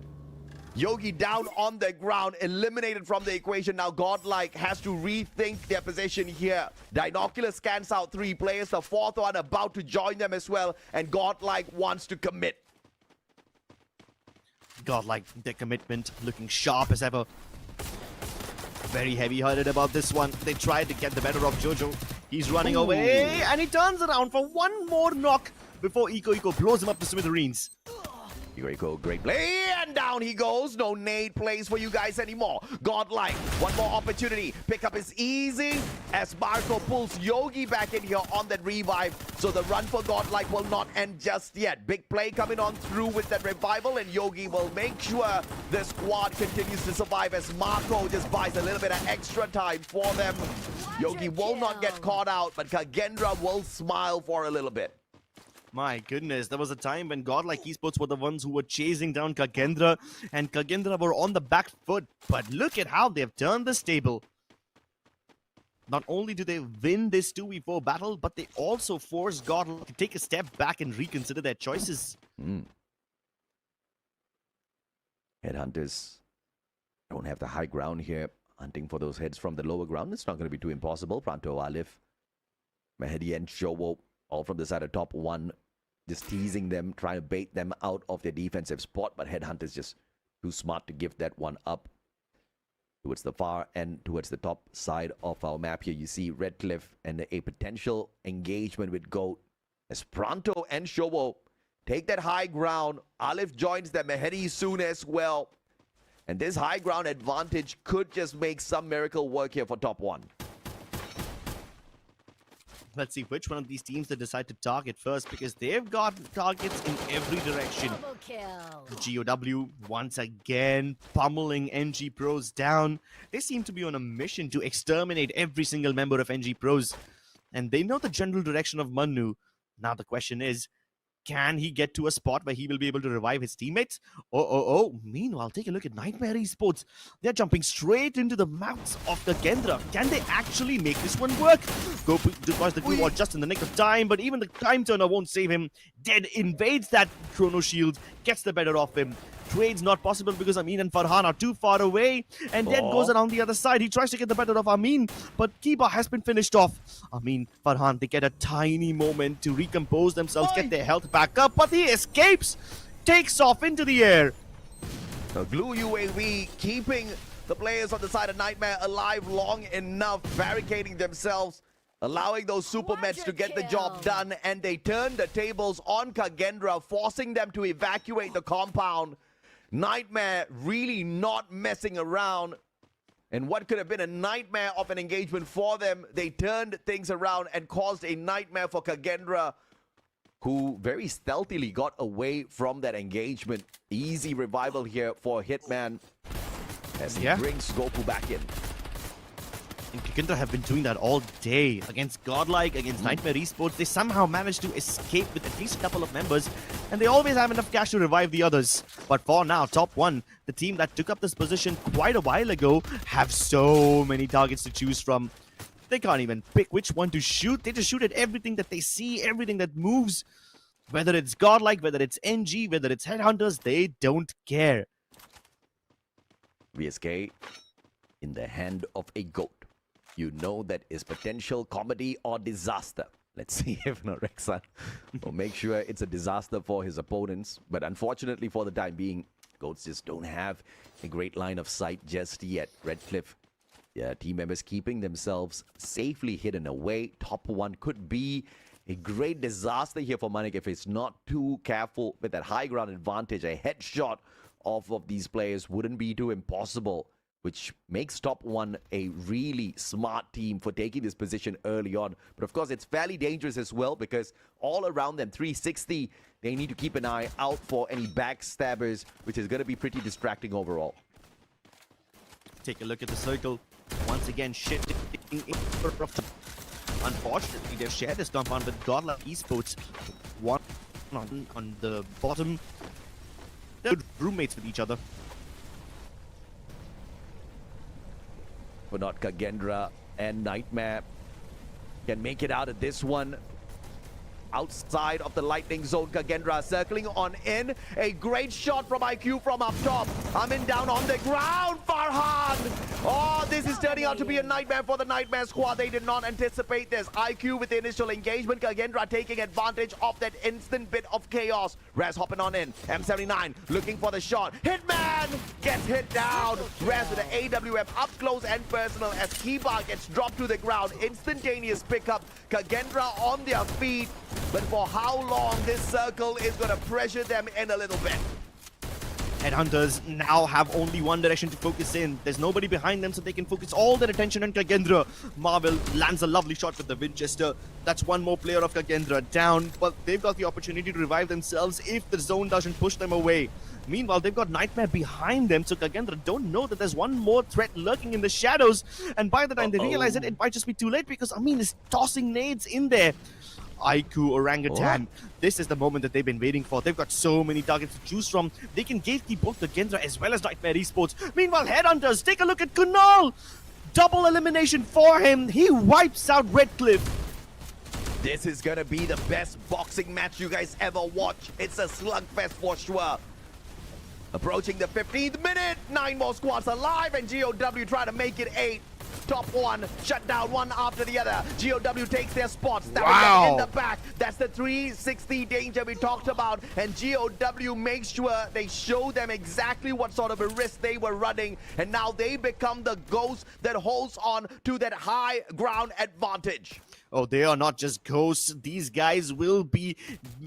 Yogi down on the ground, eliminated from the equation. Now GODLIKE has to rethink their position here. Dinocular scans out three players, the fourth one about to join them as well, and GODLIKE wants to commit. GODLIKE, their commitment looking sharp as ever. Very heavy-hearted about this one. They tried to get the better of Jojo. He's running away, and he turns around for one more knock before IQOO blows him up to smithereens. IQOO, great play, and down he goes. No nade plays for you guys anymore. GODLIKE, one more opportunity. Pickup is easy as Marco pulls Yogi back in here on that revive. So the run for GODLIKE will not end just yet. Big play coming on through with that revival, and Yogi will make sure the squad continues to survive as Marco just buys a little bit of extra time for them. Yogi will not get caught out, but KAGENDRA will smile for a little bit. My goodness, there was a time when GODLIKE Esports were the ones who were chasing down KAGENDRA, and KAGENDRA were on the back foot. But look at how they've turned this table. Not only do they win this 2v4 battle, but they also force GODLIKE to take a step back and reconsider their choices. Headhunters don't have the high ground here. Hunting for those heads from the lower ground. It's not going to be too impossible. Pranto, Alif, Mehdi, and Showo all from the side of top one. Just teasing them, trying to bait them out of their defensive spot. But Headhunter's just too smart to give that one up. Towards the far end, towards the top side of our map here, you see Redcliffe and a potential engagement with GOAT. As Pranto and Showo take that high ground. Alif joins them, Mehdi soon as well. And this high ground advantage could just make some miracle work here for top one. Let's see which one of these teams they decide to target first, because they've got targets in every direction. The GOW once again pummeling NG Pros down. They seem to be on a mission to exterminate every single member of NG Pros. And they know the general direction of Manu. Now the question is, can he get to a spot where he will be able to revive his teammates? Meanwhile, take a look at Nightmare Esports. They're jumping straight into the mouths of the KAGENDRA. Can they actually make this one work? Go deploys the glue wall just in the nick of time, but even the time turner won't save him. Dead invades that chrono shield, gets the better of him. Trade's not possible because Amin and Farhan are too far away. And Dead goes around the other side. He tries to get the better of Amin, but Kiba has been finished off. Amin, Farhan, they get a tiny moment to recompose themselves, get their health back up, but he escapes, takes off into the air. The gloo UAV keeping the players on the side of Nightmare alive long enough, barricading themselves, allowing those super mets to get the job done, and they turn the tables on KAGENDRA, forcing them to evacuate the compound. Nightmare really not messing around, and what could have been a nightmare of an engagement for them, they turned things around and caused a nightmare for KAGENDRA, who very stealthily got away from that engagement. Easy revival here for Hitman as he brings Goku back in. And KAGENDRA have been doing that all day against GODLIKE, against Nightmare Esports. They somehow managed to escape with at least a couple of members. and they always have enough cash to revive the others. But for now, top 1, the team that took up this position quite a while ago, have so many targets to choose from. They can't even pick which one to shoot. They just shoot at everything that they see, everything that moves. Whether it's Godlike, whether it's NG, whether it's Headhunters, they don't care. VSK in the hand of a goat. You know that is potential comedy or disaster. Let's see if Norexan will make sure it's a disaster for his opponents. But unfortunately for the time being, goats just don't have a great line of sight just yet. Redcliffe, team members keeping themselves safely hidden away. Top 1 could be a great disaster here for Manik if it's not too careful with that high ground advantage. A headshot off of these players wouldn't be too impossible, which makes top 1 a really smart team for taking this position early on. But of course, it's fairly dangerous as well because all around them, 360, they need to keep an eye out for any backstabbers, which is going to be pretty distracting overall. Take a look at the circle. Once again, shifting in. Unfortunately, they've shared this compound with GODLIKE Esports. One on the bottom. They're good roommates with each other. But not KAGENDRA and Nightmare can make it out of this one. Outside of the lightning zone, KAGENDRA circling on in. A great shot from IQOO from up top. Amin down on the ground, Farhan! Oh, this is turning out to be a nightmare for the Nightmare squad. They did not anticipate this. IQOO with the initial engagement. KAGENDRA taking advantage of that instant bit of chaos. Raz hopping on in. M79 looking for the shot. Hitman gets hit down. Raz with the AWM up close and personal as Kiba gets dropped to the ground. Instantaneous pickup. KAGENDRA on their feet. But for how long this circle is going to pressure them in a little bit. Headhunters now have only one direction to focus in. There's nobody behind them, so they can focus all their attention on KAGENDRA. Marvel lands a lovely shot with the Winchester. That's one more player of KAGENDRA down, but they've got the opportunity to revive themselves if the zone doesn't push them away. Meanwhile, they've got Nightmare behind them, so KAGENDRA don't know that there's one more threat lurking in the shadows. And by the time they realize it might just be too late because Amin is tossing nades in there. IQOO Orangutan. This is the moment that they've been waiting for. They've got so many targets to choose from. They can gatekeep both KAGENDRA as well as Nightmare Esports. Meanwhile, Headhunters, take a look at Kunal. Double elimination for him. He wipes out Redcliffe. This is gonna be the best boxing match you guys ever watch. It's a slugfest for sure. Approaching the 15th minute, 9 more squads alive, and GOW try to make it 8. Top 1, shut down one after the other. GOW takes their spots. That in the back. That's the 360 danger we talked about. And GOW makes sure they show them exactly what sort of a risk they were running. And now they become the ghost that holds on to that high ground advantage. Oh, they are not just ghosts. These guys will be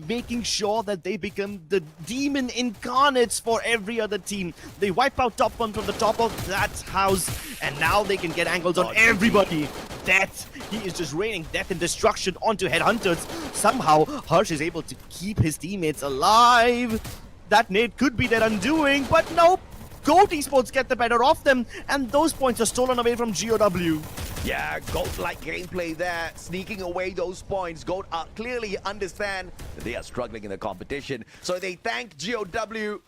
making sure that they become the demon incarnates for every other team. They wipe out top 1 from the top of that house, and now they can get angles on everybody. Death. He is just raining death and destruction onto Headhunters. Somehow, Harsh is able to keep his teammates alive. That nade could be their undoing, but nope. GOAT Esports get the better of them, and those points are stolen away from GOW. Yeah, GOAT-like gameplay there, sneaking away those points. GOAT clearly understand that they are struggling in the competition, so they thank GOW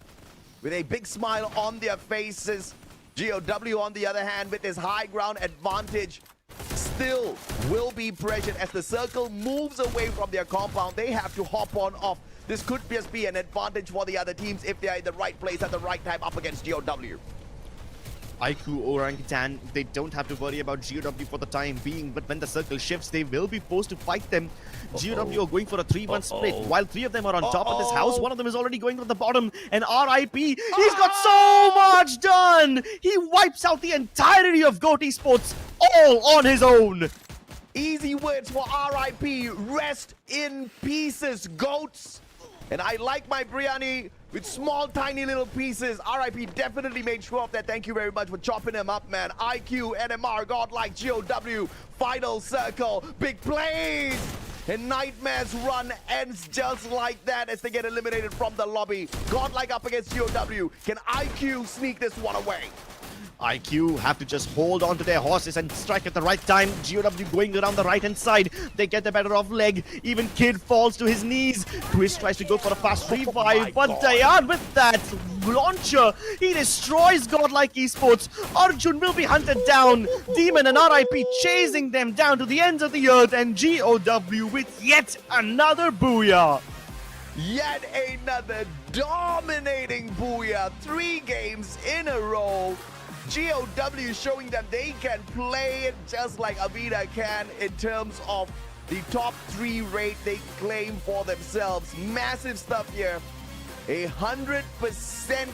with a big smile on their faces. GOW, on the other hand, with his high ground advantage, still will be pressured as the circle moves away from their compound. They have to hop on off. This could just be an advantage for the other teams if they are in the right place at the right time up against GOW. IQOO Orangutan, they don't have to worry about GOW for the time being, but when the circle shifts, they will be forced to fight them. GOW are going for a 3-1 split. While 3 of them are on top of this house, one of them is already going to the bottom. And RIP, he's got so much done! He wipes out the entirety of GOAT Esports all on his own. Easy words for RIP. Rest in pieces, goats. And I like my biryani with small, tiny little pieces. RIP definitely made sure of that. Thank you very much for chopping them up, man. IQOO, NMR, Godlike, GOW, final circle, big plays. And Nightmare's run ends just like that as they get eliminated from the lobby. Godlike up against GOW. Can IQOO sneak this one away? IQOO have to just hold on to their horses and strike at the right time. GOW going around the right hand side. They get the better of leg. Even Kid falls to his knees. Twist tries to go for a fast revive, but Dayan with that launcher, he destroys Godlike Esports. Arjun will be hunted down. Demon and RIP chasing them down to the ends of the earth, and GOW with yet another booyah. Yet another dominating booyah. 3 games in a row. GOW showing that they can play it just like Avida can in terms of the top 3 rate they claim for themselves. Massive stuff here. 100%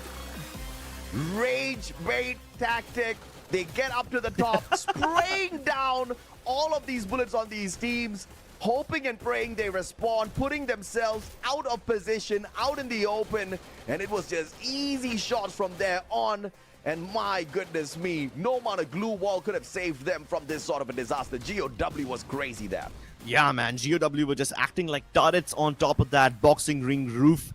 rage bait tactic. They get up to the top, spraying down all of these bullets on these teams, hoping and praying they respond, putting themselves out of position, out in the open, and it was just easy shots from there on. And my goodness me, no amount of glue wall could have saved them from this sort of a disaster. GOW was crazy there. Yeah, man, GOW were just acting like turrets on top of that boxing ring roof.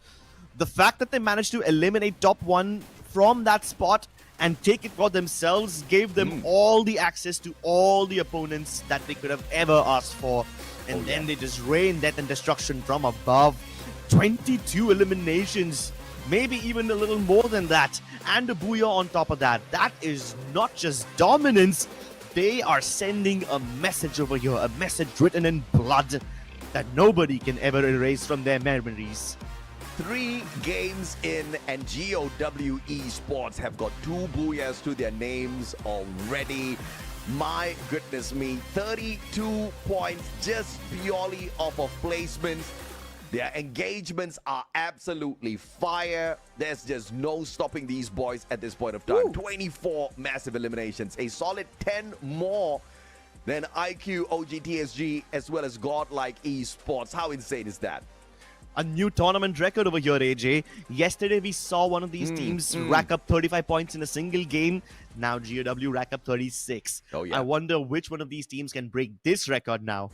The fact that they managed to eliminate top 1 from that spot and take it for themselves gave them all the access to all the opponents that they could have ever asked for. And then they just rained death and destruction from above. 22 eliminations. Maybe even a little more than that. And a booyah on top of that. That is not just dominance. They are sending a message over here. A message written in blood that nobody can ever erase from their memories. 3 games in, and GOW Esports have got 2 booyahs to their names already. My goodness me, 32 points just purely off of placements. Their engagements are absolutely fire. There's just no stopping these boys at this point of time. 24 massive eliminations, a solid 10 more than IQOO, OGxTSG, as well as Godlike Esports. How insane is that? A new tournament record over here, AJ. Yesterday we saw one of these teams rack up 35 points in a single game. Now GOW rack up 36. Oh, yeah. I wonder which one of these teams can break this record now.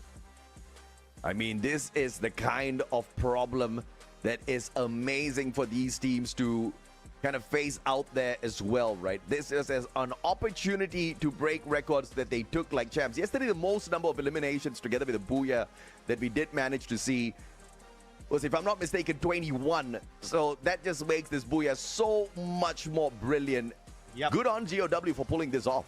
I mean, this is the kind of problem that is amazing for these teams to kind of face out there as well, right? This is an opportunity to break records that they took like champs. Yesterday, the most number of eliminations together with a booyah that we did manage to see was, if I'm not mistaken, 21. So that just makes this booyah so much more brilliant. Yep. Good on GOW for pulling this off.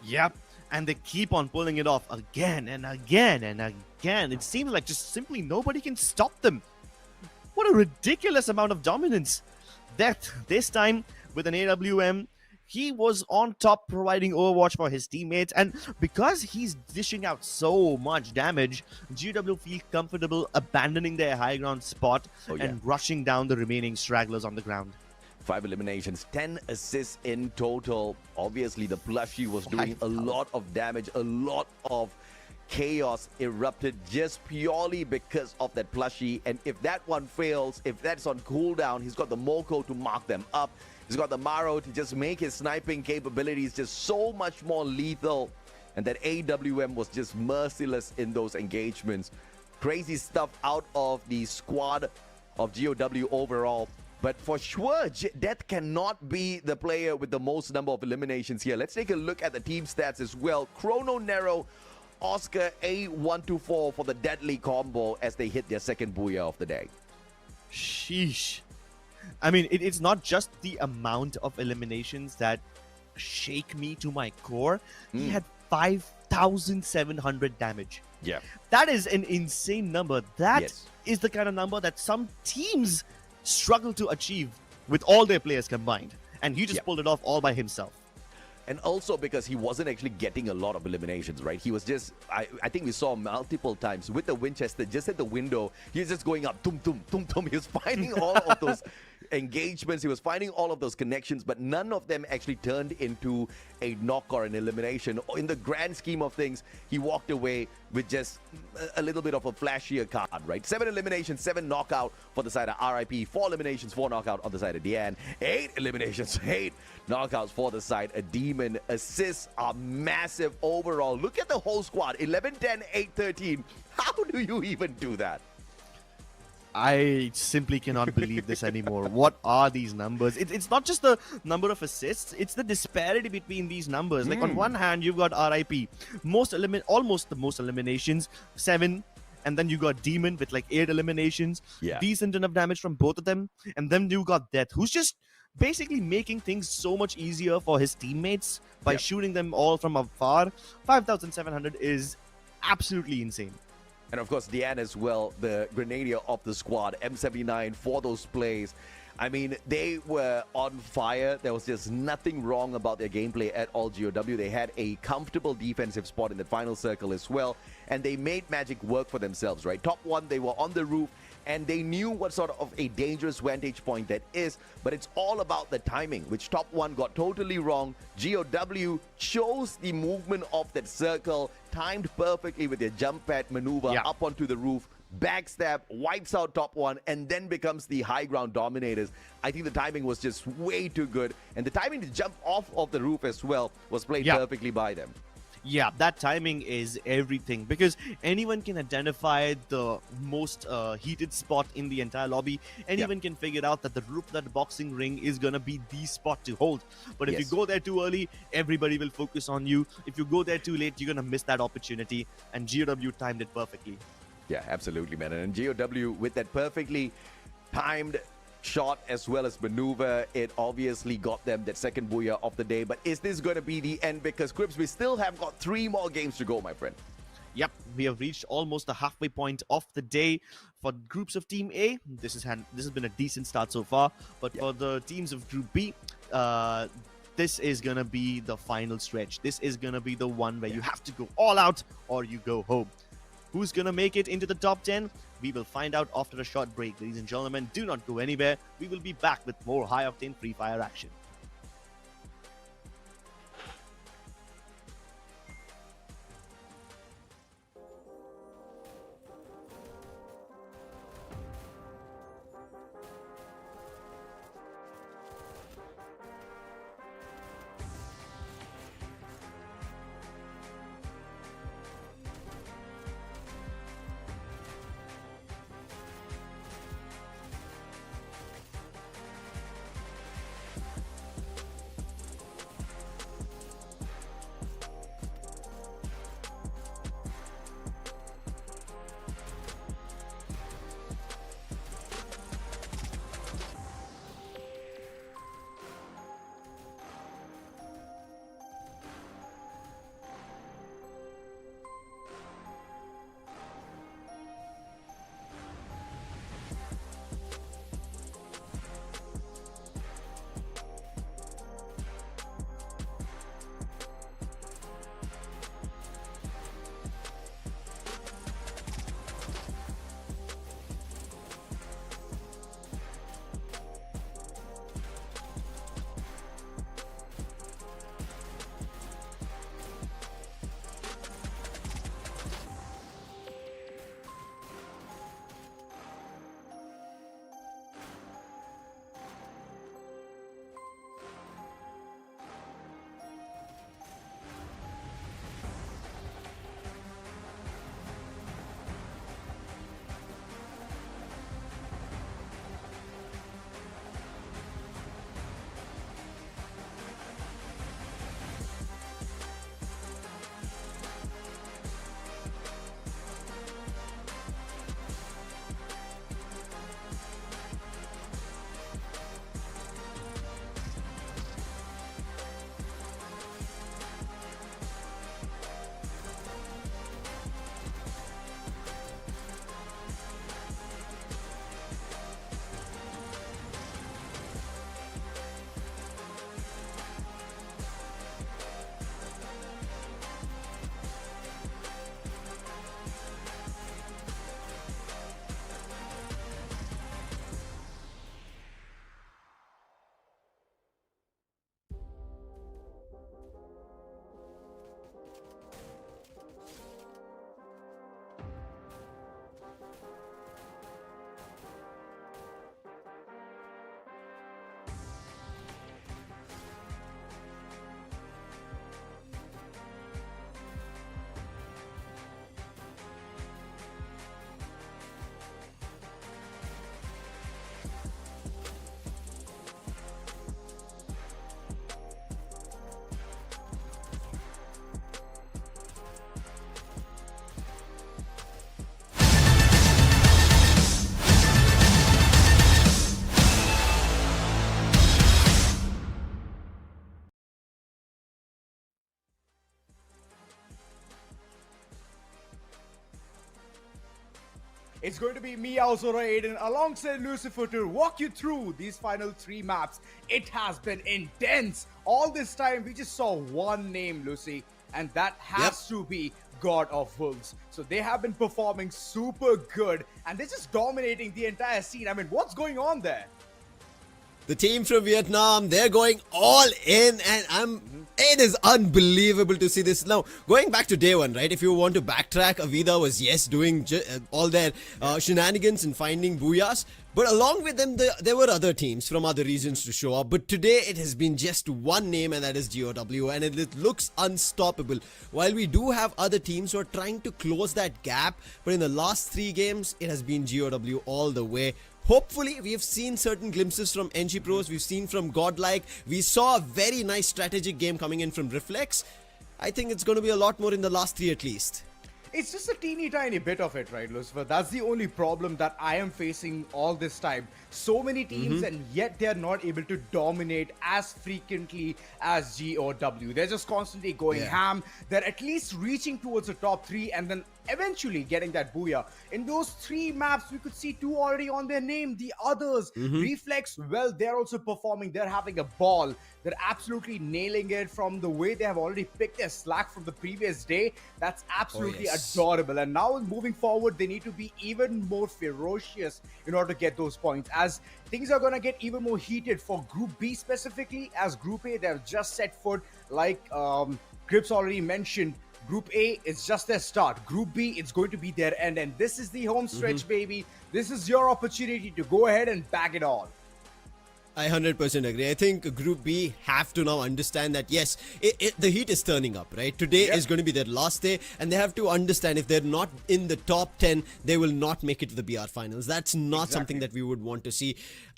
Yep. And they keep on pulling it off again and again and again. It seems like just simply nobody can stop them. What a ridiculous amount of dominance. Death, this time with an AWM, he was on top providing overwatch for his teammates. And because he's dishing out so much damage, GW feel comfortable abandoning their high ground spot and rushing down the remaining stragglers on the ground. 5 eliminations, 10 assists in total. Obviously, the plushie was doing a lot of damage. A lot of chaos erupted just purely because of that plushie. And if that one fails, if that's on cooldown, he's got the Moko to mark them up. He's got the Maro to just make his sniping capabilities just so much more lethal. And that AWM was just merciless in those engagements. Crazy stuff out of the squad of GOW overall. But for sure, Death cannot be the player with the most number of eliminations here. Let's take a look at the team stats as well. Chrono, Nero, Oscar, A124 for the deadly combo as they hit their second booyah of the day. Sheesh. I mean, it's not just the amount of eliminations that shake me to my core. He had 5,700 damage. Yeah. That is an insane number. That is the kind of number that some teams struggle to achieve with all their players combined. And he just pulled it off all by himself. And also because he wasn't actually getting a lot of eliminations, right? He was just, I think we saw multiple times with the Winchester just at the window. He was just going up, tum, tum, tum, tum. He was finding all of those engagements. He was finding all of those connections, but none of them actually turned into a knock or an elimination. In the grand scheme of things, he walked away with just a little bit of a flashier card, right? 7 eliminations, 7 knockout for the side of RIP, 4 eliminations, 4 knockout on the side of Dian, 8 eliminations, 8 knockouts for the side of Demon. Assists are massive overall. Look at the whole squad, 11, 10, 8, 13. How do you even do that? I simply cannot believe this anymore. What are these numbers? It's not just the number of assists, it's the disparity between these numbers. Like on one hand, you've got RIP, almost the most eliminations, 7, and then you got Demon with like 8 eliminations, decent enough damage from both of them, and then you got Death, who's just basically making things so much easier for his teammates by shooting them all from afar. 5,700 is absolutely insane. And of course, Diane as well, the grenadier of the squad, M79 for those plays. I mean, they were on fire. There was just nothing wrong about their gameplay at all, GOW. They had a comfortable defensive spot in the final circle as well, and they made Magic work for themselves, right? Top 1, they were on the roof, and they knew what sort of a dangerous vantage point that is, but it's all about the timing, which Top 1 got totally wrong. GOW chose the movement of that circle, timed perfectly with their jump pad maneuver up onto the roof, backstab, wipes out Top 1, and then becomes the high ground dominators. I think the timing was just way too good, and the timing to jump off of the roof as well was played perfectly by them. Yeah, that timing is everything, because anyone can identify the most heated spot in the entire lobby. Anyone can figure out that the roof of that boxing ring is going to be the spot to hold. But if you go there too early, everybody will focus on you. If you go there too late, you're going to miss that opportunity, and GOW timed it perfectly. Yeah, absolutely, man. And GOW with that perfectly timed shot as well as maneuver, it obviously got them that second booyah of the day. But is this going to be the end? Because Crips, we still have got 3 more games to go, my friend. Yep, we have reached almost the halfway point of the day. For groups of Team A, this has been a decent start so far. But for the teams of Group B, this is going to be the final stretch. This is going to be the one where you have to go all out or you go home. Who's going to make it into the top 10? We will find out after a short break. Ladies and gentlemen, do not go anywhere. We will be back with more high-octane Free Fire action. It's going to be me, Alzora Aiden, alongside Lucifer to walk you through these final 3 maps. It has been intense. All this time, we just saw one name, Lucy, and that has to be God of Wolves. So they have been performing super good, and they're just dominating the entire scene. I mean, what's going on there? The team from Vietnam, they're going all in, and it is unbelievable to see this. Now, going back to day one, right? If you want to backtrack, Avida was, yes, doing all their shenanigans and finding booyahs. But along with them, there were other teams from other regions to show up. But today, it has been just one name, and that is GOW. And it looks unstoppable. While we do have other teams who are trying to close that gap, but in the last 3 games, it has been GOW all the way. Hopefully, we have seen certain glimpses from NG Pros. We've seen from GODLIKE. We saw a very nice strategic game coming in from REFLEX. I think it's going to be a lot more in the last 3 at least. It's just a teeny tiny bit of it, right, Lucifer? That's the only problem that I am facing all this time. So many teams, and yet they're not able to dominate as frequently as GOW. They're just constantly going ham. They're at least reaching towards the top 3 and then eventually getting that booyah. In those 3 maps, we could see 2 already on their name. The others, Reflex, well, they're also performing. They're having a ball. They're absolutely nailing it from the way they have already picked their slack from the previous day. That's absolutely adorable. And now moving forward, they need to be even more ferocious in order to get those points, as things are going to get even more heated for Group B specifically. As Group A, they've just set foot, like Grips already mentioned. Group A is just their start. Group B, it's going to be their end. And this is the home stretch, baby. This is your opportunity to go ahead and bag it all. I 100% agree. I think Group B have to now understand that, yes, the heat is turning up, right? Today is going to be their last day, and they have to understand if they're not in the top 10, they will not make it to the BR finals. That's not something that we would want to see.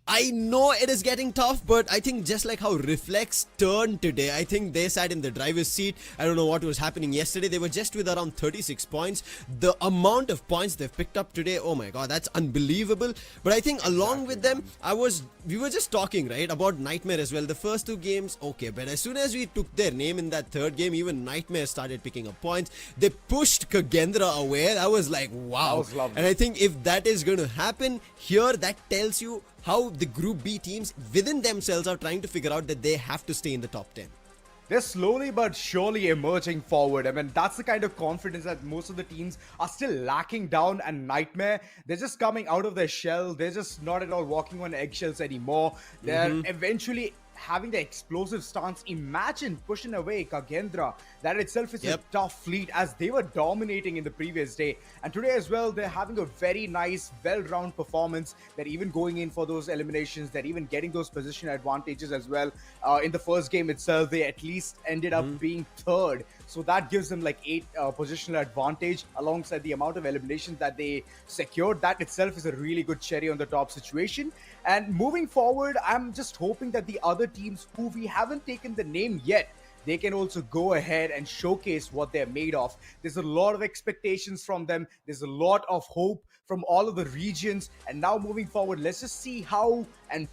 I know it is getting tough, but I think just like how Reflex turned today, I think they sat in the driver's seat. I don't know what was happening yesterday. They were just with around 36 points. The amount of points they've picked up today, oh my god, that's unbelievable. But I think along with them, we were just talking, right, about Nightmare as well. The first 2 games, okay, but as soon as we took their name in that 3rd game, even Nightmare started picking up points. They pushed KAGENDRA away. I was like, wow. That was lovely. And I think if that is going to happen here, that tells you how the Group B teams within themselves are trying to figure out that they have to stay in the top 10. They're slowly but surely emerging forward. I mean, that's the kind of confidence that most of the teams are still lacking down. And Nightmare, they're just coming out of their shell. They're just not at all walking on eggshells anymore. They're eventually having the explosive stance. Imagine pushing away KAGENDRA. That itself is a tough fleet, as they were dominating in the previous day. And today as well, they're having a very nice, well-rounded performance. They're even going in for those eliminations. They're even getting those position advantages as well. In the first game itself, they at least ended up being 3rd. So that gives them like 8 positional advantage alongside the amount of eliminations that they secured. That itself is a really good cherry on the top situation. And moving forward, I'm just hoping that the other teams who we haven't taken the name yet, they can also go ahead and showcase what they're made of. There's a lot of expectations from them. There's a lot of hope from all of the regions. And now moving forward, let's just see how and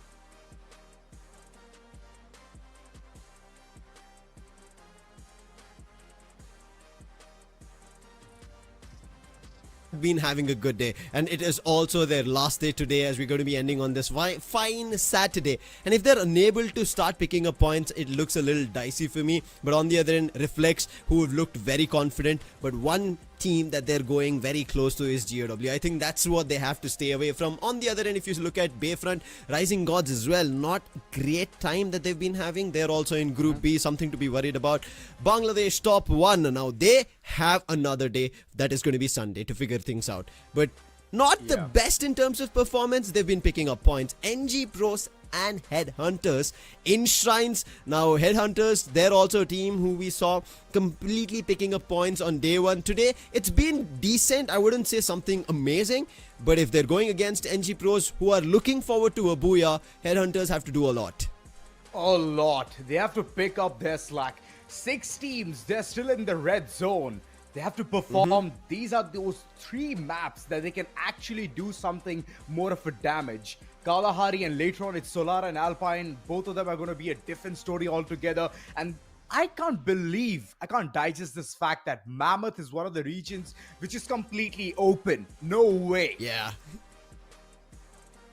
been having a good day, and it is also their last day today, as we're going to be ending on this fine Saturday. And if they're unable to start picking up points, it looks a little dicey for me. But on the other end, Reflex, who have looked very confident, but one team that they're going very close to is GOW. I think that's what they have to stay away from. On the other end, if you look at Bayfront, Rising Gods as well, not great time that they've been having. They're also in Group B, something to be worried about. Bangladesh top 1. Now they have another day, that is going to be Sunday, to figure things out. But not the best in terms of performance. They've been picking up points. NG Pros and Headhunters in Shrines. Now Headhunters, they're also a team who we saw completely picking up points on day 1. Today, it's been decent. I wouldn't say something amazing, but if they're going against NG Pros who are looking forward to a booyah, Headhunters have to do a lot. A lot. They have to pick up their slack. 6 teams, they're still in the red zone. They have to perform. These are those 3 maps that they can actually do something more of a damage. Kalahari, and later on it's Solar and Alpine. Both of them are going to be a different story altogether. And I can't digest this fact that Mammoth is one of the regions which is completely open. No way. Yeah.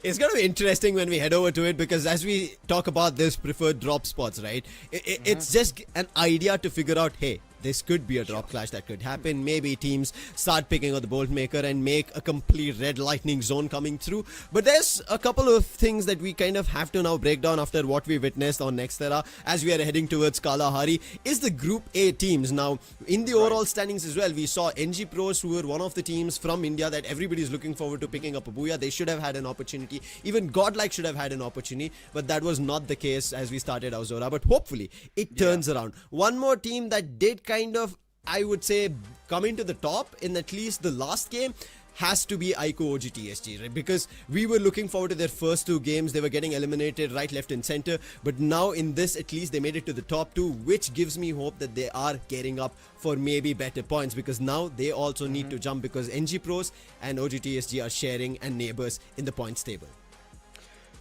It's going to be interesting when we head over to it, because as we talk about this preferred drop spots, right? It's just an idea to figure out, hey, this could be a drop clash that could happen. Maybe teams start picking out the Bolt Maker and make a complete red lightning zone coming through. But there's a couple of things that we kind of have to now break down after what we witnessed on NextEra as we are heading towards Kalahari. Is the Group A teams. Now, in the overall standings as well, we saw NG Pros, who were one of the teams from India that everybody's looking forward to picking up a booyah. They should have had an opportunity. Even GODLIKE should have had an opportunity, but that was not the case as we started Auzora. But hopefully, it turns around. One more team that did kind of, I would say, come into the top in at least the last game has to be IQOO OGxTSG, right? Because we were looking forward to their first two games. They were getting eliminated right, left and center, but now in this, at least they made it to the top two, which gives me hope that they are getting up for maybe better points, because now they also need to jump, because NG Pros and OGxTSG are sharing and neighbors in the points table.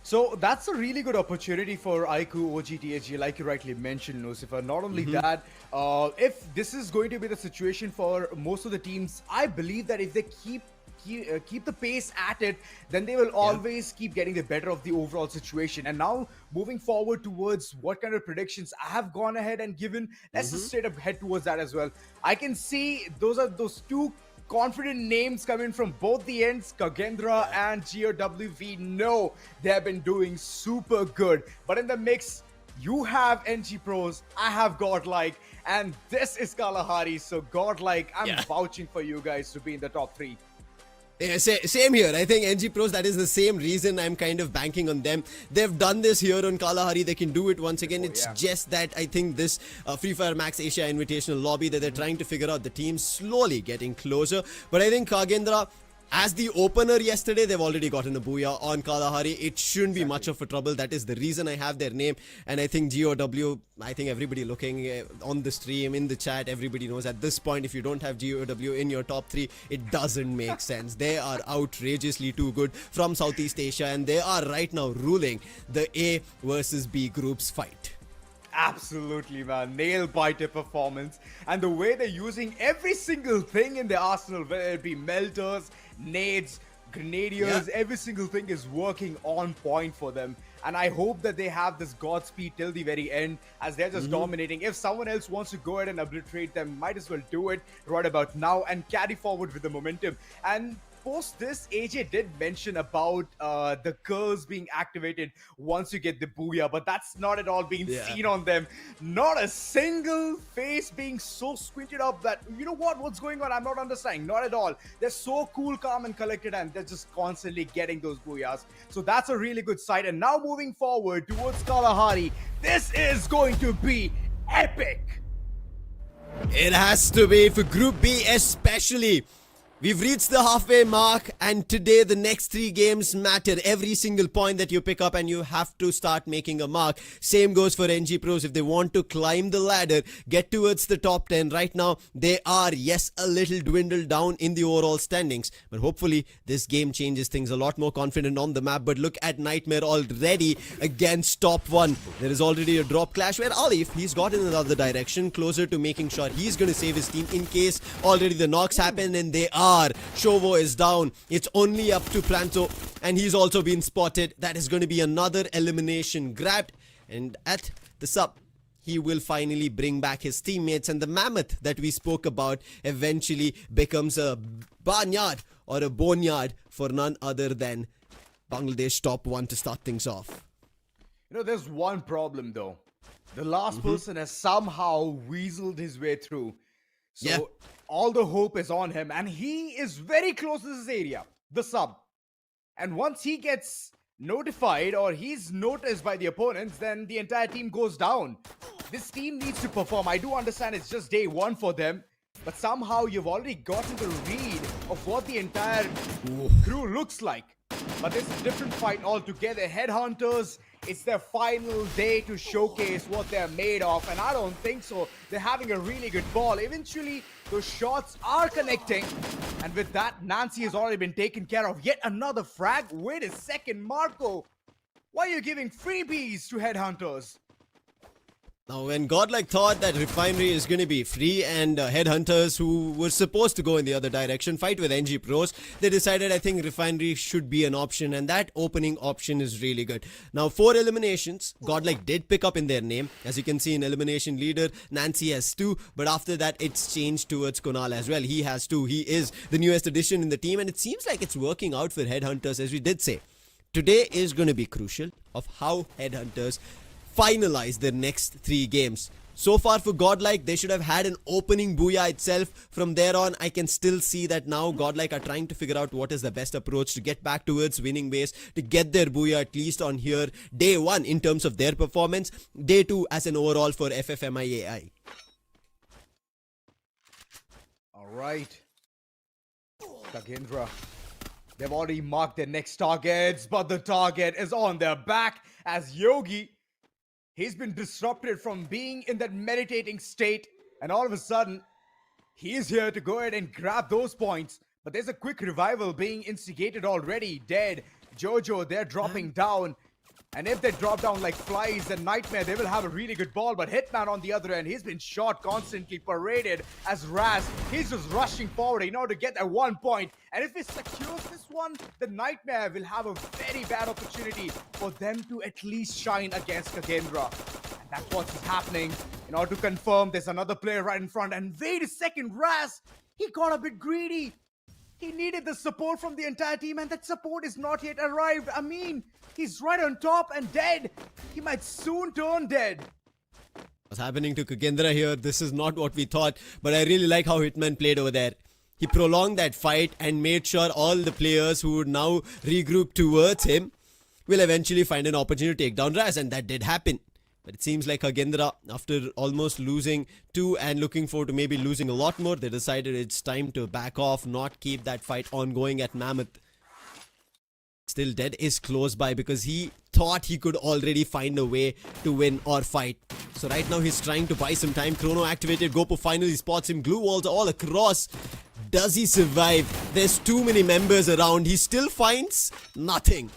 So that's a really good opportunity for IQOO OGxTSG, like you rightly mentioned, Lucifer. Not only that, if this is going to be the situation for most of the teams, I believe that if they keep the pace at it, then they will always keep getting the better of the overall situation. And now moving forward towards what kind of predictions I have gone ahead and given, let's just straight up head towards that as well. I can see those two confident names coming from both the ends, KAGENDRA and GOW. We know they have been doing super good, but in the mix, you have NG Pros, I have GODLIKE, and this is Kalahari. So GODLIKE, I'm vouching for you guys to be in the top 3. Yeah, same here. I think NG Pros, that is the same reason I'm kind of banking on them. They've done this here on Kalahari. They can do it once again. It's just that I think this Fire MAX Asia Invitational lobby that they're trying to figure out, the team slowly getting closer. But I think KAGENDRA, as the opener yesterday, they've already gotten a booyah on Kalahari. It shouldn't be much of a trouble. That is the reason I have their name. And I think GOW, I think everybody looking on the stream, in the chat, everybody knows at this point, if you don't have GOW in your top 3, it doesn't make sense. They are outrageously too good from Southeast Asia, and they are right now ruling the A versus B groups fight. Absolutely, man. Nail-biter performance. And the way they're using every single thing in the arsenal, whether it be melters, nades, grenadiers, every single thing is working on point for them. And I hope that they have this Godspeed till the very end, as they're just dominating. If someone else wants to go ahead and obliterate them, might as well do it right about now and carry forward with the momentum. And post this, AJ did mention about the curls being activated once you get the booyah, but that's not at all being seen on them. Not a single face being so squinted up that, you know what's going on? I'm not understanding. Not at all. They're so cool, calm, and collected, and they're just constantly getting those booyahs. So that's a really good sight. And now moving forward towards Kalahari, this is going to be epic. It has to be for Group B especially. We've reached the halfway mark, and today the next 3 games matter. Every single point that you pick up, and you have to start making a mark. Same goes for NG Pros. If they want to climb the ladder, get towards the top 10. Right now, they are, yes, a little dwindled down in the overall standings. But hopefully, this game changes things. A lot more confident on the map. But look at Nightmare already against top 1. There is already a drop clash where Alif, he's got in another direction, closer to making sure he's going to save his team in case already the knocks happen, and they are. Shovo is down. It's only up to Planto, and he's also been spotted. That is going to be another elimination grabbed, and at the sub, he will finally bring back his teammates, and the Mammoth that we spoke about eventually becomes a barnyard or a boneyard for none other than Bangladesh top 1 to start things off. You know, there's one problem though. The last person has somehow weaseled his way through. So all the hope is on him, and he is very close to this area, the sub. And once he gets notified or he's noticed by the opponents, then the entire team goes down. This team needs to perform. I do understand it's just day 1 for them, but somehow you've already gotten the read of what the entire crew looks like. But this is a different fight altogether. Headhunters, it's their final day to showcase what they're made of, and I don't think so. They're having a really good ball. Eventually, those shots are connecting, and with that, Nancy has already been taken care of. Yet another frag. Wait a second, Marco. Why are you giving freebies to Headhunters? Now, when Godlike thought that Refinery is going to be free and Headhunters, who were supposed to go in the other direction, fight with NG Pros, they decided I think Refinery should be an option, and that opening option is really good. Now, 4 eliminations, Godlike did pick up in their name. As you can see in Elimination Leader, Nancy has 2, but after that it's changed towards Kunal as well. He has 2. He is the newest addition in the team, and it seems like it's working out for Headhunters, as we did say. Today is going to be crucial of how Headhunters finalize their next 3 games. So far for Godlike, they should have had an opening booyah itself. From there on, I can still see that now Godlike are trying to figure out what is the best approach to get back towards winning ways, to get their booyah at least on here. Day 1 in terms of their performance, day 2 as an overall for FFMAI. Alright. KAGENDRA. They've already marked their next targets, but the target is on their back as Yogi, he's been disrupted from being in that meditating state, and all of a sudden, he is here to go ahead and grab those points. But there's a quick revival being instigated already. Dead. Jojo, they're dropping down. And if they drop down like flies, then Nightmare, they will have a really good ball. But Hitman on the other end, he's been shot constantly, paraded as Raz. He's just rushing forward in order to get that 1 point. And if he secures this one, the Nightmare will have a very bad opportunity for them to at least shine against KAGENDRA. And that's what's happening. In order to confirm, there's another player right in front. And wait a second, Raz, he got a bit greedy. He needed the support from the entire team, and that support is not yet arrived. I mean, he's right on top and dead. He might soon turn dead. What's happening to KAGENDRA here? This is not what we thought, but I really like how Hitman played over there. He prolonged that fight and made sure all the players who would now regroup towards him will eventually find an opportunity to take down Raz, and that did happen. But it seems like KAGENDRA, after almost losing 2 and looking forward to maybe losing a lot more, they decided it's time to back off, not keep that fight ongoing at Mammoth. Still, Dead is close by because he thought he could already find a way to win or fight. So right now he's trying to buy some time. Chrono activated. Gopo finally spots him. Glue walls all across. Does he survive? There's too many members around. He still finds nothing.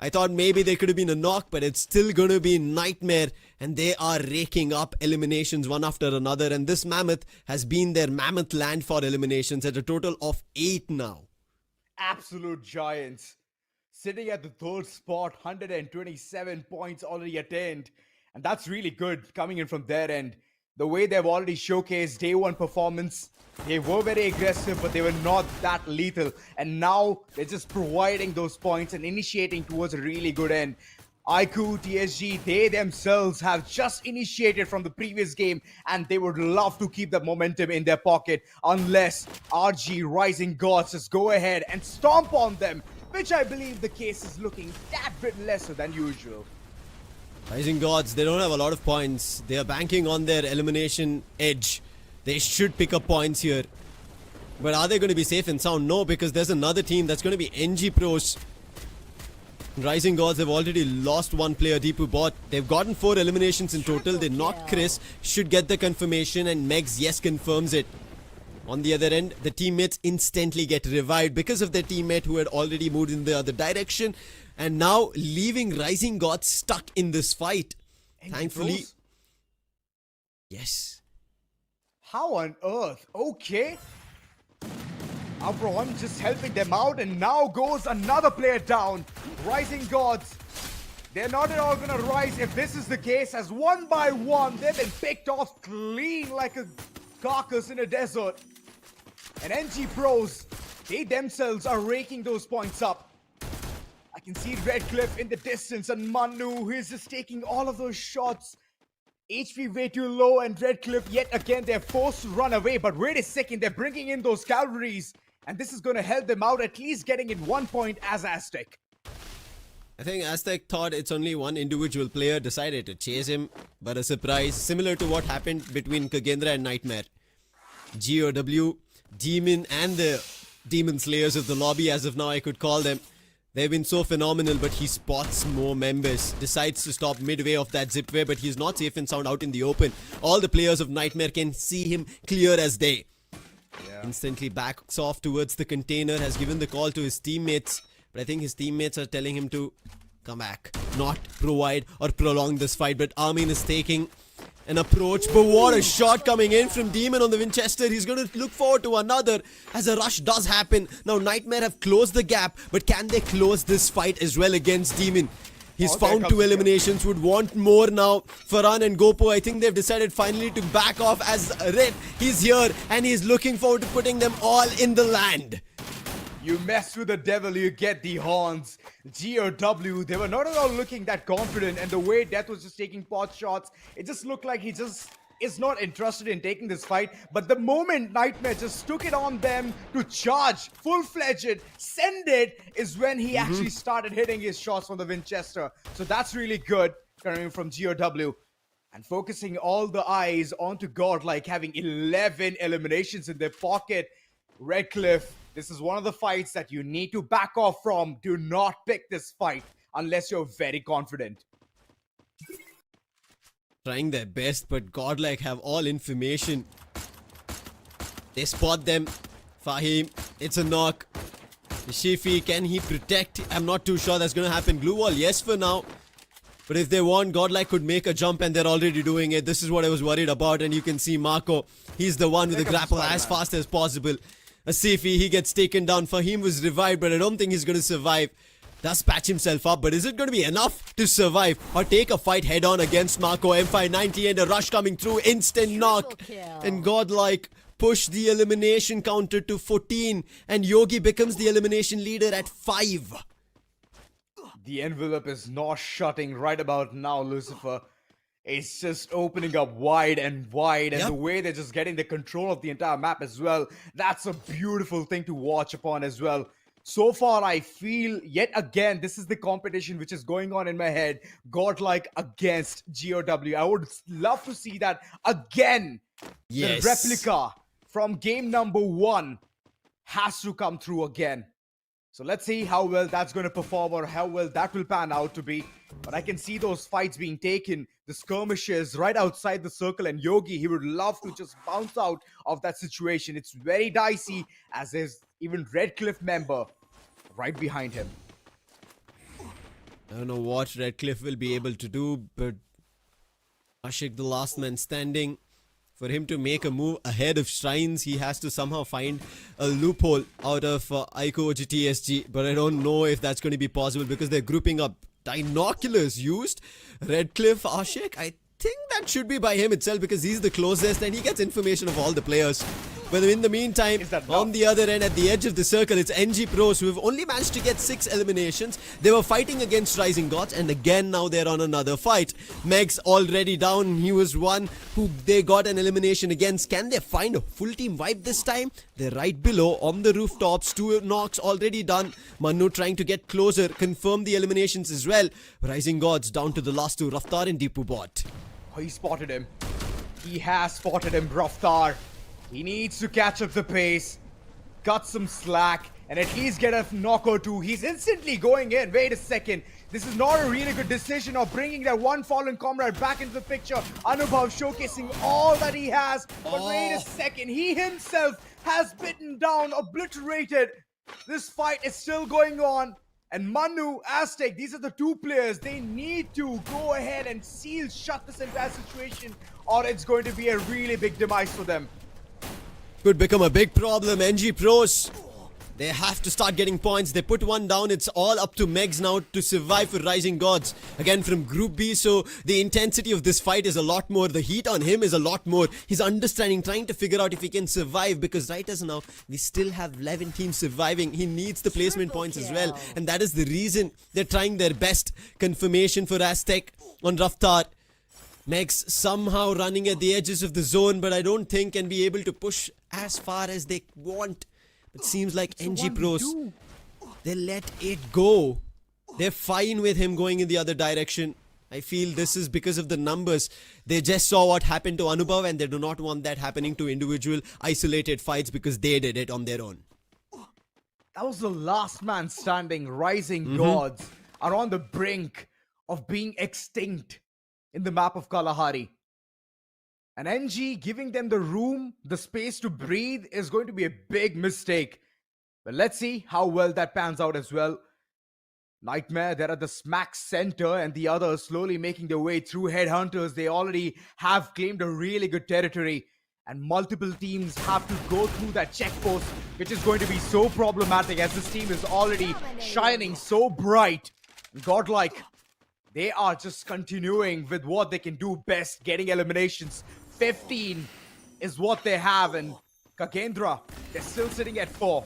I thought maybe there could have been a knock, but it's still going to be Nightmare. And they are raking up eliminations one after another. And this Mammoth has been their Mammoth land for eliminations at a total of 8 now. Absolute giants. Sitting at the 3rd spot, 127 points already attained. And that's really good coming in from their end. The way they've already showcased day 1 performance, they were very aggressive, but they were not that lethal. And now they're just providing those points and initiating towards a really good end. IQOO-TSG, they themselves have just initiated from the previous game, and they would love to keep the momentum in their pocket unless RG Rising Gods just go ahead and stomp on them, which I believe the case is looking that bit lesser than usual. Rising Gods, they don't have a lot of points. They are banking on their elimination edge. They should pick up points here. But are they going to be safe and sound? No, because there's another team that's going to be NG Pros. Rising Gods have already lost 1 player, Deepu bot. They've gotten 4 eliminations in total. They knocked Chris, should get the confirmation, and Megs, yes, confirms it. On the other end, the teammates instantly get revived because of their teammate who had already moved in the other direction. And now leaving Rising Gods stuck in this fight. Thankfully. Yes. How on earth? Okay. Buram just helping them out, and now goes another player down. Rising Gods. They're not at all gonna rise if this is the case, as 1 by 1 they've been picked off clean like a carcass in a desert. And NG Pros, they themselves are raking those points up. I can see Redcliffe in the distance, and Manu, who is just taking all of those shots. HP way too low, and Redcliffe yet again they're forced to run away. But wait a second, they're bringing in those cavalries, and this is going to help them out, at least getting in 1 point as Aztec. I think Aztec thought it's only 1 individual player, decided to chase him, but a surprise similar to what happened between KAGENDRA and Nightmare. GOW, Demon, and the Demon Slayers of the lobby, as of now I could call them. They've been so phenomenal, but he spots more members. Decides to stop midway of that zipway, but he's not safe and sound out in the open. All the players of Nightmare can see him clear as day. Yeah. Instantly backs off towards the container, has given the call to his teammates. But I think his teammates are telling him to come back, not provide or prolong this fight. But Armin is taking An approach, but what a shot coming in from Demon on the Winchester. He's going to look forward to another as a rush does happen. Now Nightmare have closed the gap, but can they close this fight as well against Demon? He's found 2 eliminations, would want more now. Farhan and Gopo, I think they've decided finally to back off as Rip. He's here and he's looking forward to putting them all in the land. You mess with the devil, you get the horns. GOW, they were not at all looking that confident, and the way Death was just taking pot shots, it just looked like he just is not interested in taking this fight. But the moment Nightmare just took it on them to charge, full-fledged, send it, is when he actually started hitting his shots from the Winchester. So that's really good coming from GOW. And focusing all the eyes onto Godlike, having 11 eliminations in their pocket. Redcliffe, this is one of the fights that you need to back off from. Do not pick this fight unless you're very confident. Trying their best, but Godlike have all information. They spot them. Fahim, it's a knock. Shifi, can he protect? I'm not too sure that's going to happen. Glue wall, yes for now. But if they want, Godlike could make a jump and they're already doing it. This is what I was worried about. And you can see Marco. He's the one with the grapple as fast as possible. Asifi, he gets taken down. Fahim was revived, but I don't think he's going to survive. Does patch himself up, but is it going to be enough to survive or take a fight head on against Marco? M590 and a rush coming through. Instant knock. And Godlike push the elimination counter to 14. And Yogi becomes the elimination leader at 5. The envelope is not shutting right about now, Lucifer. It's just opening up wide and wide, and the way they're just getting the control of the entire map as well. That's a beautiful thing to watch upon as well. So far, I feel, yet again, this is the competition which is going on in my head. Godlike against GOW. I would love to see that again. Yes. The replica from game number 1 has to come through again. So let's see how well that's going to perform or how well that will pan out to be. But I can see those fights being taken, the skirmishes right outside the circle, and Yogi, he would love to just bounce out of that situation. It's very dicey, as is even Redcliffe member right behind him. I don't know what Redcliffe will be able to do, but Ashik, the last man standing, for him to make a move ahead of Shrines, he has to somehow find a loophole out of IQOO OGxTSG. But I don't know if that's going to be possible because they're grouping up. Binoculars used. Redcliffe, Ashik, I think that should be by him itself because he's the closest and he gets information of all the players. But in the meantime, on the other end, at the edge of the circle, it's NG Pros who have only managed to get 6 eliminations. They were fighting against Rising Gods, and again now they're on another fight. Meg's already down. He was one who they got an elimination against. Can they find a full team wipe this time? They're right below on the rooftops. 2 knocks already done. Manu trying to get closer, confirm the eliminations as well. Rising Gods down to the last 2, Raftar and Deepu Bot. Oh, he spotted him. He has spotted him, Raftar. He needs to catch up the pace, cut some slack, and at least get a knock or 2. He's instantly going in. Wait a second. This is not a really good decision of bringing that one fallen comrade back into the picture. Anubhav showcasing all that he has. But wait a second. He himself has bitten down, obliterated. This fight is still going on. And Manu, Aztec, these are the 2 players. They need to go ahead and shut this entire situation, or it's going to be a really big demise for them. Could become a big problem. NG Pros, they have to start getting points. They put one down. It's all up to Megs now to survive for Rising Gods. Again from Group B, so the intensity of this fight is a lot more. The heat on him is a lot more. He's understanding, trying to figure out if he can survive, because right as now, we still have 11 teams surviving. He needs the placement points as well, and that is the reason they're trying their best. Confirmation for Aztec on Raftar. Megs somehow running at the edges of the zone, but I don't think can be able to push as far as they want. It seems like NG Pros, they let it go. They're fine with him going in the other direction. I feel this is because of the numbers. They just saw what happened to Anubhav and they do not want that happening to individual isolated fights because they did it on their own. That was the last man standing. Rising Gods are on the brink of being extinct in the map of Kalahari. And NG giving them the room, the space to breathe is going to be a big mistake. But let's see how well that pans out as well. Nightmare, they're at the smack center, and the others slowly making their way through Headhunters. They already have claimed a really good territory, and multiple teams have to go through that checkpost, which is going to be so problematic as this team is already shining so bright. GODLIKE, they are just continuing with what they can do best, getting eliminations. 15 is what they have, and KAGENDRA, they're still sitting at 4.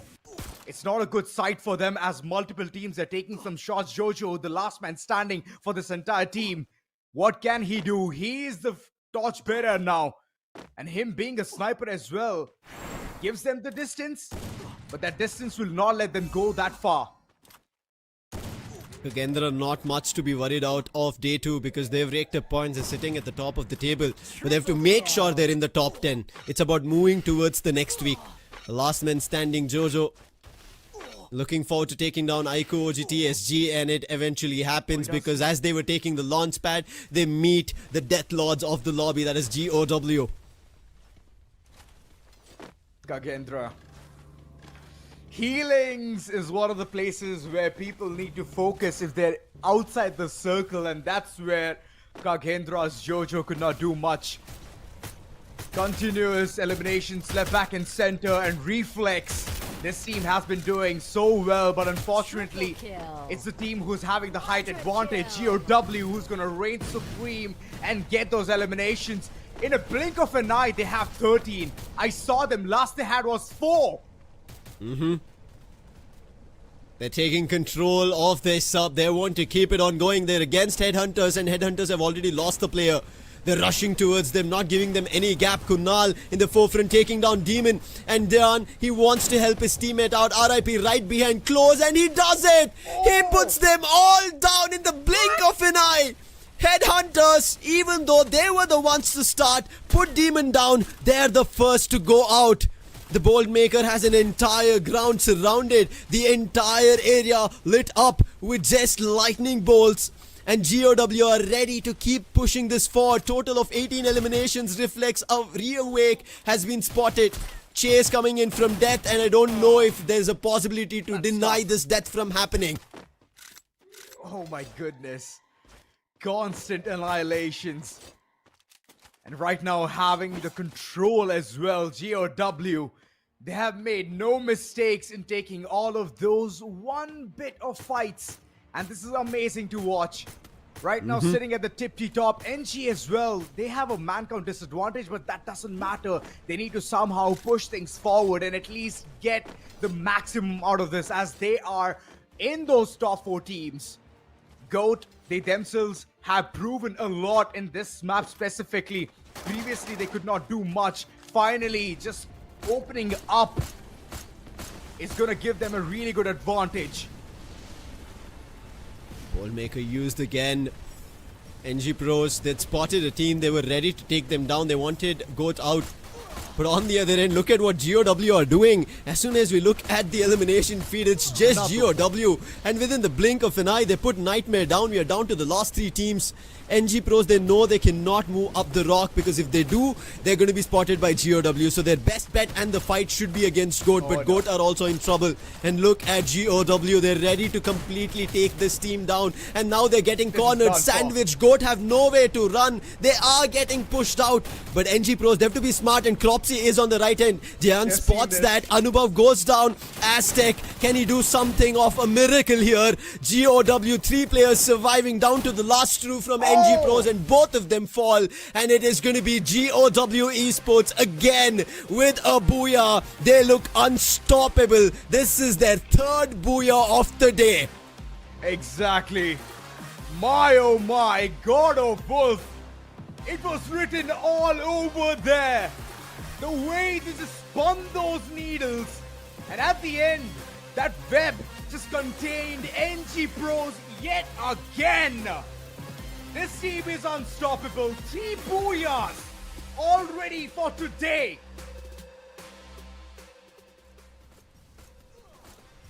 It's not a good sight for them as multiple teams are taking some shots. Jojo, the last man standing for this entire team. What can he do? He is the torchbearer now. And him being a sniper as well gives them the distance, but that distance will not let them go that far. KAGENDRA not much to be worried out of day 2 because they've raked up points. They're sitting at the top of the table, but they have to make sure they're in the top 10. It's about moving towards the next week. The last man standing, Jojo, looking forward to taking down IQOO OGxTSG, and it eventually happens because as they were taking the launch pad, they meet the Death Lords of the lobby, that is GOW. KAGENDRA. Healings is one of the places where people need to focus if they're outside the circle, and that's where KAGENDRA's Jojo could not do much. Continuous eliminations left, back, and center, and REFLEX. This team has been doing so well, but unfortunately, it's the team who's having the height advantage. GOW who's gonna reign supreme and get those eliminations. In a blink of an eye, they have 13. I saw them. Last they had was 4. They're taking control of their sub. They want to keep it on going. They're against Headhunters, and Headhunters have already lost the player. They're rushing towards them, not giving them any gap. Kunal in the forefront, taking down Demon. And Deon, he wants to help his teammate out. RIP right behind close, and he does it! He puts them all down in the blink of an eye. Headhunters, even though they were the ones to start, put Demon down. They're the first to go out. The Bolt Maker has an entire ground surrounded. The entire area lit up with just lightning bolts. And GOW are ready to keep pushing this forward. Total of 18 eliminations. REFLEX of Reawake has been spotted. Chase coming in from death, and I don't know if there's a possibility to deny this death from happening. Oh my goodness. Constant annihilations. And right now having the control as well. GOW, they have made no mistakes in taking all of those one bit of fights. And this is amazing to watch. Right now, sitting at the tippy top, NG as well. They have a man count disadvantage, but that doesn't matter. They need to somehow push things forward and at least get the maximum out of this as they are in those top 4 teams. GOAT, they themselves have proven a lot in this map specifically. Previously, they could not do much. Finally, just opening up is going to give them a really good advantage. Ballmaker used again. NG Pros, they'd spotted a team. They were ready to take them down. They wanted GOAT out. But on the other end, look at what GOW are doing. As soon as we look at the elimination feed, it's just GOW. And within the blink of an eye, they put Nightmare down. We are down to the last 3 teams. NG Pros, they know they cannot move up the rock because if they do, they're going to be spotted by GOW. So their best bet and the fight should be against GOAT. But GOAT are also in trouble. And look at GOW. They're ready to completely take this team down. And now they're getting cornered, sandwiched. GOAT have nowhere to run. They are getting pushed out. But NG Pros, they have to be smart, and Cropsy is on the right end. Jayan spots that. Anubhav goes down. Aztec, can he do something of a miracle here? GOW, 3 players surviving down to the last 2 from NG Pros, and both of them fall. And it is going to be GOW Esports again with a booyah. They look unstoppable. This is their 3rd booyah of the day. Exactly. My oh my, God of Wolf. It was written all over there. The way they just spun those needles. And at the end, that web just contained NG Pros yet again. This team is unstoppable. 3 booyahs already for today.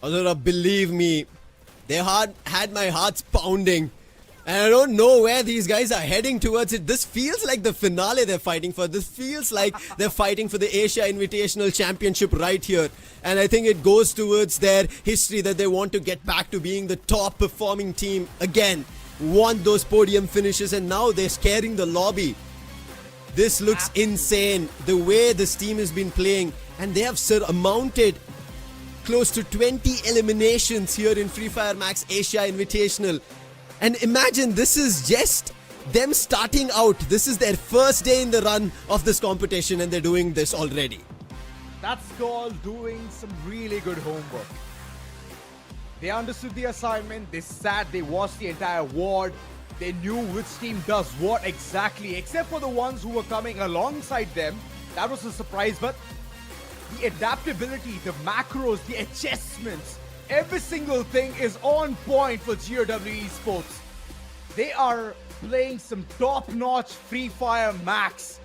Azura, believe me, they had my hearts pounding. And I don't know where these guys are heading towards it. This feels like the finale they're fighting for. This feels like they're fighting for the Asia Invitational Championship right here. And I think it goes towards their history that they want to get back to being the top performing team again. Want those podium finishes, and now they're scaring the lobby. This looks insane. The way this team has been playing, and they have surmounted close to 20 eliminations here in Free Fire Max Asia Invitational. And imagine this is just them starting out. This is their first day in the run of this competition, and they're doing this already. That's called doing some really good homework. They understood the assignment, they sat, they watched the entire ward, they knew which team does what exactly, except for the ones who were coming alongside them. That was a surprise, but the adaptability, the macros, the adjustments, every single thing is on point for GOW Esports. They are playing some top-notch Free Fire Max.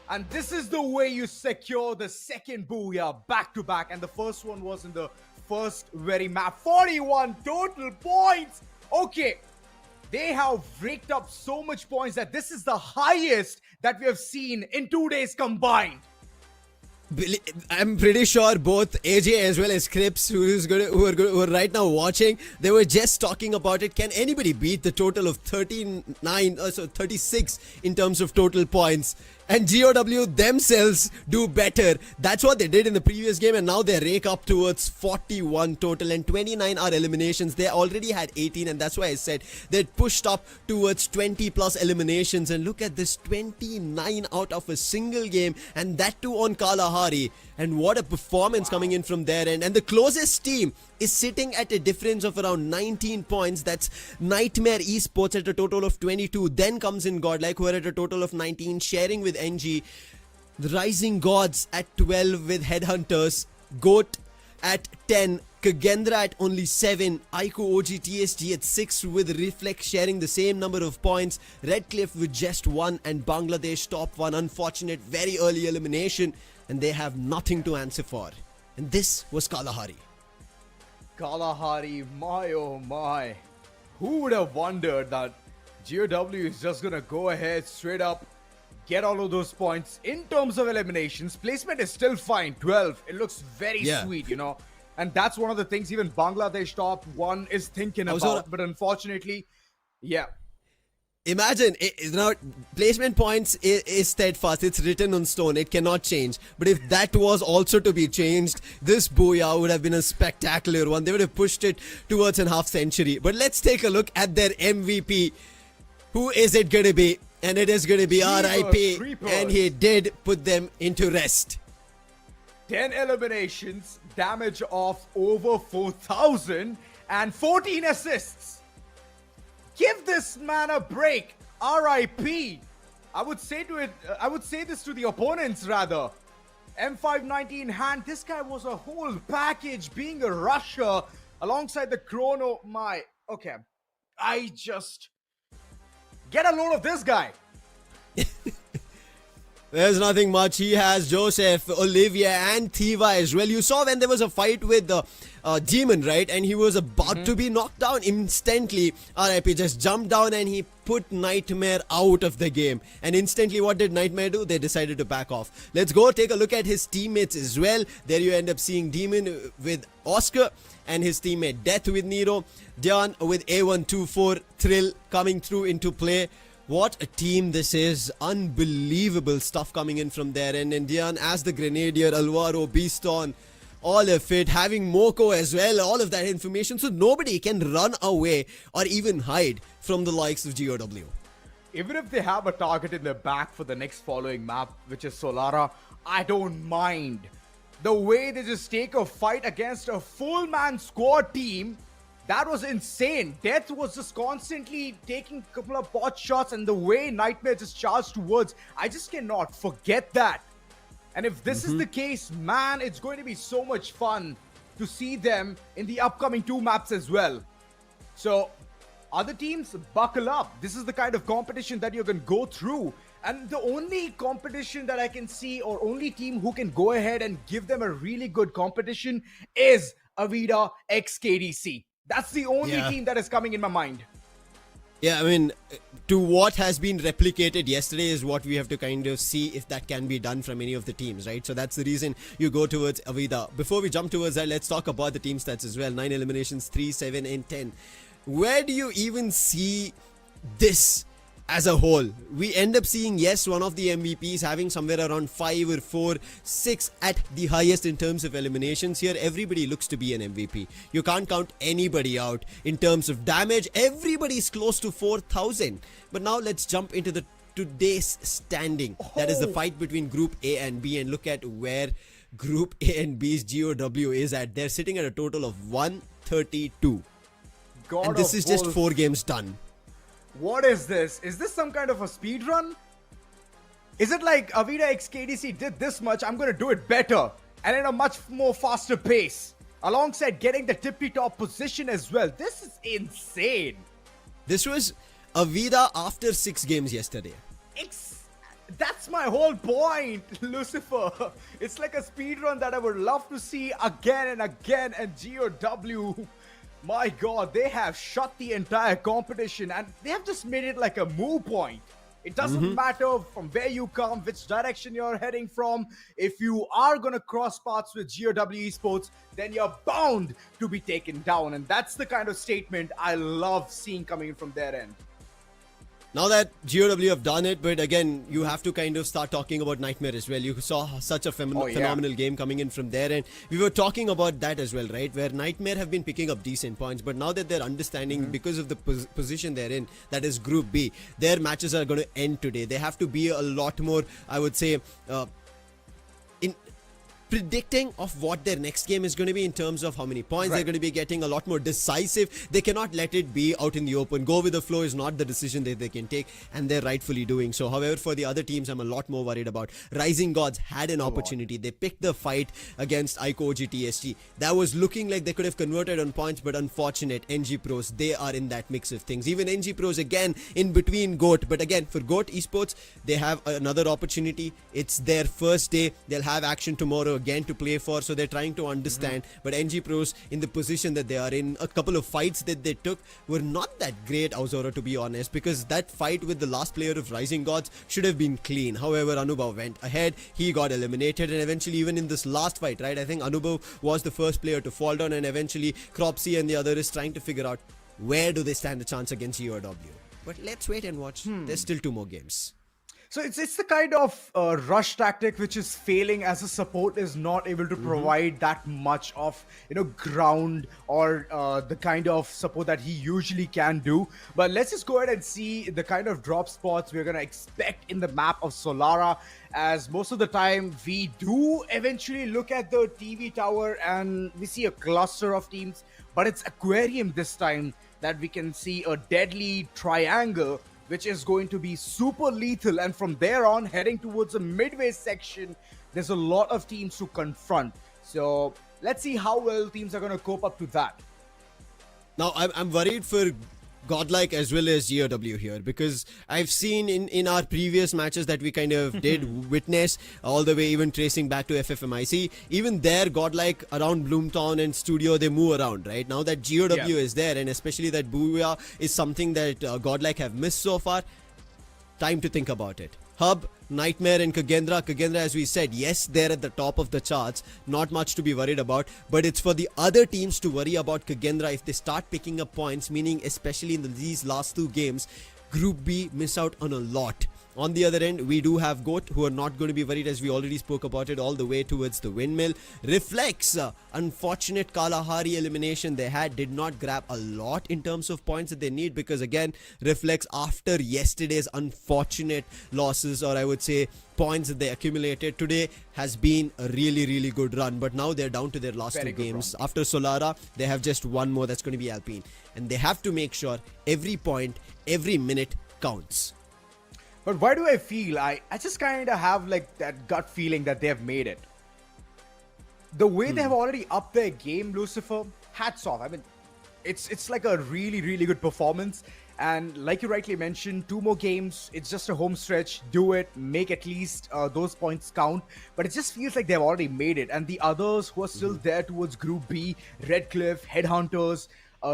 And this is the way you secure the second booyah back-to-back. And the first one was in the first very map. 41 total points! Okay, they have raked up so much points that this is the highest that we have seen in 2 days combined. I'm pretty sure both AJ as well as Crips, who are right now watching, they were just talking about it. Can anybody beat the total of 36 in terms of total points? And GOW themselves do better. That's what they did in the previous game, and now they rake up towards 41 total, and 29 are eliminations. They already had 18, and that's why I said they pushed up towards 20 plus eliminations. And look at this, 29 out of a single game, and that too on Kalahari. And what a performance coming in from their end. And the closest team is sitting at a difference of around 19 points. That's Nightmare Esports at a total of 22. Then comes in GODLIKE, who are at a total of 19, sharing with NG. The Rising Gods at 12 with Headhunters. GOAT at 10. KAGENDRA at only 7. IQOO OGxTSG at 6 with REFLEX sharing the same number of points. Redcliffe with just 1, and Bangladesh top 1. Unfortunate, very early elimination, and they have nothing to answer for. And this was Kalahari. Kalahari, my oh my. Who would have wondered that GOW is just gonna go ahead straight up, get all of those points. In terms of eliminations, placement is still fine, 12. It looks very sweet, you know. And that's one of the things even Bangladesh top 1 is thinking about. But unfortunately, yeah. Imagine, now placement points is steadfast, it's written on stone, it cannot change. But if that was also to be changed, this booyah would have been a spectacular one. They would have pushed it towards a half century. But let's take a look at their MVP. Who is it going to be? And it is going to be RIP. And he did put them into rest. 10 eliminations, damage of over 4,000, and 14 assists. Give this man a break. RIP. I would say this to the opponents rather. M590 in hand. This guy was a whole package, being a rusher alongside the chrono. Okay. I just get a load of this guy. There's nothing much. He has Joseph, Olivia, and Thiva as well. You saw when there was a fight with the Demon, right? And he was about to be knocked down instantly. RIP just jumped down and he put Nightmare out of the game. And instantly, what did Nightmare do? They decided to back off. Let's go take a look at his teammates as well. There you end up seeing Demon with Oscar and his teammate Death with Nero. Dion with A124, Thrill coming through into play. What a team this is. Unbelievable stuff coming in from there. And Indian as the Grenadier, Alvaro, Beaston, all of it. Having Moko as well. All of that information. So nobody can run away or even hide from the likes of GOW. Even if they have a target in their back for the next following map, which is Solara, I don't mind. The way they just take a fight against a full man squad team, that was insane. Death was just constantly taking a couple of pot shots, and the way Nightmare just charged towards, I just cannot forget that. And if this is the case, man, it's going to be so much fun to see them in the upcoming 2 maps as well. So, other teams, buckle up. This is the kind of competition that you're going to go through. And the only competition that I can see, or only team who can go ahead and give them a really good competition, is Avida x KDC. That's the only team that is coming in my mind. Yeah, I mean, to what has been replicated yesterday is what we have to kind of see if that can be done from any of the teams, right? So that's the reason you go towards Avida. Before we jump towards that, let's talk about the team stats as well. 9 eliminations, 3, 7, and 10. Where do you even see this as a whole? We end up seeing, yes, one of the MVPs having somewhere around 5 or 4, 6 at the highest in terms of eliminations. Here, everybody looks to be an MVP. You can't count anybody out. In terms of damage, everybody's close to 4,000. But now let's jump into the today's standing. That is the fight between Group A and B, and look at where Group A and B's GOW is at. They're sitting at a total of 132. And this is just 4 games done. What is this? Is this some kind of a speed run? Is it like Avida XKDC did this much, I'm going to do it better and at a much more faster pace, alongside getting the tippy top position as well? This is insane. This was Avida after 6 games yesterday. That's my whole point, Lucifer. It's like a speed run that I would love to see again and again. And GOW, my god, they have shut the entire competition and they have just made it like a move point. It doesn't matter from where you come, which direction you're heading from. If you are going to cross paths with GOW Esports, then you're bound to be taken down. And that's the kind of statement I love seeing coming in from their end. Now that GOW have done it, but again, you have to kind of start talking about Nightmare as well. You saw such a phenomenal game coming in from there, and we were talking about that as well, right? Where Nightmare have been picking up decent points, but now that they're understanding because of the position they're in, that is Group B, their matches are going to end today. They have to be a lot more, I would say, predicting of what their next game is going to be in terms of how many points they're going to be getting, a lot more decisive. They cannot let it be out in the open. Go with the flow is not the decision that they can take, and they're rightfully doing so. However, for the other teams, I'm a lot more worried about. Rising Gods had an opportunity. They picked the fight against IQOO OGxTSG. That was looking like they could have converted on points, but unfortunate. NG Pros, they are in that mix of things. Even NG Pros, again, in between GOAT. But again, for GOAT Esports, they have another opportunity. It's their first day. They'll have action tomorrow again to play for, so they're trying to understand. But NG Pros, in the position that they are in, a couple of fights that they took were not that great, Auzora, to be honest, because that fight with the last player of Rising Gods should have been clean. However, Anubhav went ahead, he got eliminated, and eventually even in this last fight, right, I think Anubhav was the first player to fall down, and eventually Cropsy and the other is trying to figure out where do they stand a chance against GOW. But let's wait and watch. There's still 2 more games. So it's the kind of rush tactic which is failing, as a support is not able to provide that much of, ground or the kind of support that he usually can do. But let's just go ahead and see the kind of drop spots we're going to expect in the map of Solara, as most of the time we do eventually look at the TV tower and we see a cluster of teams, but it's Aquarium this time that we can see a deadly triangle which is going to be super lethal. And from there on, heading towards the midway section, there's a lot of teams to confront. So let's see how well teams are going to cope up to that. Now, I'm worried for GODLIKE as well as GOW here, because I've seen in our previous matches that we kind of did witness all the way, even tracing back to FFMAI. Even there, GODLIKE around Bloomtown and Studio, they move around, right? Now that GOW is there, and especially that Booyah is something that GODLIKE have missed so far, time to think about it. Hub, Nightmare and KAGENDRA. KAGENDRA, as we said, yes, they're at the top of the charts. Not much to be worried about. But it's for the other teams to worry about KAGENDRA if they start picking up points, meaning especially in these last 2 games, Group B miss out on a lot. On the other end, we do have GOAT, who are not going to be worried, as we already spoke about it, all the way towards the windmill. Reflex, unfortunate Kalahari elimination they had, did not grab a lot in terms of points that they need, because again, Reflex, after yesterday's unfortunate losses, or I would say points that they accumulated today, has been a really, really good run. But now they're down to their last 2 games. After Solara, they have just 1 more, that's going to be Alpine. And they have to make sure every point, every minute counts. But why do I feel, I just kind of have like that gut feeling that they have made it. The way they have already upped their game, Lucifer, hats off. I mean, it's like a really, really good performance. And like you rightly mentioned, 2 more games, it's just a home stretch. Do it, make at least those points count. But it just feels like they've already made it. And the others who are still there towards Group B, Redcliffe, Headhunters,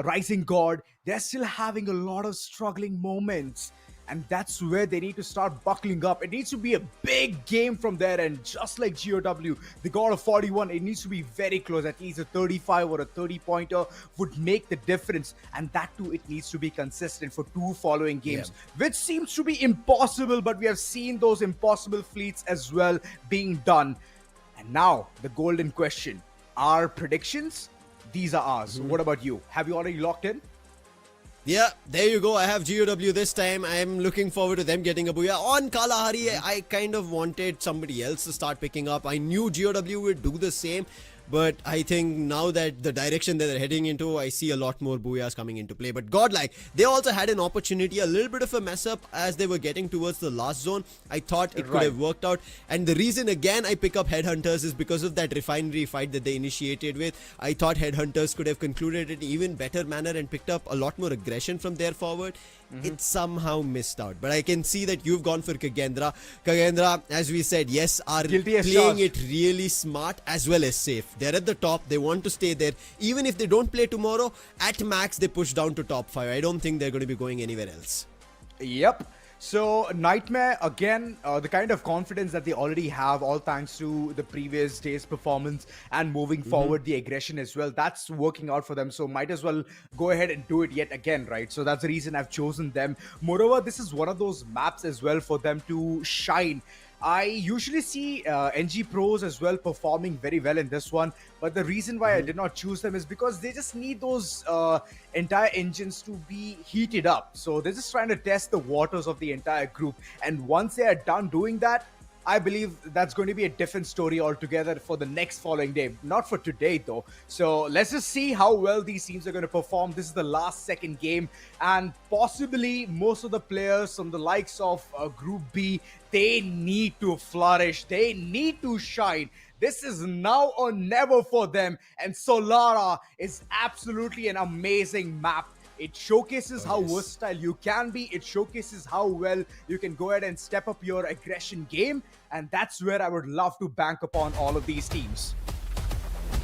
Rising God, they're still having a lot of struggling moments. And that's where they need to start buckling up. It needs to be a big game from there. And just like GOW, the God of 41, it needs to be very close. At least a 35 or a 30-pointer would make the difference. And that too, it needs to be consistent for 2 following games, which seems to be impossible. But we have seen those impossible fleets as well being done. And now, the golden question. Our predictions? These are ours. What about you? Have you already locked in? Yeah, there you go. I have GOW this time. I'm looking forward to them getting a booyah. On Kalahari, I kind of wanted somebody else to start picking up. I knew GOW would do the same. But I think now that the direction that they're heading into, I see a lot more booyahs coming into play. But GODLIKE, they also had an opportunity, a little bit of a mess up as they were getting towards the last zone. I thought it could have worked out. And the reason again I pick up Headhunters is because of that refinery fight that they initiated with. I thought Headhunters could have concluded it in an even better manner and picked up a lot more aggression from there forward. It somehow missed out. But I can see that you've gone for KAGENDRA. KAGENDRA, as we said, yes, are playing it really smart as well as safe. They're at the top. They want to stay there. Even if they don't play tomorrow, at max, they push down to top 5. I don't think they're going to be going anywhere else. Yep. So Nightmare, again, the kind of confidence that they already have, all thanks to the previous day's performance and moving forward, the aggression as well, that's working out for them. So might as well go ahead and do it yet again, right? So that's the reason I've chosen them. Moreover, this is one of those maps as well for them to shine. I usually see NG Pros as well performing very well in this one, but the reason why I did not choose them is because they just need those entire engines to be heated up. So they're just trying to test the waters of the entire group, and once they are done doing that, I believe that's going to be a different story altogether for the next following day. Not for today, though. So let's just see how well these teams are going to perform. This is the last second game, and possibly most of the players from the likes of Group B, they need to flourish. They need to shine. This is now or never for them, and Solara is absolutely an amazing map. It showcases how versatile you can be. It showcases how well you can go ahead and step up your aggression game. And that's where I would love to bank upon all of these teams.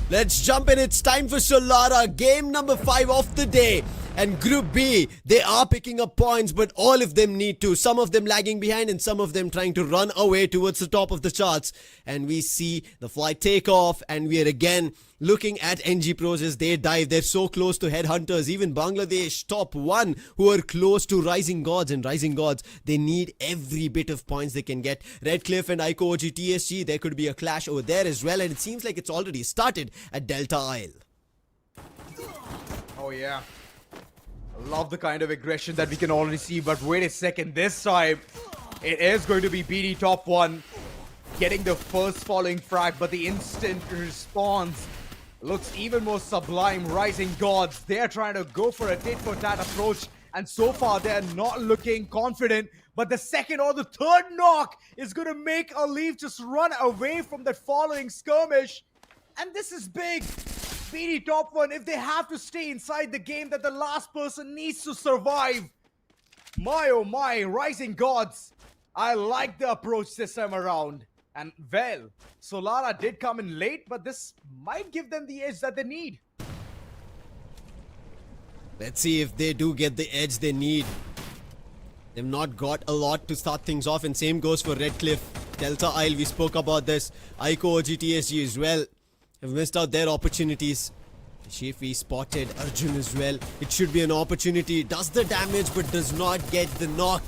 Let's jump in. It's time for Solara. Game number 5 of the day. And Group B, they are picking up points, but all of them need to. Some of them lagging behind and some of them trying to run away towards the top of the charts. And we see the flight take off, and we are again looking at NG Pros as they dive. They're so close to Headhunters. Even Bangladesh, top 1, who are close to Rising Gods. And Rising Gods, they need every bit of points they can get. Redcliffe and IQOO OGxTSG, there could be a clash over there as well. And it seems like it's already started at Delta Isle. Oh, yeah. I love the kind of aggression that we can already see, but wait a second, this time it is going to be BD top 1 getting the first following frag, but the instant response looks even more sublime. Rising Gods, they're trying to go for a tit-for-tat approach, and so far they're not looking confident, but the second or the third knock is going to make a Leaf just run away from that following skirmish, and this is big. BD top 1, if they have to stay inside the game, that the last person needs to survive. My oh my, Rising Gods. I like the approach this time around. And well, Solara did come in late, but this might give them the edge that they need. Let's see if they do get the edge they need. They've not got a lot to start things off, and same goes for Redcliffe. Delta Isle, we spoke about this. IQOO OGxTSG as well have missed out their opportunities. Shafi spotted Arjun as well. It should be an opportunity. Does the damage but does not get the knock.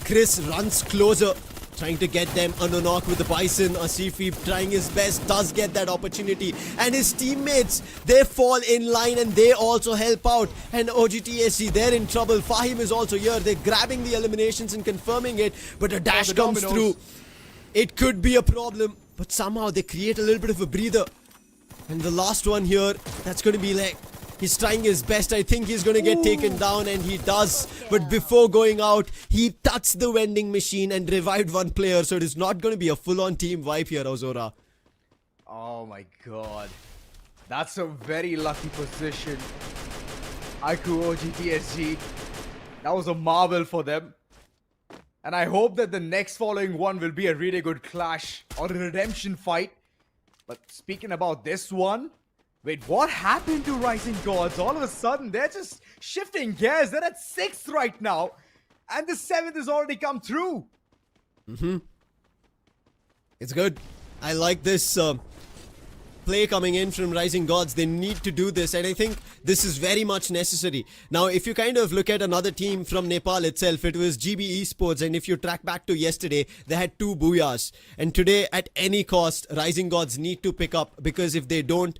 Chris runs closer, trying to get them on a knock with the Bison. Asifi trying his best, does get that opportunity. And his teammates, they fall in line and they also help out. And OGxTSG, they're in trouble. Fahim is also here. They're grabbing the eliminations and confirming it. But a dash comes through. It could be a problem, but somehow they create a little bit of a breather. And the last one here, that's going to be like, he's trying his best. I think he's going to get taken down, and he does. But before going out, he touched the vending machine and revived one player. So it is not going to be a full-on team wipe here, Ozora. Oh my god. That's a very lucky position. IQOO OGxTSG. That was a marvel for them. And I hope that the next following one will be a really good clash or a redemption fight. But speaking about this one, Wait, what happened to Rising Gods? All of a sudden, they're just shifting gears. They're at 6th right now. And the 7th has already come through. It's good. I like this play coming in from Rising Gods. They need to do this, and I think this is very much necessary. Now, if you kind of look at another team from Nepal itself, it was GB Esports, and if you track back to yesterday, they had 2 booyahs. And today, at any cost, Rising Gods need to pick up, because if they don't,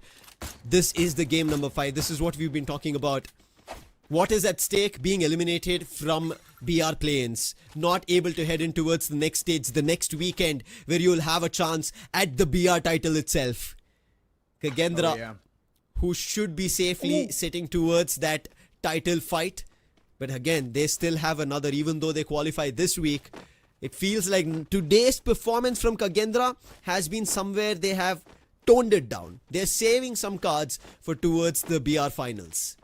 this is the game number 5. This is what we've been talking about. What is at stake? Being eliminated from BR Play-Ins. Not able to head in towards the next stage, the next weekend, where you'll have a chance at the BR title itself. KAGENDRA, who should be safely sitting towards that title fight. But again, they still have another, even though they qualify this week. It feels like today's performance from KAGENDRA has been somewhere they have toned it down. They're saving some cards for towards the BR finals.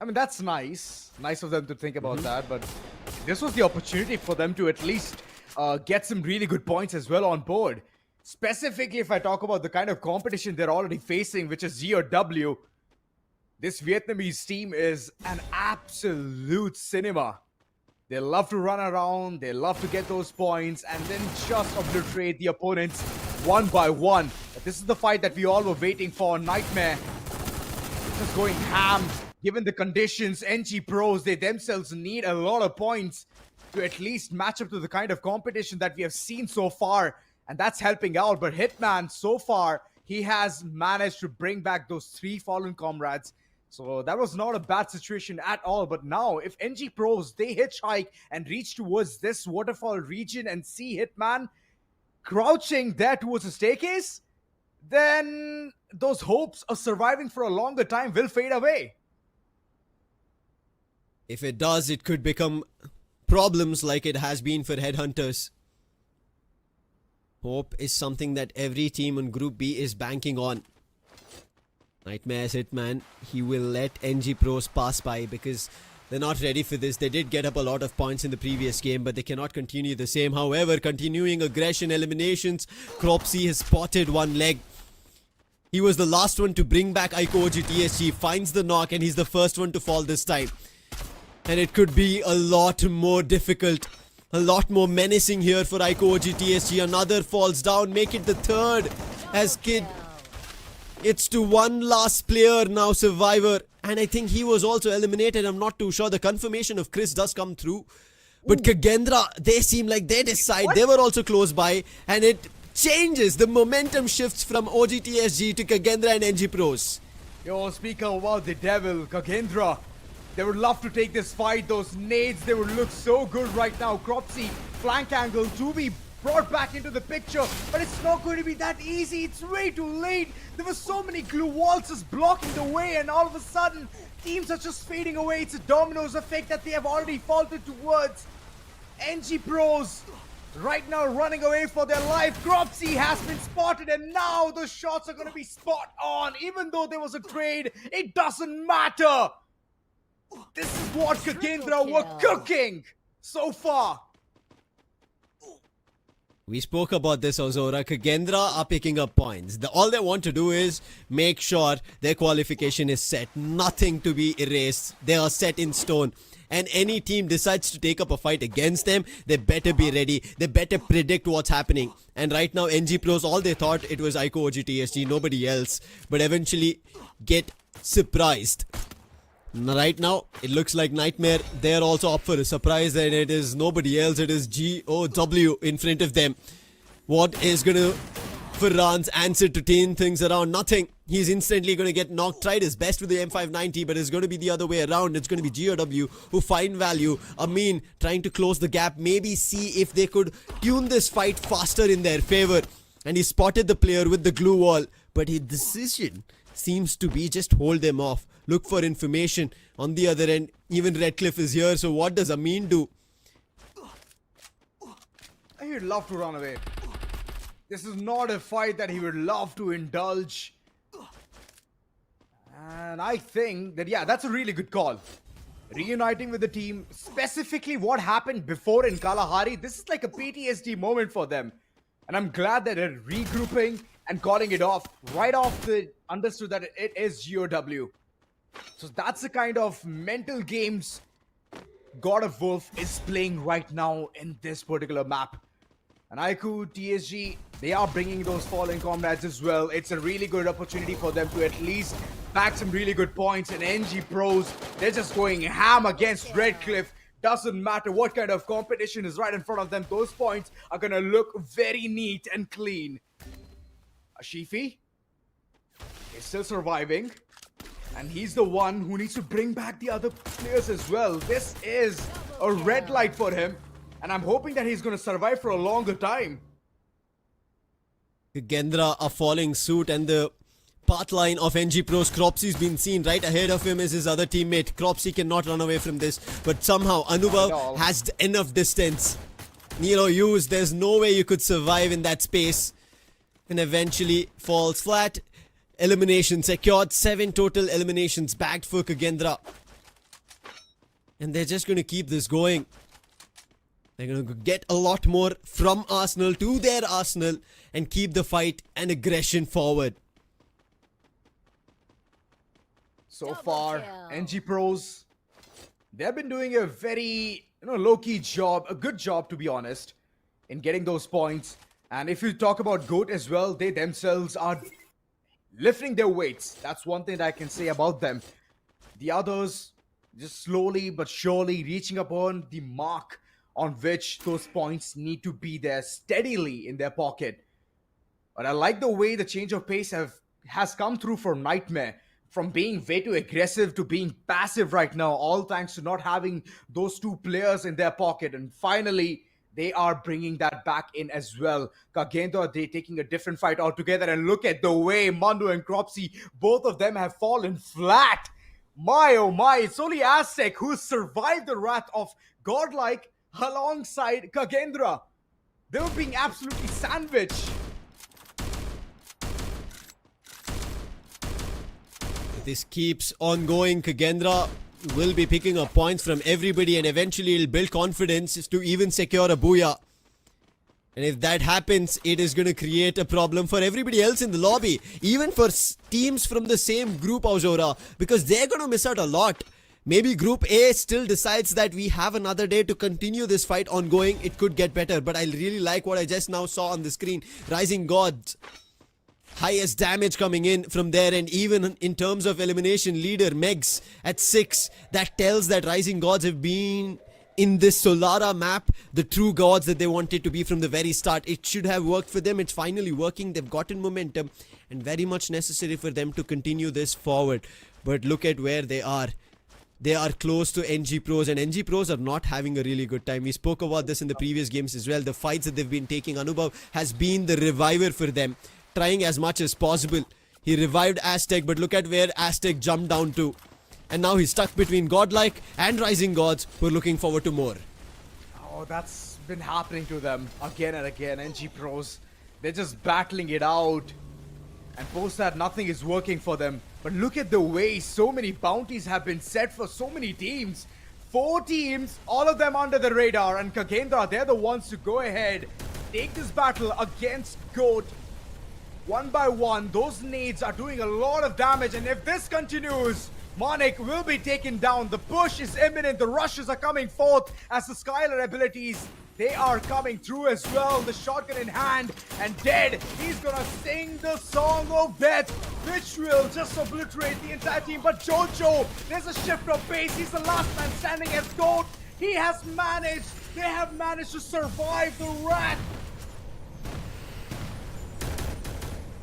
I mean, that's nice. Nice of them to think about that, but this was the opportunity for them to at least get some really good points as well on board. Specifically, if I talk about the kind of competition they're already facing, which is GOW, this Vietnamese team is an absolute cinema. They love to run around, they love to get those points, and then just obliterate the opponents one by one. But this is the fight that we all were waiting for. Nightmare just going ham. Given the conditions, NG Pros, they themselves need a lot of points to at least match up to the kind of competition that we have seen so far. And that's helping out. But Hitman, so far, he has managed to bring back those 3 fallen comrades. So that was not a bad situation at all. But now, if NG Pros, they hitchhike and reach towards this waterfall region and see Hitman crouching there towards the staircase, then those hopes of surviving for a longer time will fade away. If it does, it could become problems like it has been for Headhunters. Hope is something that every team in Group B is banking on. Nightmare's Hitman, he will let NG Pros pass by because they're not ready for this. They did get up a lot of points in the previous game, but they cannot continue the same. However, continuing aggression, eliminations, Cropsy has spotted one leg. He was the last one to bring back IQOO OGxTSG, finds the knock, and he's the first one to fall this time. And it could be a lot more difficult, a lot more menacing here for IQOO OGxTSG. Another falls down, make it the 3rd as Kid. It's to one last player now, Survivor. And I think he was also eliminated. I'm not too sure. The confirmation of Chris does come through. But KAGENDRA, they seem like they decide. They were also close by. And it changes. The momentum shifts from OGxTSG to KAGENDRA and NG Pros. Yo, speak about the devil, KAGENDRA. They would love to take this fight. Those nades, they would look so good right now. Cropsy, flank angle, to be brought back into the picture. But it's not going to be that easy. It's way too late. There were so many glue walls just blocking the way. And all of a sudden, teams are just fading away. It's a dominoes effect that they have already faltered towards. NG Pros right now running away for their life. Cropsy has been spotted, and now the shots are going to be spot on. Even though there was a trade, it doesn't matter. This is what KAGENDRA were cooking so far. We spoke about this, Ozora. KAGENDRA are picking up points. All they want to do is make sure their qualification is set. Nothing to be erased. They are set in stone. And any team decides to take up a fight against them, they better be ready. They better predict what's happening. And right now, NG Pros, all they thought it was IQOO OGxTSG, nobody else. But eventually get surprised. Right now, it looks like Nightmare, they're also up for a surprise, and it is nobody else, it is GOW in front of them. What is going to Farhan's answer to turn things around? Nothing. He's instantly going to get knocked. Tried his best with the M590, but it's going to be the other way around. It's going to be GOW who find value. Amin trying to close the gap, maybe see if they could tune this fight faster in their favor. And he spotted the player with the glue wall, but his decision seems to be just hold them off. Look for information. On the other end, even Redcliffe is here. So what does Amin do? He would love to run away. This is not a fight that he would love to indulge. And I think that, yeah, that's a really good call. Reuniting with the team, specifically what happened before in Kalahari, this is like a PTSD moment for them. And I'm glad that they're regrouping and calling it off. Right off the understood that it is GOW. So that's the kind of mental games God of Wolf is playing right now in this particular map. And IQOO, TSG, they are bringing those fallen comrades as well. It's a really good opportunity for them to at least back some really good points. And NG Pros, they're just going ham against Redcliffe. Doesn't matter what kind of competition is right in front of them. Those points are going to look very neat and clean. Ashifi is still surviving. And he's the one who needs to bring back the other players as well. This is a red light for him. And I'm hoping that he's going to survive for a longer time. Kagendra are following suit, and the path line of NG Pro's Cropsy's been seen. Right ahead of him is his other teammate. Cropsy cannot run away from this, but somehow Anubhav has enough distance. Nero used, there's no way you could survive in that space, and eventually falls flat. Elimination secured, 7 total eliminations bagged for Kagendra. And they're just going to keep this going. They're going to get a lot more from Arsenal to their Arsenal and keep the fight and aggression forward. So far, NG Pros, they've been doing a very, low-key job, a good job to be honest, in getting those points. And if you talk about GOAT as well, they themselves are lifting their weights. That's one thing that I can say about them. The others, just slowly but surely reaching upon the mark on which those points need to be there steadily in their pocket. But I like the way the change of pace has come through for Nightmare. From being way too aggressive to being passive right now, all thanks to not having those 2 players in their pocket. And finally, they are bringing that back in as well. Kagendra, they taking a different fight altogether. And look at the way Mando and Cropsy, both of them have fallen flat. My oh my, it's only Aztec who survived the wrath of Godlike alongside Kagendra. They were being absolutely sandwiched. This keeps on going. Kagendra will be picking up points from everybody, and eventually he'll build confidence to even secure a booyah. And if that happens, it is going to create a problem for everybody else in the lobby. Even for teams from the same group, Aujora, because they're going to miss out a lot. Maybe Group A still decides that we have another day to continue this fight ongoing. It could get better, but I really like what I just now saw on the screen. Rising Gods, highest damage coming in from there, and even in terms of elimination, leader Megs at 6. That tells that Rising Gods have been in this Solara map the true gods that they wanted to be from the very start. It should have worked for them. It's finally working. They've gotten momentum, and very much necessary for them to continue this forward. But look at where they are. They are close to NG Pros, and NG Pros are not having a really good time. We spoke about this in the previous games as well. The fights that they've been taking, Anubhav has been the reviver for them, trying as much as possible. He revived Aztec, but look at where Aztec jumped down to. And now he's stuck between Godlike and Rising Gods, who are looking forward to more. Oh, that's been happening to them again and again. NG Pros, they're just battling it out. And post that, nothing is working for them. But look at the way so many bounties have been set for so many teams. 4 teams, all of them under the radar. And Kagendra, they're the ones to go ahead, take this battle against GOAT. One by one, those nades are doing a lot of damage. And if this continues, Monik will be taken down. The push is imminent. The rushes are coming forth as the Skylar abilities, they are coming through as well. The shotgun in hand and dead. He's gonna sing the song of death, which will just obliterate the entire team. But Jojo, there's a shift of pace. He's the last man standing as GOAT. He has managed. They have managed to survive the wrath.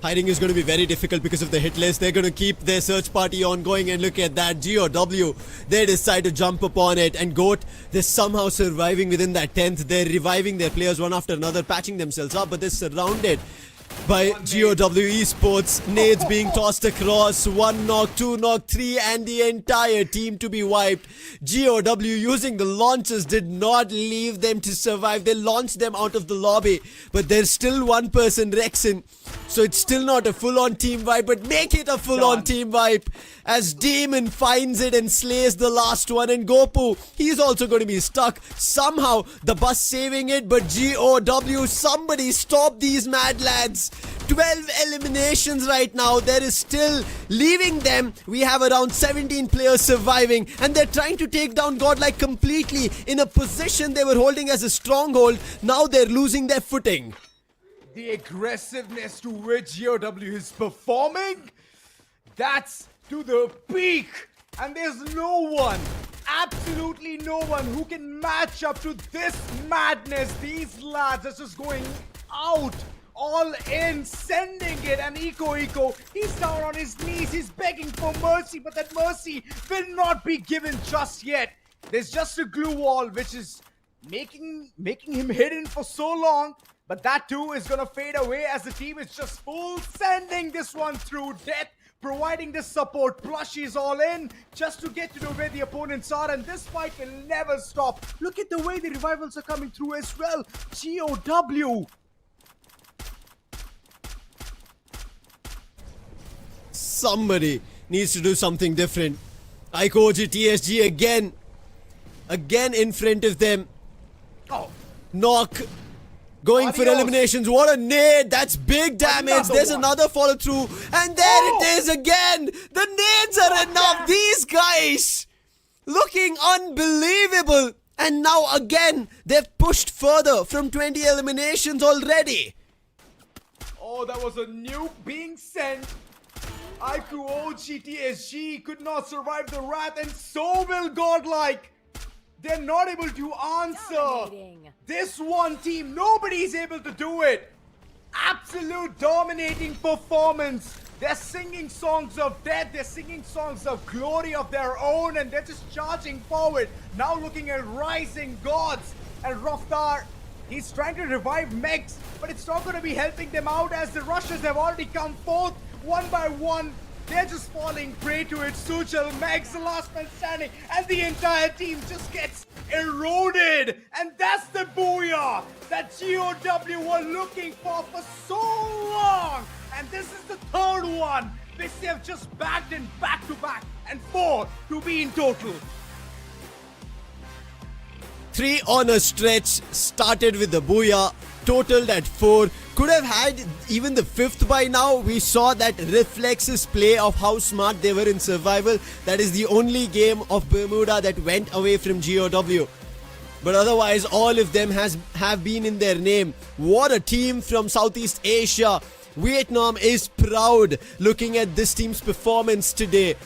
Hiding is going to be very difficult because of the hit list. They're going to keep their search party ongoing, and look at that. GOW, they decide to jump upon it, and GOAT, they're somehow surviving within that 10th. They're reviving their players one after another, patching themselves up, but they're surrounded by GOW Esports. Nades being tossed across. 1 knock, 2 knock, 3, and the entire team to be wiped. GOW using the launches did not leave them to survive. They launched them out of the lobby, but there's still one person, Rexin. So it's still not a full-on team wipe, but make it a full-on team wipe as Demon finds it and slays the last one. And Gopu, he's also going to be stuck. Somehow, the bus saving it, but GOW, somebody stop these mad lads. 12 eliminations right now. There is still leaving them. We have around 17 players surviving, and they're trying to take down GODLIKE completely in a position they were holding as a stronghold. Now they're losing their footing. The aggressiveness to which GOW is performing, that's to the peak. And there's no one, absolutely no one who can match up to this madness. These lads are just going out, all in, sending it. And IQOO, he's down on his knees, he's begging for mercy, but that mercy will not be given just yet. There's just a glue wall which is making him hidden for so long, but that too is gonna fade away as the team is just full sending this one through. Death providing this support. Plushies all in just to get to know where the opponents are, and this fight will never stop. Look at the way the revivals are coming through as well. GOW. Somebody needs to do something different. OGxTSG again in front of them. Oh. Knock. Going for eliminations. What a nade. That's big damage. There's another follow through. And there it is again. The nades are enough. These guys looking unbelievable. And now again, they've pushed further from 20 eliminations already. Oh, that was a nuke being sent. OGxTSG could not survive the wrath, and so will GODLIKE. They're not able to answer. This one team, nobody's able to do it. Absolute dominating performance. They're singing songs of death. They're singing songs of glory of their own, and they're just charging forward. Now looking at Rising Gods, and Roftar, he's trying to revive Megs, but it's not going to be helping them out as the rushers have already come forth one by one. They're just falling prey to it. Suchel, Megs, the last man standing, and the entire team just gets eroded. And that's the booyah that GOW were looking for so long. And this is the third one which they have just bagged in back to back, and 4 to be in total. 3 on a stretch, started with the booyah, totaled at 4. Could have had even the 5th by now. We saw that REFLEX's play of how smart they were in survival. That is the only game of Bermuda that went away from GOW. But otherwise, all of them have been in their name. What a team from Southeast Asia. Vietnam is proud looking at this team's performance today.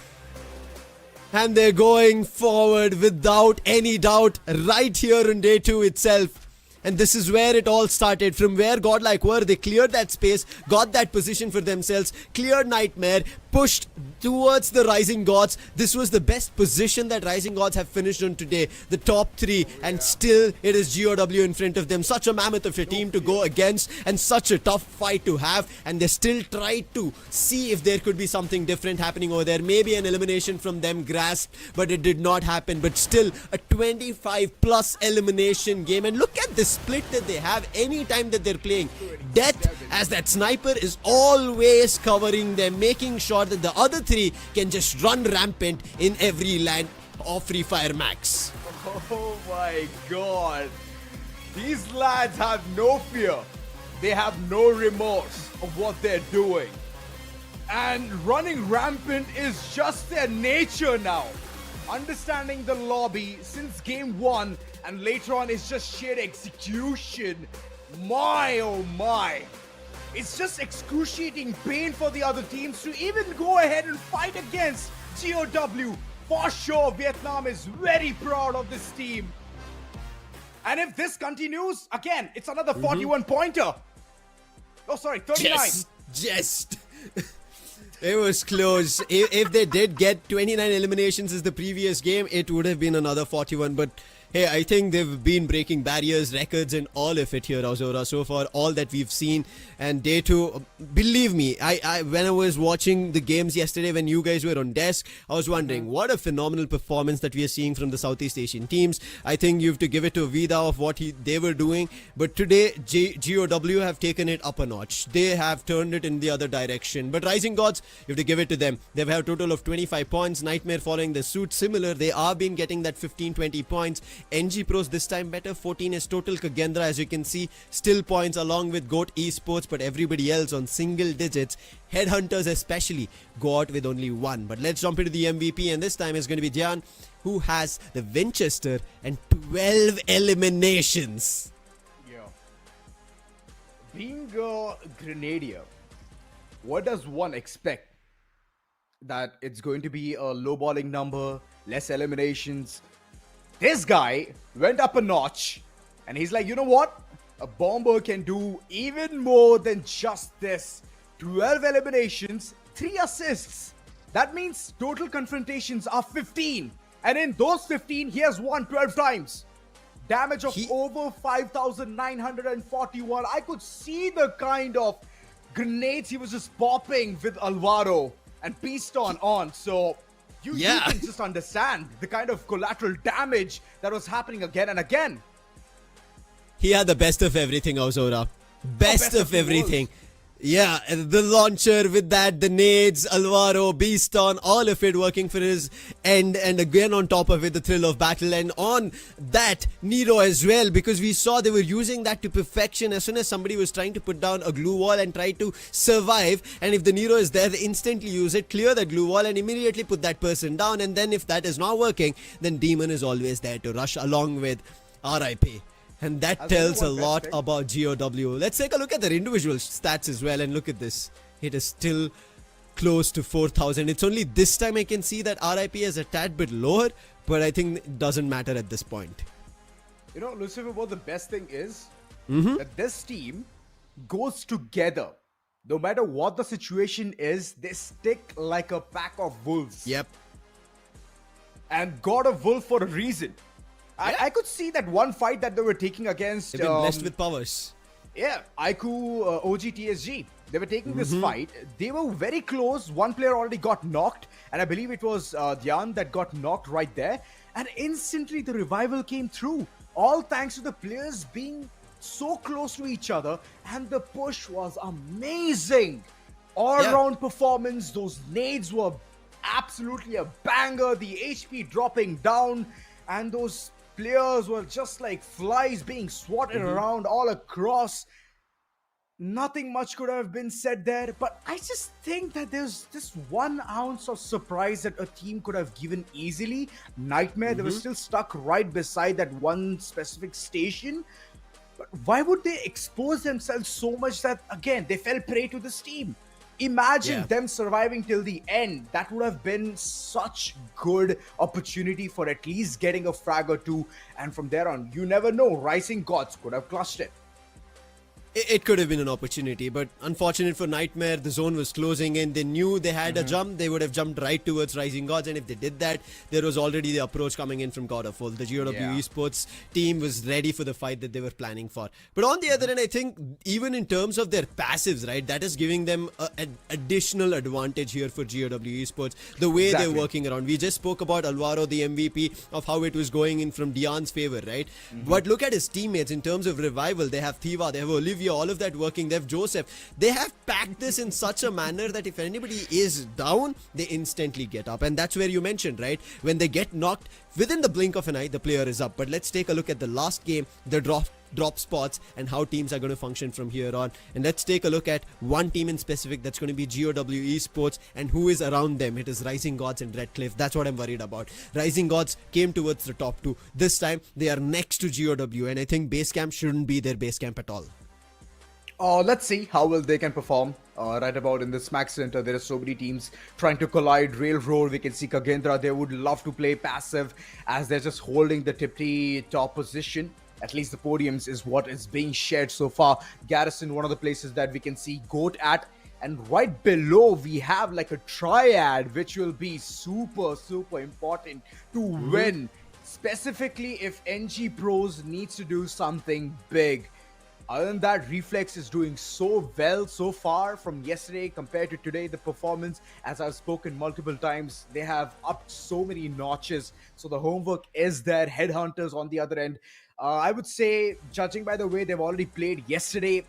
And they're going forward without any doubt right here on day 2 itself. And this is where it all started. From where GODLIKE were, they cleared that space, got that position for themselves, cleared Nightmare, pushed towards the Rising Gods. This was the best position that Rising Gods have finished on today. The top 3, and still it is GOW in front of them. Such a mammoth of a team to go against, and such a tough fight to have. And they still tried to see if there could be something different happening over there. Maybe an elimination from them grasped, but it did not happen. But still a 25 plus elimination game. And look at this split that they have any time that they're playing. Death, as that sniper, is always covering them, making sure that the other 3 can just run rampant in every land of Free Fire Max. Oh my god. These lads have no fear. They have no remorse of what they're doing. And running rampant is just their nature now. Understanding the lobby since game 1, and later on is just sheer execution. My oh my. It's just excruciating pain for the other teams to even go ahead and fight against GOW. For sure, Vietnam is very proud of this team. And if this continues, again, it's another 41 pointer. Oh, sorry, 39. Just. It was close. If they did get 29 eliminations as the previous game, it would have been another 41. But hey, I think they've been breaking barriers, records, and all of it here, Azora, so far, all that we've seen. And day 2, believe me, when I was watching the games yesterday when you guys were on desk, I was wondering what a phenomenal performance that we are seeing from the Southeast Asian teams. I think you have to give it to Vida of what they were doing. But today, GOW have taken it up a notch. They have turned it in the other direction. But Rising Gods, you have to give it to them. They've had a total of 25 points. Nightmare following the suit, similar. They are been getting that 15-20 points NG Pros this time better. 14 is total. KAGENDRA, as you can see, still points along with GOAT Esports, but everybody else on single digits. Headhunters especially go out with only 1. But let's jump into the MVP, and this time is going to be Dian, who has the Winchester and 12 eliminations. Being a Grenadier, what does one expect? That it's going to be a low-balling number, less eliminations. This guy went up a notch, and he's like, you know what? A bomber can do even more than just this. 12 eliminations, 3 assists. That means total confrontations are 15. And in those 15, he has won 12 times. Damage of over 5,941. I could see the kind of grenades he was just popping with Alvaro and Piston on. So you can just understand the kind of collateral damage that was happening again and again. He had the best of everything, Ozora. Best of everything. Yeah, the launcher with that, the nades, Alvaro, Beaston, all of it working for his end. And again on top of it, the thrill of battle. And on that, Nero as well, because we saw they were using that to perfection. As soon as somebody was trying to put down a glue wall and try to survive, and if the Nero is there, they instantly use it, clear the glue wall and immediately put that person down. And then if that is not working, then Demon is always there to rush along with RIP. And that tells a lot about GOW. Let's take a look at their individual stats as well, and look at this. It is still close to 4,000. It's only this time I can see that RIP is a tad bit lower, but I think it doesn't matter at this point. You know, Lucifer, what the best thing is? That this team goes together. No matter what the situation is, they stick like a pack of wolves. Yep. And God of Wolf for a reason. I could see that one fight that they were taking against... They've been blessed with powers. Yeah, IQOO, OGxTSG. They were taking this fight. They were very close. One player already got knocked, and I believe it was Dian that got knocked right there. And instantly the revival came through. All thanks to the players being so close to each other, and the push was amazing. All-round performance. Those nades were absolutely a banger. The HP dropping down, and those players were just like flies being swatted around all across. Nothing much could have been said there, but I just think that there's just 1 ounce of surprise that a team could have given easily. Nightmare, they were still stuck right beside that one specific station. But why would they expose themselves so much that, again, they fell prey to this team? Imagine them surviving till the end. That would have been such good opportunity for at least getting a frag or two. And from there on, you never know. Rising Gods could have clutched it. It could have been an opportunity, but unfortunate for Nightmare, the zone was closing in. They knew they had a jump. They would have jumped right towards Rising Gods, and if they did that, there was already the approach coming in from God of War. The GOW Esports team was ready for the fight that they were planning for. But on the other end, I think even in terms of their passives, right, that is giving them an additional advantage here for GOW Esports. The way they're working around. We just spoke about Alvaro, the MVP, of how it was going in from Dian's favor, right? But look at his teammates in terms of revival. They have Thiva, they have Olivia, all of that working. They have Joseph. They have packed this in such a manner that if anybody is down, they instantly get up. And that's where you mentioned, right? When they get knocked, within the blink of an eye, the player is up. But let's take a look at the last game, the drop spots, and how teams are going to function from here on. And let's take a look at one team in specific. That's going to be GOW Esports, and who is around them. It is Rising Gods and Red Cliff. That's what I'm worried about. Rising Gods came towards the top 2. This time they are next to GOW, and I think base camp shouldn't be their base camp at all. Let's see how well they can perform. Right about in this Max Center, there are so many teams trying to collide, railroad. We can see KAGENDRA, they would love to play passive as they're just holding the top position. At least the podiums is what is being shared so far. Garrison, one of the places that we can see GOAT at. And right below, we have like a triad, which will be super, super important to win. Specifically, if NG Pros needs to do something big. Other than that, Reflex is doing so well so far from yesterday compared to today. The performance, as I've spoken multiple times, they have upped so many notches. So the homework is there. Headhunters on the other end. I would say, judging by the way they've already played yesterday,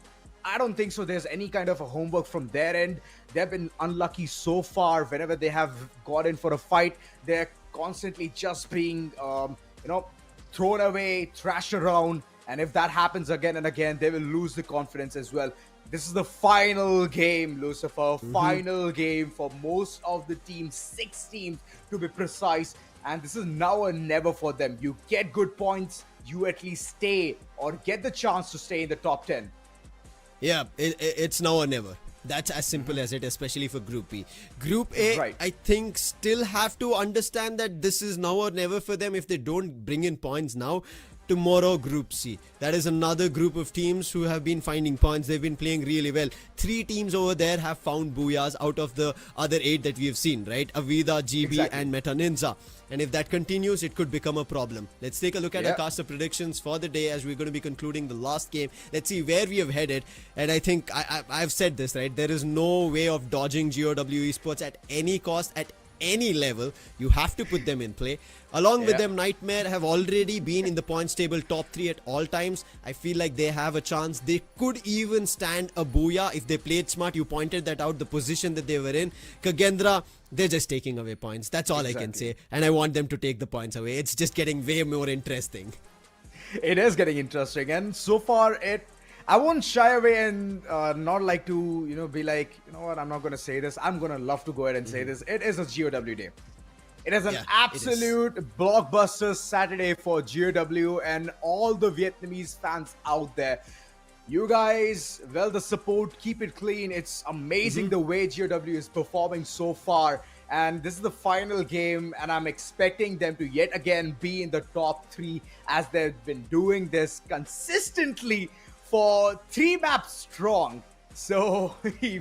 I don't think so there's any kind of a homework from their end. They've been unlucky so far. Whenever they have got in for a fight, they're constantly just being, thrown away, thrashed around, and if that happens again and again, they will lose the confidence as well. This is the final game, Lucifer. Final game for most of the teams, 6 teams to be precise. And this is now or never for them. You get good points, you at least stay or get the chance to stay in the top 10. Yeah, it's now or never. That's as simple as it, especially for Group B. Group A, Right. I think, still have to understand that this is now or never for them. If they don't bring in points now, tomorrow Group C. That is another group of teams who have been finding points. They've been playing really well. 3 teams over there have found booyahs out of the other 8 that we have seen, right? Avida, GB and Meta Ninja. And if that continues, it could become a problem. Let's take a look at our caster predictions for the day as we're going to be concluding the last game. Let's see where we have headed. And I think I've said this, right? There is no way of dodging GOW Esports at any cost, at any level. You have to put them in play. Along with them, Nightmare have already been in the points table top 3 at all times. I feel like they have a chance. They could even stand a booyah if they played smart. You pointed that out, the position that they were in. KAGENDRA, they're just taking away points. That's all I can say. And I want them to take the points away. It's just getting way more interesting. It is getting interesting. And so far, I won't shy away and not like to, be like, you know what, I'm not going to say this. I'm going to love to go ahead and say this. It is a GOW day. It is an absolute blockbuster Saturday for GOW and all the Vietnamese fans out there. You guys, well, the support, keep it clean. It's amazing the way GOW is performing so far. And this is the final game, and I'm expecting them to yet again be in the top 3 as they've been doing this consistently for 3 maps strong. So,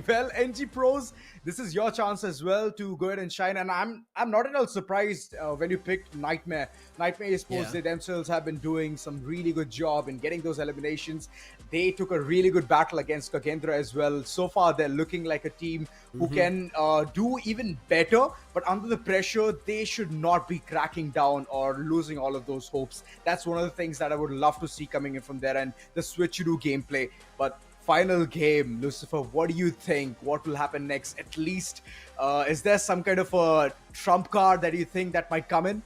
well, NG Pros, this is your chance as well to go ahead and shine. And I'm not at all surprised when you picked Nightmare. Nightmare Esports, they themselves have been doing some really good job in getting those eliminations. They took a really good battle against KAGENDRA as well. So far, they're looking like a team who can do even better. But under the pressure, they should not be cracking down or losing all of those hopes. That's one of the things that I would love to see coming in from there, and the switcheroo gameplay. But final game, Lucifer, what do you think? What will happen next? At least, is there some kind of a trump card that you think that might come in?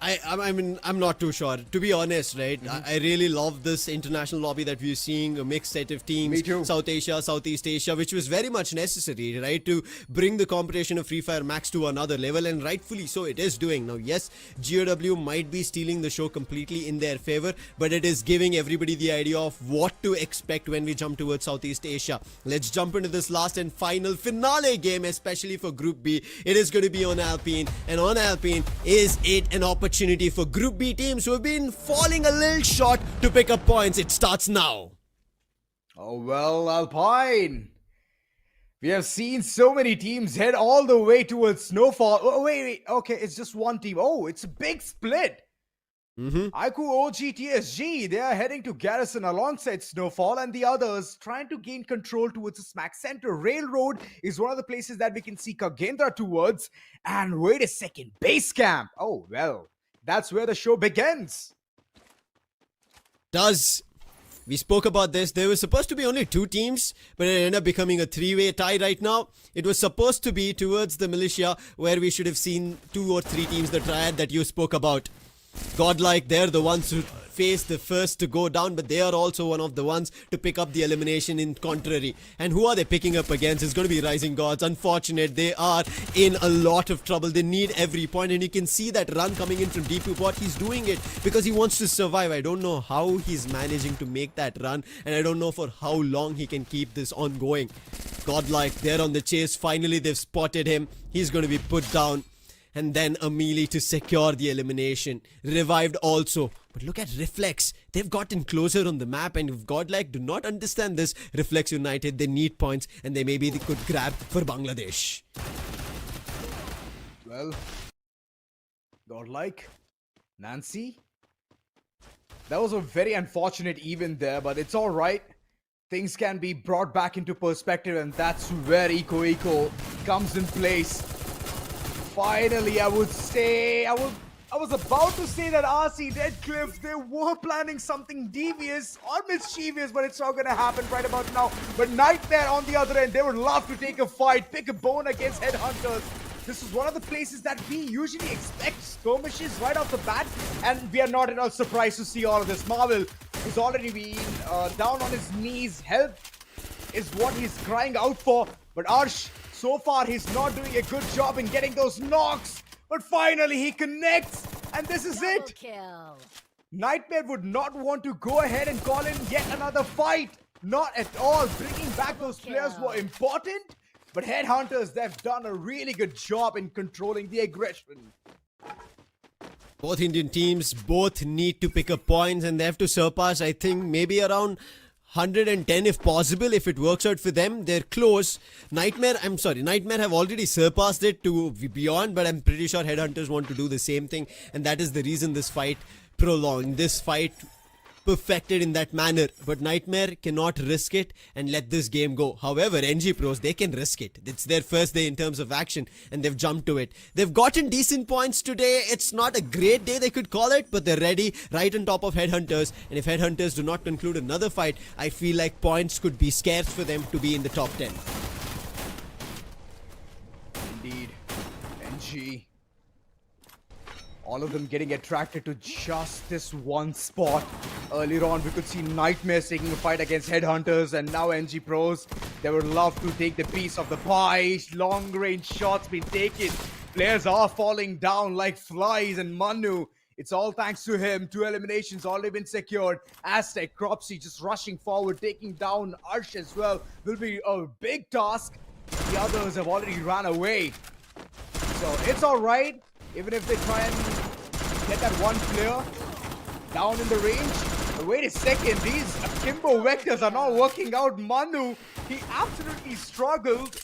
I mean, I'm not too sure, to be honest, right? I really love this international lobby that we're seeing, a mixed set of teams. Me too. South Asia, Southeast Asia, which was very much necessary, right? To bring the competition of Free Fire Max to another level, and rightfully so it is doing. Now, yes, GOW might be stealing the show completely in their favor, but it is giving everybody the idea of what to expect when we jump towards Southeast Asia. Let's jump into this last and final finale game, especially for Group B. It is going to be on Alpine, and on Alpine, is it an opportunity for Group B teams who have been falling a little short to pick up points? It starts now. Oh, well, Alpine. We have seen so many teams head all the way towards Snowfall. Oh, wait. Okay, it's just one team. Oh, it's a big split. IQOO, OGxTSG, they are heading to Garrison alongside Snowfall, and the others trying to gain control towards the smack center. Railroad is one of the places that we can see KAGENDRA towards. And wait a second, base camp. Oh, well, that's where the show begins. We spoke about this. There was supposed to be only 2 teams, but it ended up becoming a 3-way tie right now. It was supposed to be towards the militia, where we should have seen 2 or 3 teams, the triad that you spoke about. GODLIKE, they're the ones who face the first to go down, but they are also one of the ones to pick up the elimination in contrary. And who are they picking up against? It's going to be Rising Gods. Unfortunate, they are in a lot of trouble. They need every point, and you can see that run coming in from DP Bot. He's doing it because he wants to survive. I don't know how he's managing to make that run, and I don't know for how long he can keep this ongoing. GODLIKE, they're on the chase. Finally, they've spotted him. He's going to be put down. And then a melee to secure the elimination. Revived also. But look at REFLEX. They've gotten closer on the map, and if GODLIKE do not understand this, REFLEX United, they need points, and they could grab for Bangladesh. Well, GODLIKE, Nancy. That was a very unfortunate even there, but it's alright. Things can be brought back into perspective, and that's where IQOO comes in place. Finally, I would say, I was about to say that RC Redcliffe, they were planning something devious or mischievous, but it's not going to happen right about now. But Nightmare on the other end, they would love to take a fight, pick a bone against Headhunters. This is one of the places that we usually expect skirmishes right off the bat, and we are not at all surprised to see all of this. Marvel is already been down on his knees. Help is what he's crying out for, but Arsh, so far he's not doing a good job in getting those knocks, but finally he connects, and this is it. Nightmare would not want to go ahead and call in yet another fight. Not at all. Bringing back those players were important, but Headhunters, they've done a really good job in controlling the aggression. Both Indian teams both need to pick up points, and they have to surpass, I think, maybe around 110 if possible. If it works out for them, they're close. Nightmare have already surpassed it to beyond, but I'm pretty sure Headhunters want to do the same thing, and that is the reason this fight prolonged. This fight perfected in that manner, but Nightmare cannot risk it and let this game go. However, NG Pros, they can risk it. It's their first day in terms of action, and they've jumped to it. They've gotten decent points today. It's not a great day, they could call it, but they're ready right on top of Headhunters, and if Headhunters do not conclude another fight, I feel like points could be scarce for them to be in the top 10. Indeed. NG. All of them getting attracted to just this one spot. Earlier on, we could see Nightmares taking a fight against Headhunters, and now NG Pros, they would love to take the piece of the pie. Long-range shots being taken. Players are falling down like flies, and Manu, it's all thanks to him. 2 eliminations already been secured. Aztec, Cropsy just rushing forward, taking down Arsh as well. Will be a big task. The others have already ran away. So it's alright. Even if they try and get that one player down in the range. But wait a second, these Akimbo vectors are not working out. Manu, he absolutely struggled.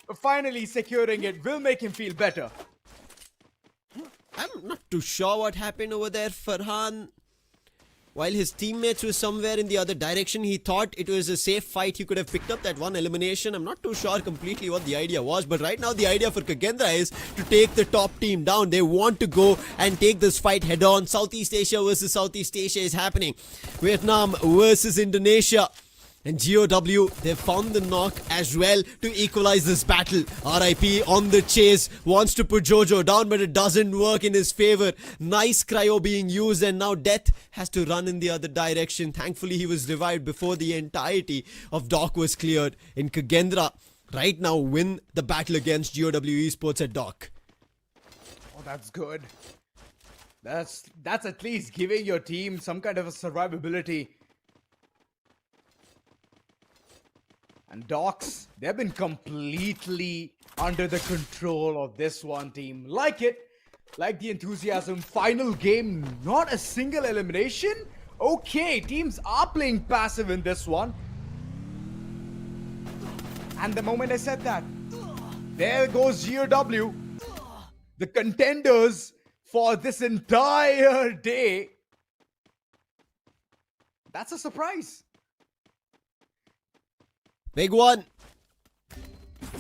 But finally securing it will make him feel better. I'm not too sure what happened over there. Farhan, while his teammates were somewhere in the other direction, he thought it was a safe fight. He could have picked up that one elimination. I'm not too sure completely what the idea was, but right now the idea for KAGENDRA is to take the top team down. They want to go and take this fight head on. Southeast Asia versus Southeast Asia is happening. Vietnam versus Indonesia. And GOW, they've found the knock as well to equalize this battle. RIP on the chase, wants to put Jojo down, but it doesn't work in his favor. Nice cryo being used, and now Death has to run in the other direction. Thankfully, he was revived before the entirety of Dock was cleared. In KAGENDRA, right now win the battle against GOW Esports at Dock. Oh, that's good. That's at least giving your team some kind of a survivability. And Docks, they've been completely under the control of this one team. Like it, like the enthusiasm. Final game, not a single elimination. Okay, teams are playing passive in this one. And the moment I said that, there goes GOW. The contenders for this entire day. That's a surprise. Big one.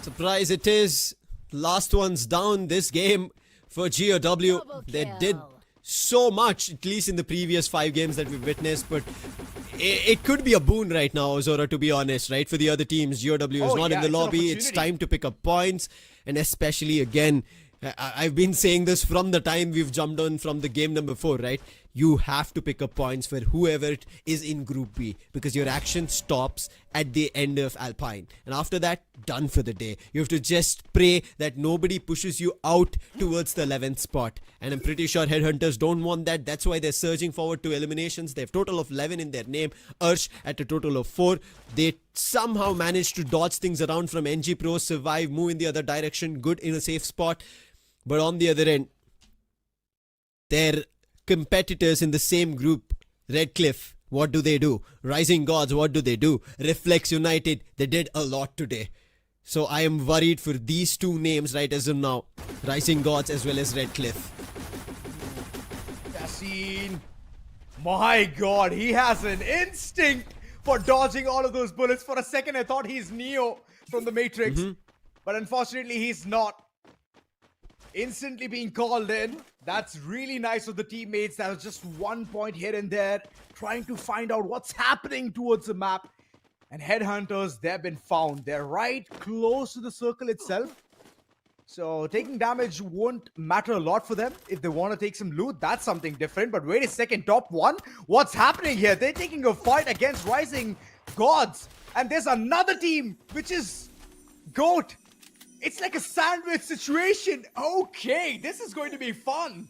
Surprise it is. Last one's down this game for GOW. They did so much, at least in the previous 5 games that we've witnessed, but it could be a boon right now, Zora, to be honest, right? For the other teams, GOW is not in the lobby. It's time to pick up points, and especially again, I've been saying this from the time we've jumped on from the game number 4, right? You have to pick up points for whoever it is in Group B, because your action stops at the end of Alpine. And after that, done for the day. You have to just pray that nobody pushes you out towards the 11th spot. And I'm pretty sure Headhunters don't want that. That's why they're surging forward to eliminations. They have total of 11 in their name. Ursh at a total of 4. They somehow managed to dodge things around from NG Pro, survive, move in the other direction, good in a safe spot. But on the other end, their competitors in the same group, Redcliffe, what do? Rising Gods, what do? Reflex United, they did a lot today. So I am worried for these 2 names right as of now. Rising Gods as well as Redcliffe. Yassine, my god, he has an instinct for dodging all of those bullets. For a second I thought he's Neo from the Matrix, but unfortunately he's not. Instantly being called in. That's really nice of the teammates. That was just 1 point here and there, trying to find out what's happening towards the map. And Headhunters, they've been found. They're right close to the circle itself. So taking damage won't matter a lot for them. If they want to take some loot, that's something different. But wait a second, top one? What's happening here? They're taking a fight against Rising Gods. And there's another team, which is GOAT. It's like a sandwich situation. Okay, this is going to be fun.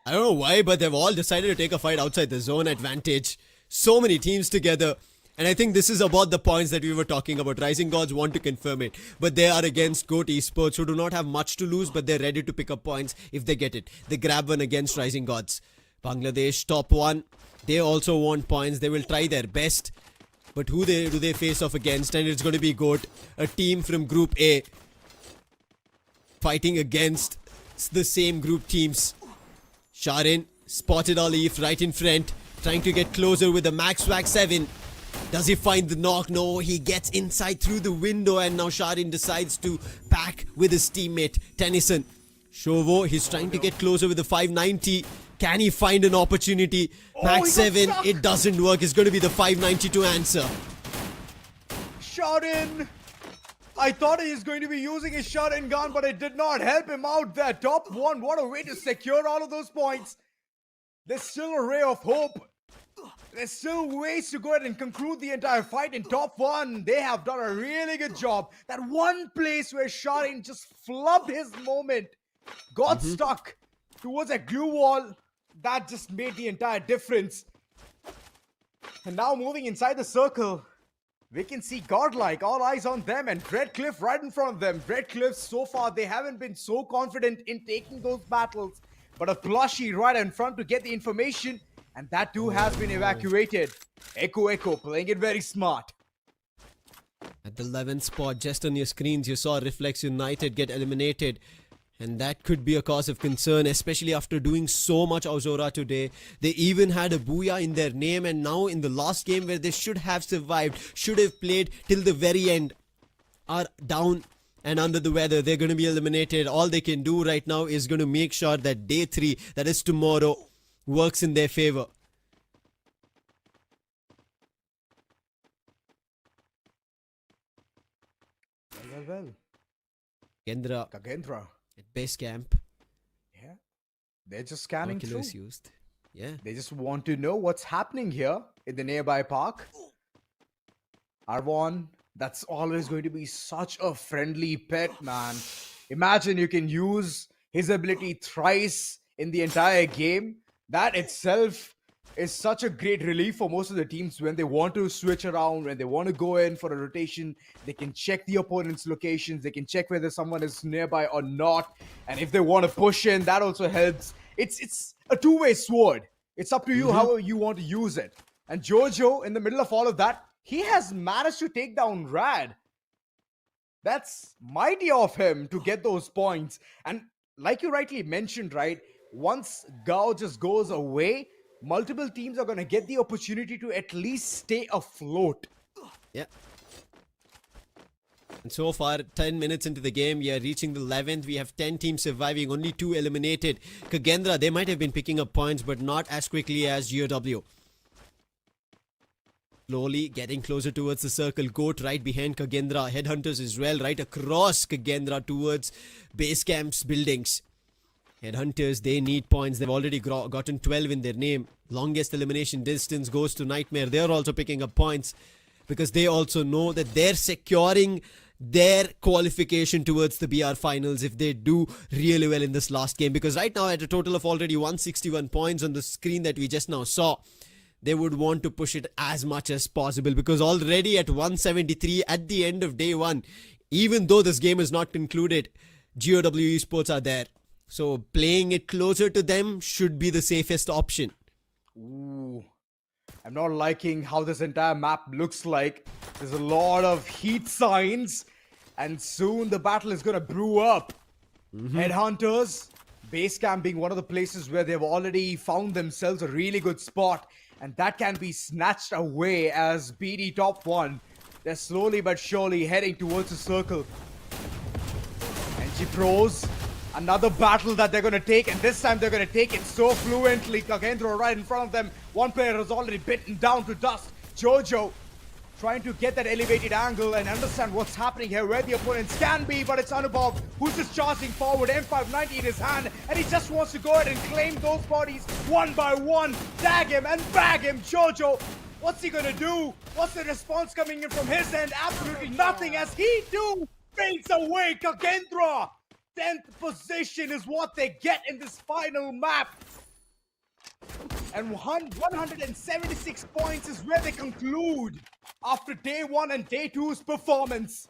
I don't know why, but they've all decided to take a fight outside the zone advantage. So many teams together. And I think this is about the points that we were talking about. Rising Gods want to confirm it. But they are against GOAT Esports, who do not have much to lose, but they're ready to pick up points if they get it. They grab one against Rising Gods. Bangladesh, top one. They also want points. They will try their best. But who do they face off against? And it's going to be GOAT. A team from Group A. Fighting against the same group teams. Sharin spotted Alif right in front. Trying to get closer with the Max Wax 7. Does he find the knock? No, he gets inside through the window, and now Sharin decides to pack with his teammate Tennyson. Shovo, he's trying to get closer with the 590. Can he find an opportunity? Max 7, it doesn't work. It's going to be the 590 to answer. Sharin! I thought he was going to be using his Sharin gun, but it did not help him out there. Top one, what a way to secure all of those points. There's still a ray of hope. There's still ways to go ahead and conclude the entire fight in top one. They have done a really good job. That one place where Sharin just flubbed his moment, got stuck towards a glue wall. That just made the entire difference. And now moving inside the circle, we can see GODLIKE, all eyes on them, and Redcliffe right in front of them. Redcliffe, so far, they haven't been so confident in taking those battles. But a plushie right in front to get the information. And that too has been evacuated. IQOO playing it very smart. At the 11th spot, just on your screens, you saw Reflex United get eliminated. And that could be a cause of concern, especially after doing so much Aurora today. They even had a booyah in their name, and now in the last game where they should have survived, should have played till the very end, are down and under the weather. They're going to be eliminated. All they can do right now is going to make sure that day 3, that is tomorrow, works in their favor. Well. KAGENDRA at base camp. Yeah. They're just scanning through. Used. Yeah. They just want to know what's happening here in the nearby park. Arvon, that's always going to be such a friendly pet, man. Imagine you can use his ability thrice in the entire game. That itself is such a great relief for most of the teams when they want to switch around, when they want to go in for a rotation. They can check the opponent's locations. They can check whether someone is nearby or not. And if they want to push in, that also helps. It's a two-way sword. It's up to you how you want to use it. And Jojo, in the middle of all of that, he has managed to take down Rad. That's mighty of him to get those points. And like you rightly mentioned, right? Once Gao just goes away, multiple teams are going to get the opportunity to at least stay afloat. Yeah. And so far, 10 minutes into the game, we are reaching the 11th. We have 10 teams surviving, only 2 eliminated. KAGENDRA, they might have been picking up points, but not as quickly as GOW. Slowly getting closer towards the circle. GOAT right behind KAGENDRA. Headhunters as well, right across KAGENDRA towards base camps buildings. Headhunters, they need points. They've already gotten 12 in their name. Longest elimination distance goes to Nightmare. They're also picking up points because they also know that they're securing their qualification towards the BR finals if they do really well in this last game. Because right now, at a total of already 161 points on the screen that we just now saw, they would want to push it as much as possible, because already at 173 at the end of day 1, even though this game is not concluded, GOW Esports are there. So playing it closer to them should be the safest option. Ooh. I'm not liking how this entire map looks like. There's a lot of heat signs, and soon the battle is going to brew up. Headhunters, base camp being one of the places where they've already found themselves a really good spot, and that can be snatched away as BD top 1. They're slowly but surely heading towards the circle. NG Pros, another battle that they're going to take, and this time they're going to take it so fluently. KAGENDRA right in front of them. One player has already bitten down to dust. Jojo, trying to get that elevated angle and understand what's happening here, where the opponents can be, but it's Anubhav who's just charging forward, M590 in his hand, and he just wants to go ahead and claim those bodies one by one, tag him and bag him. Jojo, what's he gonna do? What's the response coming in from his end? Absolutely nothing, as he too fades away. KAGENDRA, 10th position is what they get in this final map. And 176 points is where they conclude after day 1 and day 2's performance.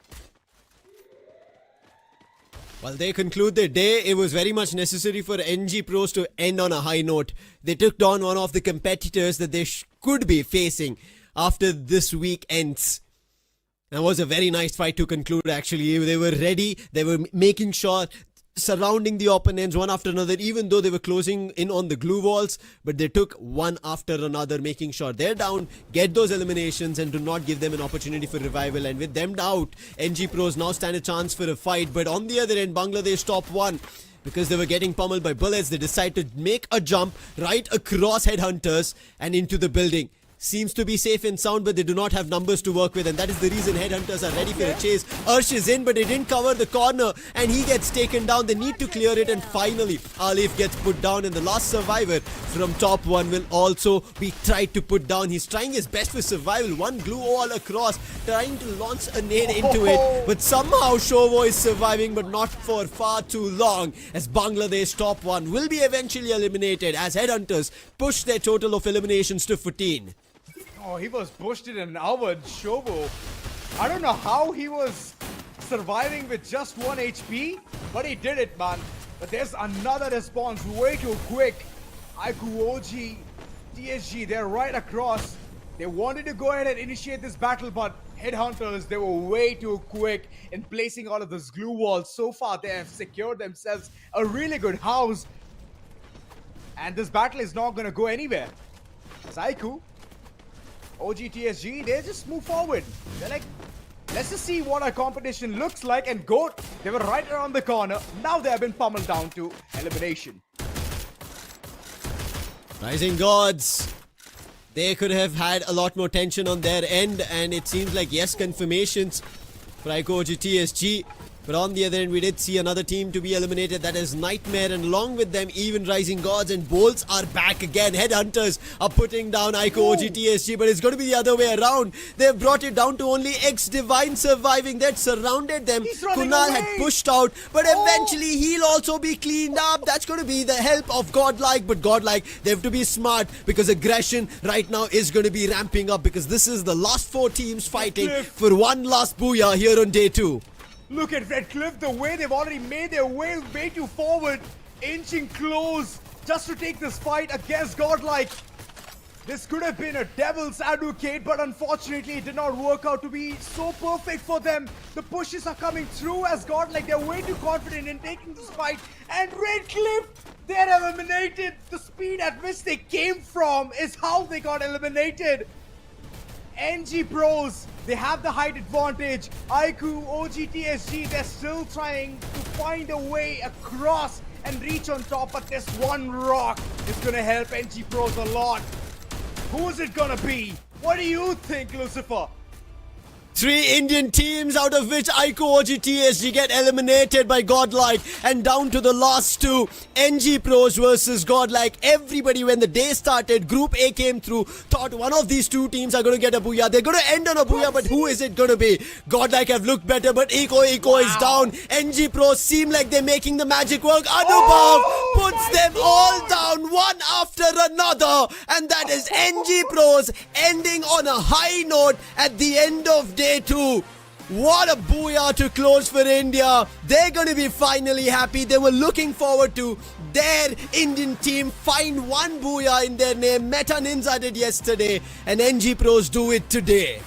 While they conclude their day, it was very much necessary for NG Pros to end on a high note. They took down one of the competitors that they could be facing after this week ends. That was a very nice fight to conclude, actually. They were ready. They were making sure, surrounding the opponents one after another, even though they were closing in on the glue walls, but they took one after another, making sure they're down, get those eliminations, and do not give them an opportunity for revival. And with them out, NG Pros now stand a chance for a fight. But on the other end, Bangladesh top 1, because they were getting pummeled by bullets, they decide to make a jump right across Headhunters and into the building. Seems to be safe and sound, but they do not have numbers to work with, and that is the reason Headhunters are ready for a chase. Ursh is in, but they didn't cover the corner, and he gets taken down. They need to clear it, and finally Alif gets put down, and the last survivor from top 1 will also be tried to put down. He's trying his best for survival. One glue all across, trying to launch a nade into it, but somehow Shovo is surviving, but not for far too long, as Bangladesh top 1 will be eventually eliminated as Headhunters push their total of eliminations to 14. Oh, he was pushed in an hour, Shovo. I don't know how he was surviving with just 1 HP, but he did it, man. But there's another response way too quick. IQOO, OGxTSG, they're right across. They wanted to go ahead and initiate this battle, but Headhunters, they were way too quick in placing all of those glue walls. So far, they have secured themselves a really good house. And this battle is not going to go anywhere. IQOO, OGxTSG, they just move forward. They're like, let's just see what our competition looks like. And GOAT, they were right around the corner. Now they have been pummeled down to elimination. Rising Gods, they could have had a lot more tension on their end, and it seems like, yes, confirmations for OGxTSG. But on the other end, we did see another team to be eliminated, that is Nightmare, and along with them, even Rising Gods and Bolts are back again. Headhunters are putting down OGxTSG, but it's going to be the other way around. They've brought it down to only X-Divine surviving. That surrounded them. Kunal had pushed out, but eventually he'll also be cleaned up. That's going to be the help of GODLIKE, but GODLIKE, they have to be smart, because aggression right now is going to be ramping up, because this is the last 4 teams fighting for one last booyah here on day 2. Look at Redcliffe, the way they've already made their way too forward, inching close just to take this fight against GODLIKE. This could have been a devil's advocate, but unfortunately it did not work out to be so perfect for them. The pushes are coming through as GODLIKE, they're way too confident in taking this fight. And Redcliffe, they're eliminated. The speed at which they came from is how they got eliminated. NG Pros, they have the height advantage. IQOO, OGxTSG, they're still trying to find a way across and reach on top, but this one rock is going to help NG Pros a lot. Who is it going to be? What do you think, Lucifer? 3 Indian teams, out of which IQOO, OGxTSG get eliminated by GODLIKE, and down to the last 2, NG Pros versus GODLIKE. Everybody, when the day started, Group A came through, thought one of these 2 teams are going to get a booyah. They're going to end on a booyah, but who is it going to be? GODLIKE have looked better, but IQOO is down. NG Pros seem like they're making the magic work. Anubhav puts them all down, one after another, and that is NG Pros ending on a high note at the end of day 2. What a booyah to close for India. They're going to be finally happy. They were looking forward to their Indian team find one booyah in their name. Meta Ninja did yesterday, and NG Pros do it today.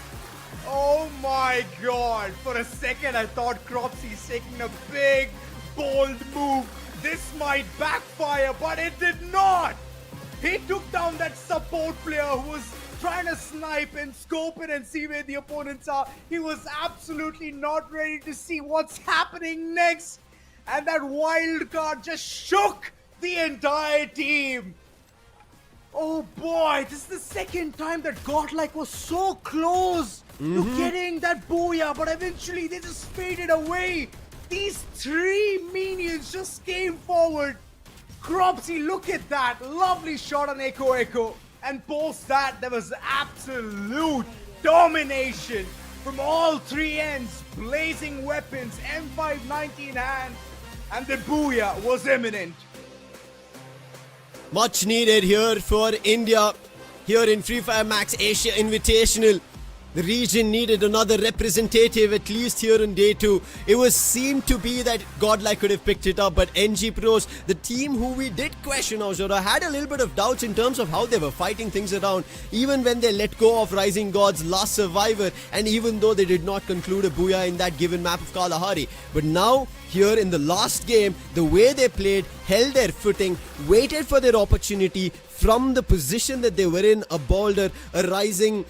Oh my god. For a second I thought Cropsy's taking a big, bold move. This might backfire, but it did not. He took down that support player who was trying to snipe and scope it and see where the opponents are. He was absolutely not ready to see what's happening next. And that wild card just shook the entire team. Oh boy, this is the second time that Godlike was so close to getting that booyah, but eventually they just faded away. These three minions just came forward. Cropsy, look at that. Lovely shot on Echo. And post that, there was absolute domination from all three ends. Blazing weapons, M590 in hand. And the booyah was imminent. Much needed here for India, here in Fire MAX Asia Invitational. The region needed another representative, at least here in day 2. It seemed to be that Godlike could have picked it up, but NG Pros, the team who we did question, Ozora, had a little bit of doubts in terms of how they were fighting things around, even when they let go of Rising God's last survivor, and even though they did not conclude a booyah in that given map of Kalahari. But now, here in the last game, the way they played, held their footing, waited for their opportunity, from the position that they were in, a boulder, a rising,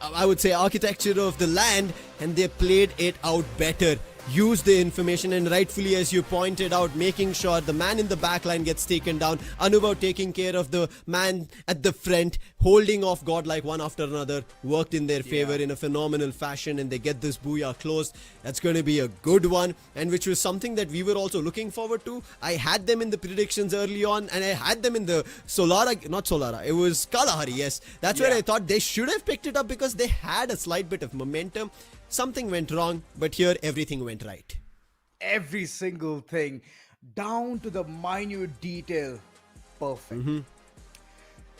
I would say, architecture of the land, and they played it out better. Used the information, and rightfully, as you pointed out, making sure the man in the back line gets taken down. Anubhav taking care of the man at the front, holding off Godlike one after another, worked in their favor in a phenomenal fashion, and they get this booyah closed. That's going to be a good one, and which was something that we were also looking forward to. I had them in the predictions early on, and I had them in the it was Kalahari, yes. That's where I thought they should have picked it up because they had a slight bit of momentum. Something went wrong, but here everything went right. Every single thing, down to the minute detail, perfect.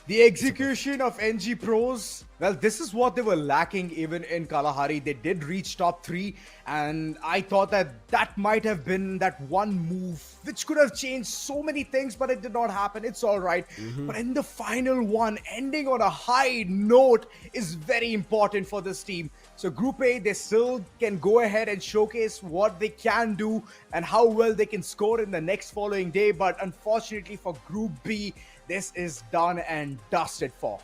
The execution of NG Pros, well, this is what they were lacking even in Kalahari. They did reach top 3, and I thought that might have been that one move which could have changed so many things, but it did not happen. It's all right. But in the final one, ending on a high note is very important for this team. So Group A, they still can go ahead and showcase what they can do and how well they can score in the next following day. But unfortunately for Group B, this is done and dusted for.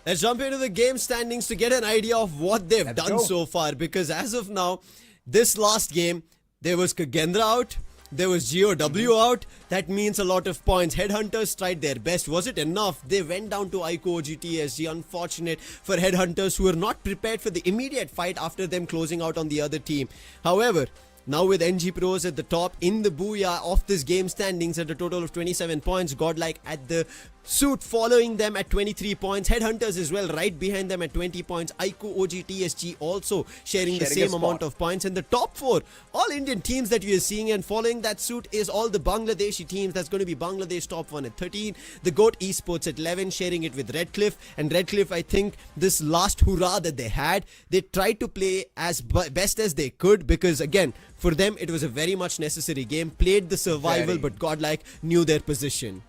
Let's jump into the game standings to get an idea of what they've done so far. Because as of now, this last game, there was KAGENDRA out. There was GOW out. That means a lot of points. Headhunters tried their best. Was it enough? They went down to IQOO OGxTSG. Unfortunate for Headhunters, who were not prepared for the immediate fight after them closing out on the other team. However, now with NG Pros at the top in the booyah of this game standings at a total of 27 points. Godlike at the suit following them at 23 points. Headhunters as well right behind them at 20 points. IQOO OGxTSG also sharing the same amount of points. And the top 4 all Indian teams that you are seeing, and following that suit is all the Bangladeshi teams. That's going to be Bangladesh top 1 at 13. The GOAT Esports at 11, sharing it with Redcliffe. And Redcliffe, I think this last hurrah that they had, they tried to play as best as they could, because again, for them it was a very much necessary game. Played the survival, but Godlike knew their position.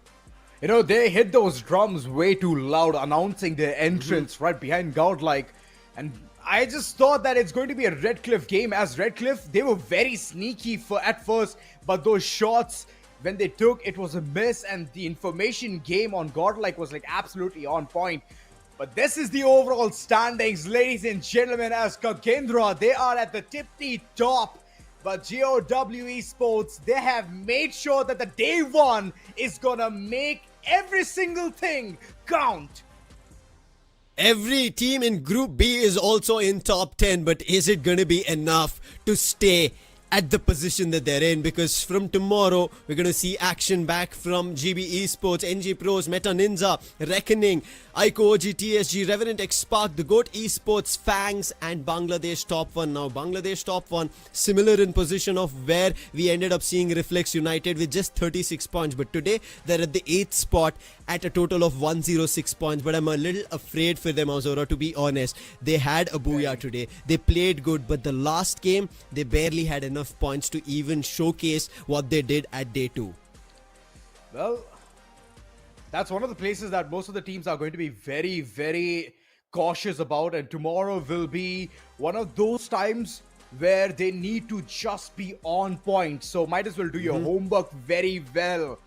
You know, they hit those drums way too loud, announcing their entrance right behind Godlike. And I just thought that it's going to be a Redcliffe game. As Redcliffe, they were very sneaky at first, but those shots, when they took, it was a miss, and the information game on Godlike was like absolutely on point. But this is the overall standings, ladies and gentlemen, as KAGENDRA, they are at the tippy top. But GOW Esports, they have made sure that the day 1 is gonna make every single thing count. Every team in Group B is also in top 10, but is it going to be enough to stay at the position that they're in? Because from tomorrow, we're going to see action back from GB Esports, NG Pros, Meta Ninja, Reckoning, IQOO OGxTSG, Revenant X Spark, the GOAT Esports, Fangs, and Bangladesh top 1. Now, Bangladesh top 1, similar in position of where we ended up seeing Reflex United with just 36 points. But today, they're at the 8th spot at a total of 106 points. But I'm a little afraid for them, Azora, to be honest. They had a booyah today. They played good, but the last game, they barely had enough points to even showcase what they did at day 2. Well, that's one of the places that most of the teams are going to be very, very cautious about. And tomorrow will be one of those times where they need to just be on point. So might as well do your homework very well.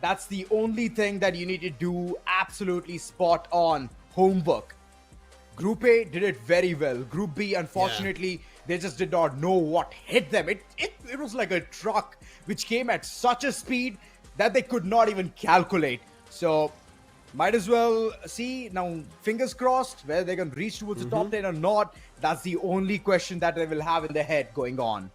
That's the only thing that you need to do absolutely spot on. Homework. Group A did it very well. Group B, unfortunately, they just did not know what hit them. It was like a truck which came at such a speed that they could not even calculate. So Might as well see now, fingers crossed, whether they can reach towards the top 10 or not. That's the only question that they will have in their head going on.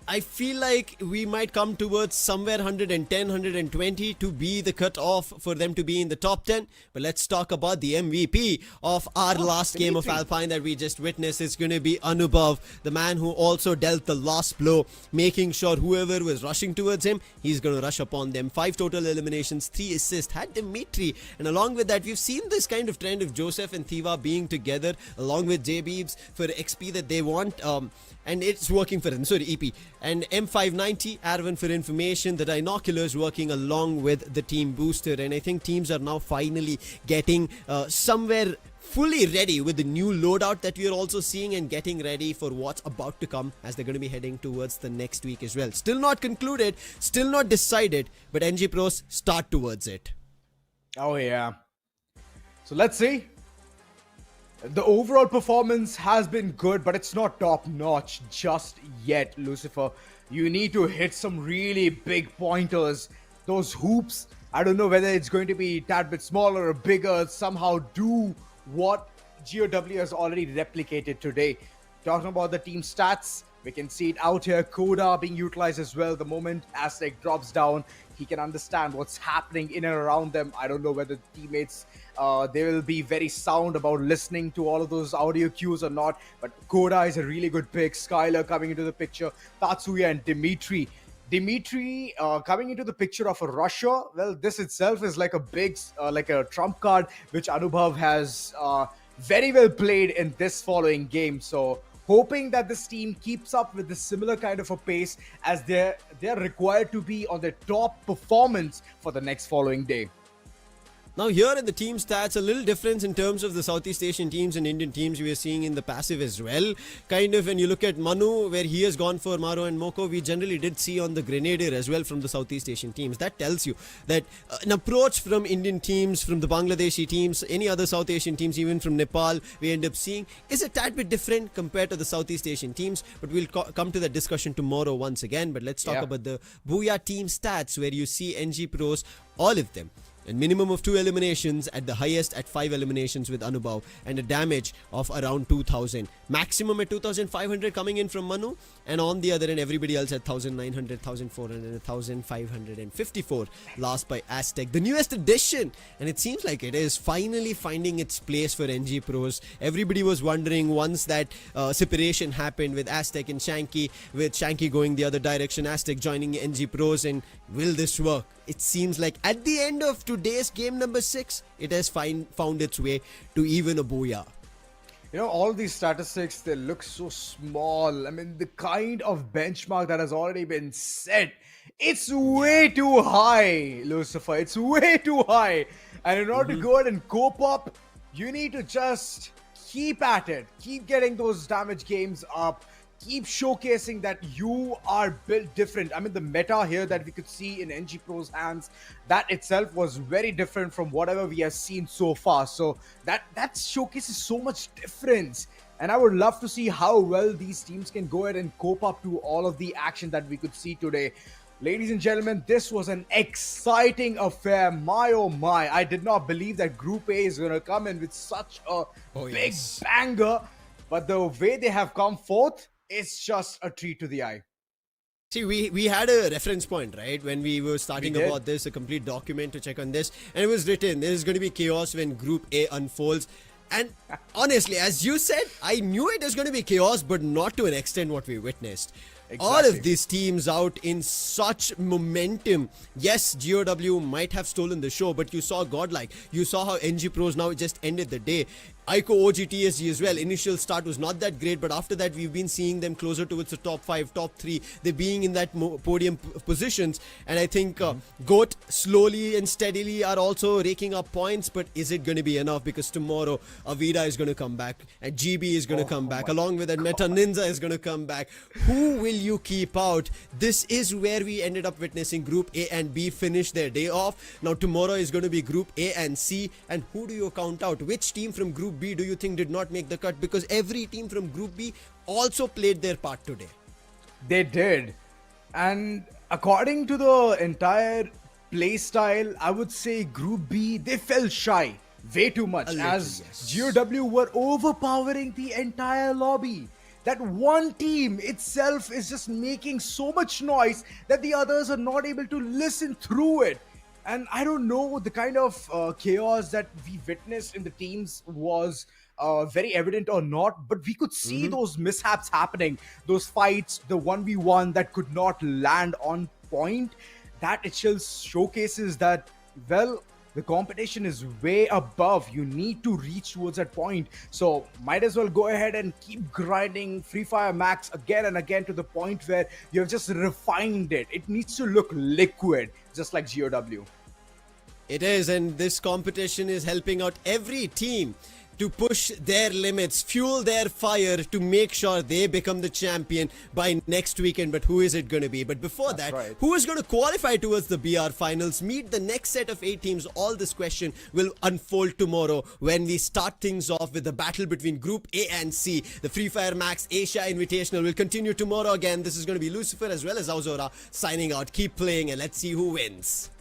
I feel like we might come towards somewhere 110, 120 to be the cutoff for them to be in the top 10. But let's talk about the MVP of our last game of Alpine that we just witnessed. It's going to be Anubhav, the man who also dealt the last blow, making sure whoever was rushing towards him, he's going to rush upon them. 5 total eliminations, 3 assists, had Dimitri. And along with that, we've seen this kind of trend of Joseph and Thiva being together along with J-Beebs for XP that they want. And it's working for them. Sorry, EP. And M590, Arvin for information, the Dinoculars working along with the team booster. And I think teams are now finally getting somewhere fully ready with the new loadout that we are also seeing and getting ready for what's about to come as they're going to be heading towards the next week as well. Still not concluded, still not decided, but NG Pros start towards it. Oh yeah. So let's see. The overall performance has been good, but it's not top-notch just yet, Lucifer. You need to hit some really big pointers. Those hoops, I don't know whether it's going to be a tad bit smaller or bigger, somehow do what GOW has already replicated today. Talking about the team stats, we can see it out here. Coda being utilized as well. The moment Aztec drops down, he can understand what's happening in and around them. I don't know whether teammates, they will be very sound about listening to all of those audio cues or not. But Coda is a really good pick. Skylar coming into the picture. Tatsuya and Dimitri. Dimitri coming into the picture of a rusher. Well, this itself is like a big, like a trump card, which Anubhav has very well played in this following game. So hoping that this team keeps up with the similar kind of a pace as they're required to be on their top performance for the next following day. Now here in the team stats, a little difference in terms of the Southeast Asian teams and Indian teams we are seeing in the passive as well. Kind of when you look at Manu, where he has gone for Maro and Moko, we generally did see on the Grenadier as well from the Southeast Asian teams. That tells you that an approach from Indian teams, from the Bangladeshi teams, any other South Asian teams, even from Nepal, we end up seeing is a tad bit different compared to the Southeast Asian teams. But we'll come to that discussion tomorrow once again. But let's talk about the Booyah team stats, where you see NG Pros, all of them, and minimum of 2 eliminations, at the highest at 5 eliminations with Anubhav, and a damage of around 2000. Maximum at 2500 coming in from Manu, and on the other end everybody else at 1900, 1400 and 1554 last by Aztec, the newest addition, and it seems like it is finally finding its place for NG Pros. Everybody was wondering once that separation happened with Aztec and Shanky, with Shanky going the other direction, Aztec joining NG Pros, and will this work? It seems like at the end of today's game number 6, it has found its way to even a Booyah. You know, all these statistics, they look so small. I mean, the kind of benchmark that has already been set, it's way too high, Lucifer. It's way too high. And in order to go ahead and cope up, you need to just keep at it. Keep getting those damage games up. Keep showcasing that you are built different. I mean, the meta here that we could see in NG Pro's hands, that itself was very different from whatever we have seen so far. So that showcases so much difference. And I would love to see how well these teams can go ahead and cope up to all of the action that we could see today. Ladies and gentlemen, this was an exciting affair. My oh my, I did not believe that Group A is going to come in with such a big banger. But the way they have come forth, it's just a treat to the eye. See, we had a reference point, right? When we were starting about this, a complete document to check on this. And it was written, there is going to be chaos when Group A unfolds. And honestly, as you said, I knew it was going to be chaos, but not to an extent what we witnessed. Exactly. All of these teams out in such momentum. Yes, GOW might have stolen the show, but you saw GODLIKE. You saw how NG Pros now just ended the day. IQOO OGxTSG as well. Initial start was not that great, but after that we've been seeing them closer towards the top 5, top 3. They're being in that podium positions, and I think GOAT slowly and steadily are also raking up points. But is it going to be enough? Because tomorrow Avida is going to come back, and GB is going to come back, along with that Meta Ninja is going to come back. Who will you keep out? This is where we ended up witnessing Group A and B finish their day off. Now tomorrow is going to be Group A and C, and who do you count out? Which team from Group B do you think did not make the cut? Because every team from Group B also played their part today. They did. And according to the entire playstyle, I would say Group B, they fell shy way too much, A little, as yes. GOW were overpowering the entire lobby. That one team itself is just making so much noise that the others are not able to listen through it. And I don't know, the kind of chaos that we witnessed in the teams was very evident or not, but we could see those mishaps happening, those fights, the 1v1 that could not land on point. That itself showcases that, well, the competition is way above. You need to reach towards that point. So might as well go ahead and keep grinding Fire MAX again and again to the point where you have just refined it. It needs to look liquid, just like GOW. It is, and this competition is helping out every team to push their limits, fuel their fire to make sure they become the champion by next weekend. But who is it going to be? But before that, who is going to qualify towards the BR finals, meet the next set of 8 teams? All this question will unfold tomorrow when we start things off with the battle between Group A and C. The Fire MAX Asia Invitational will continue tomorrow again. This is going to be Lucifer as well as Auzora signing out. Keep playing and let's see who wins.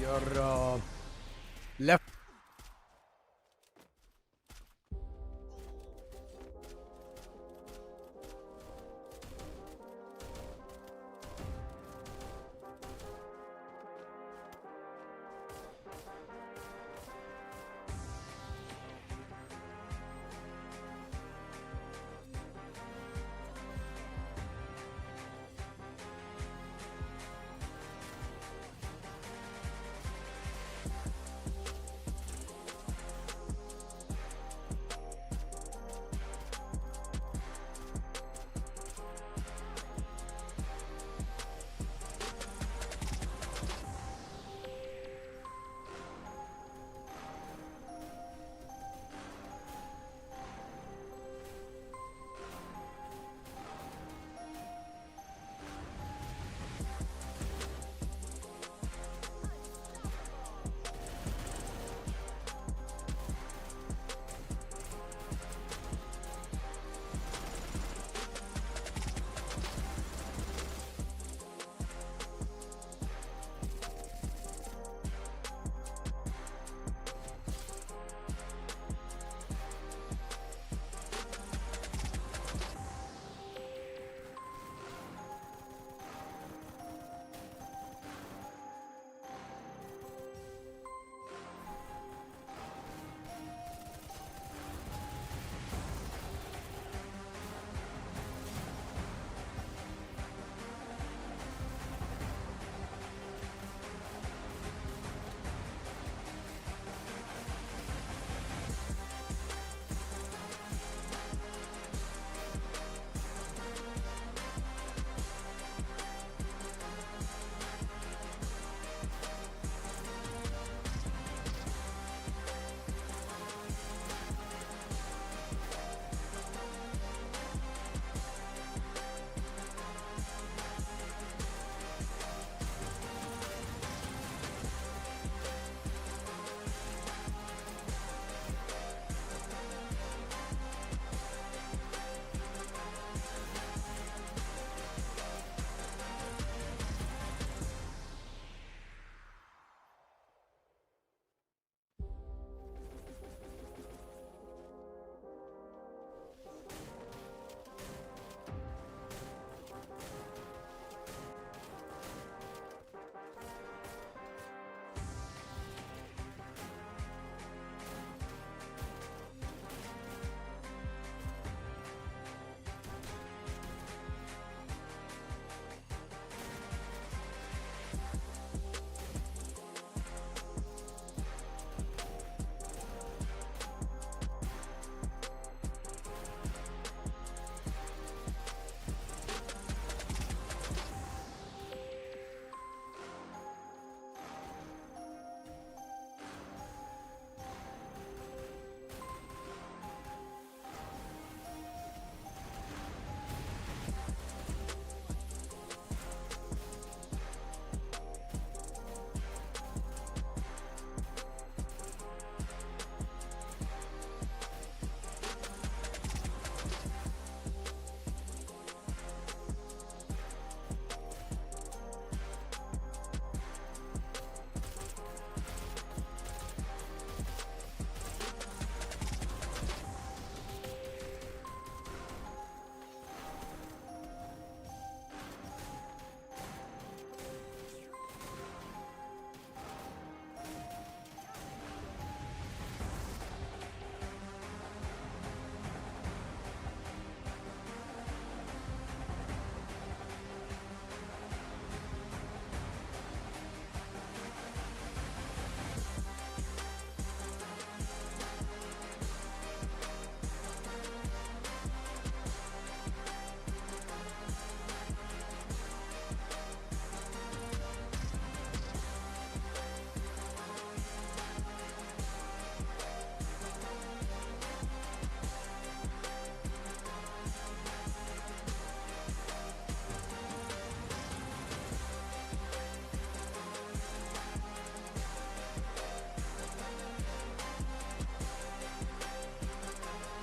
Your left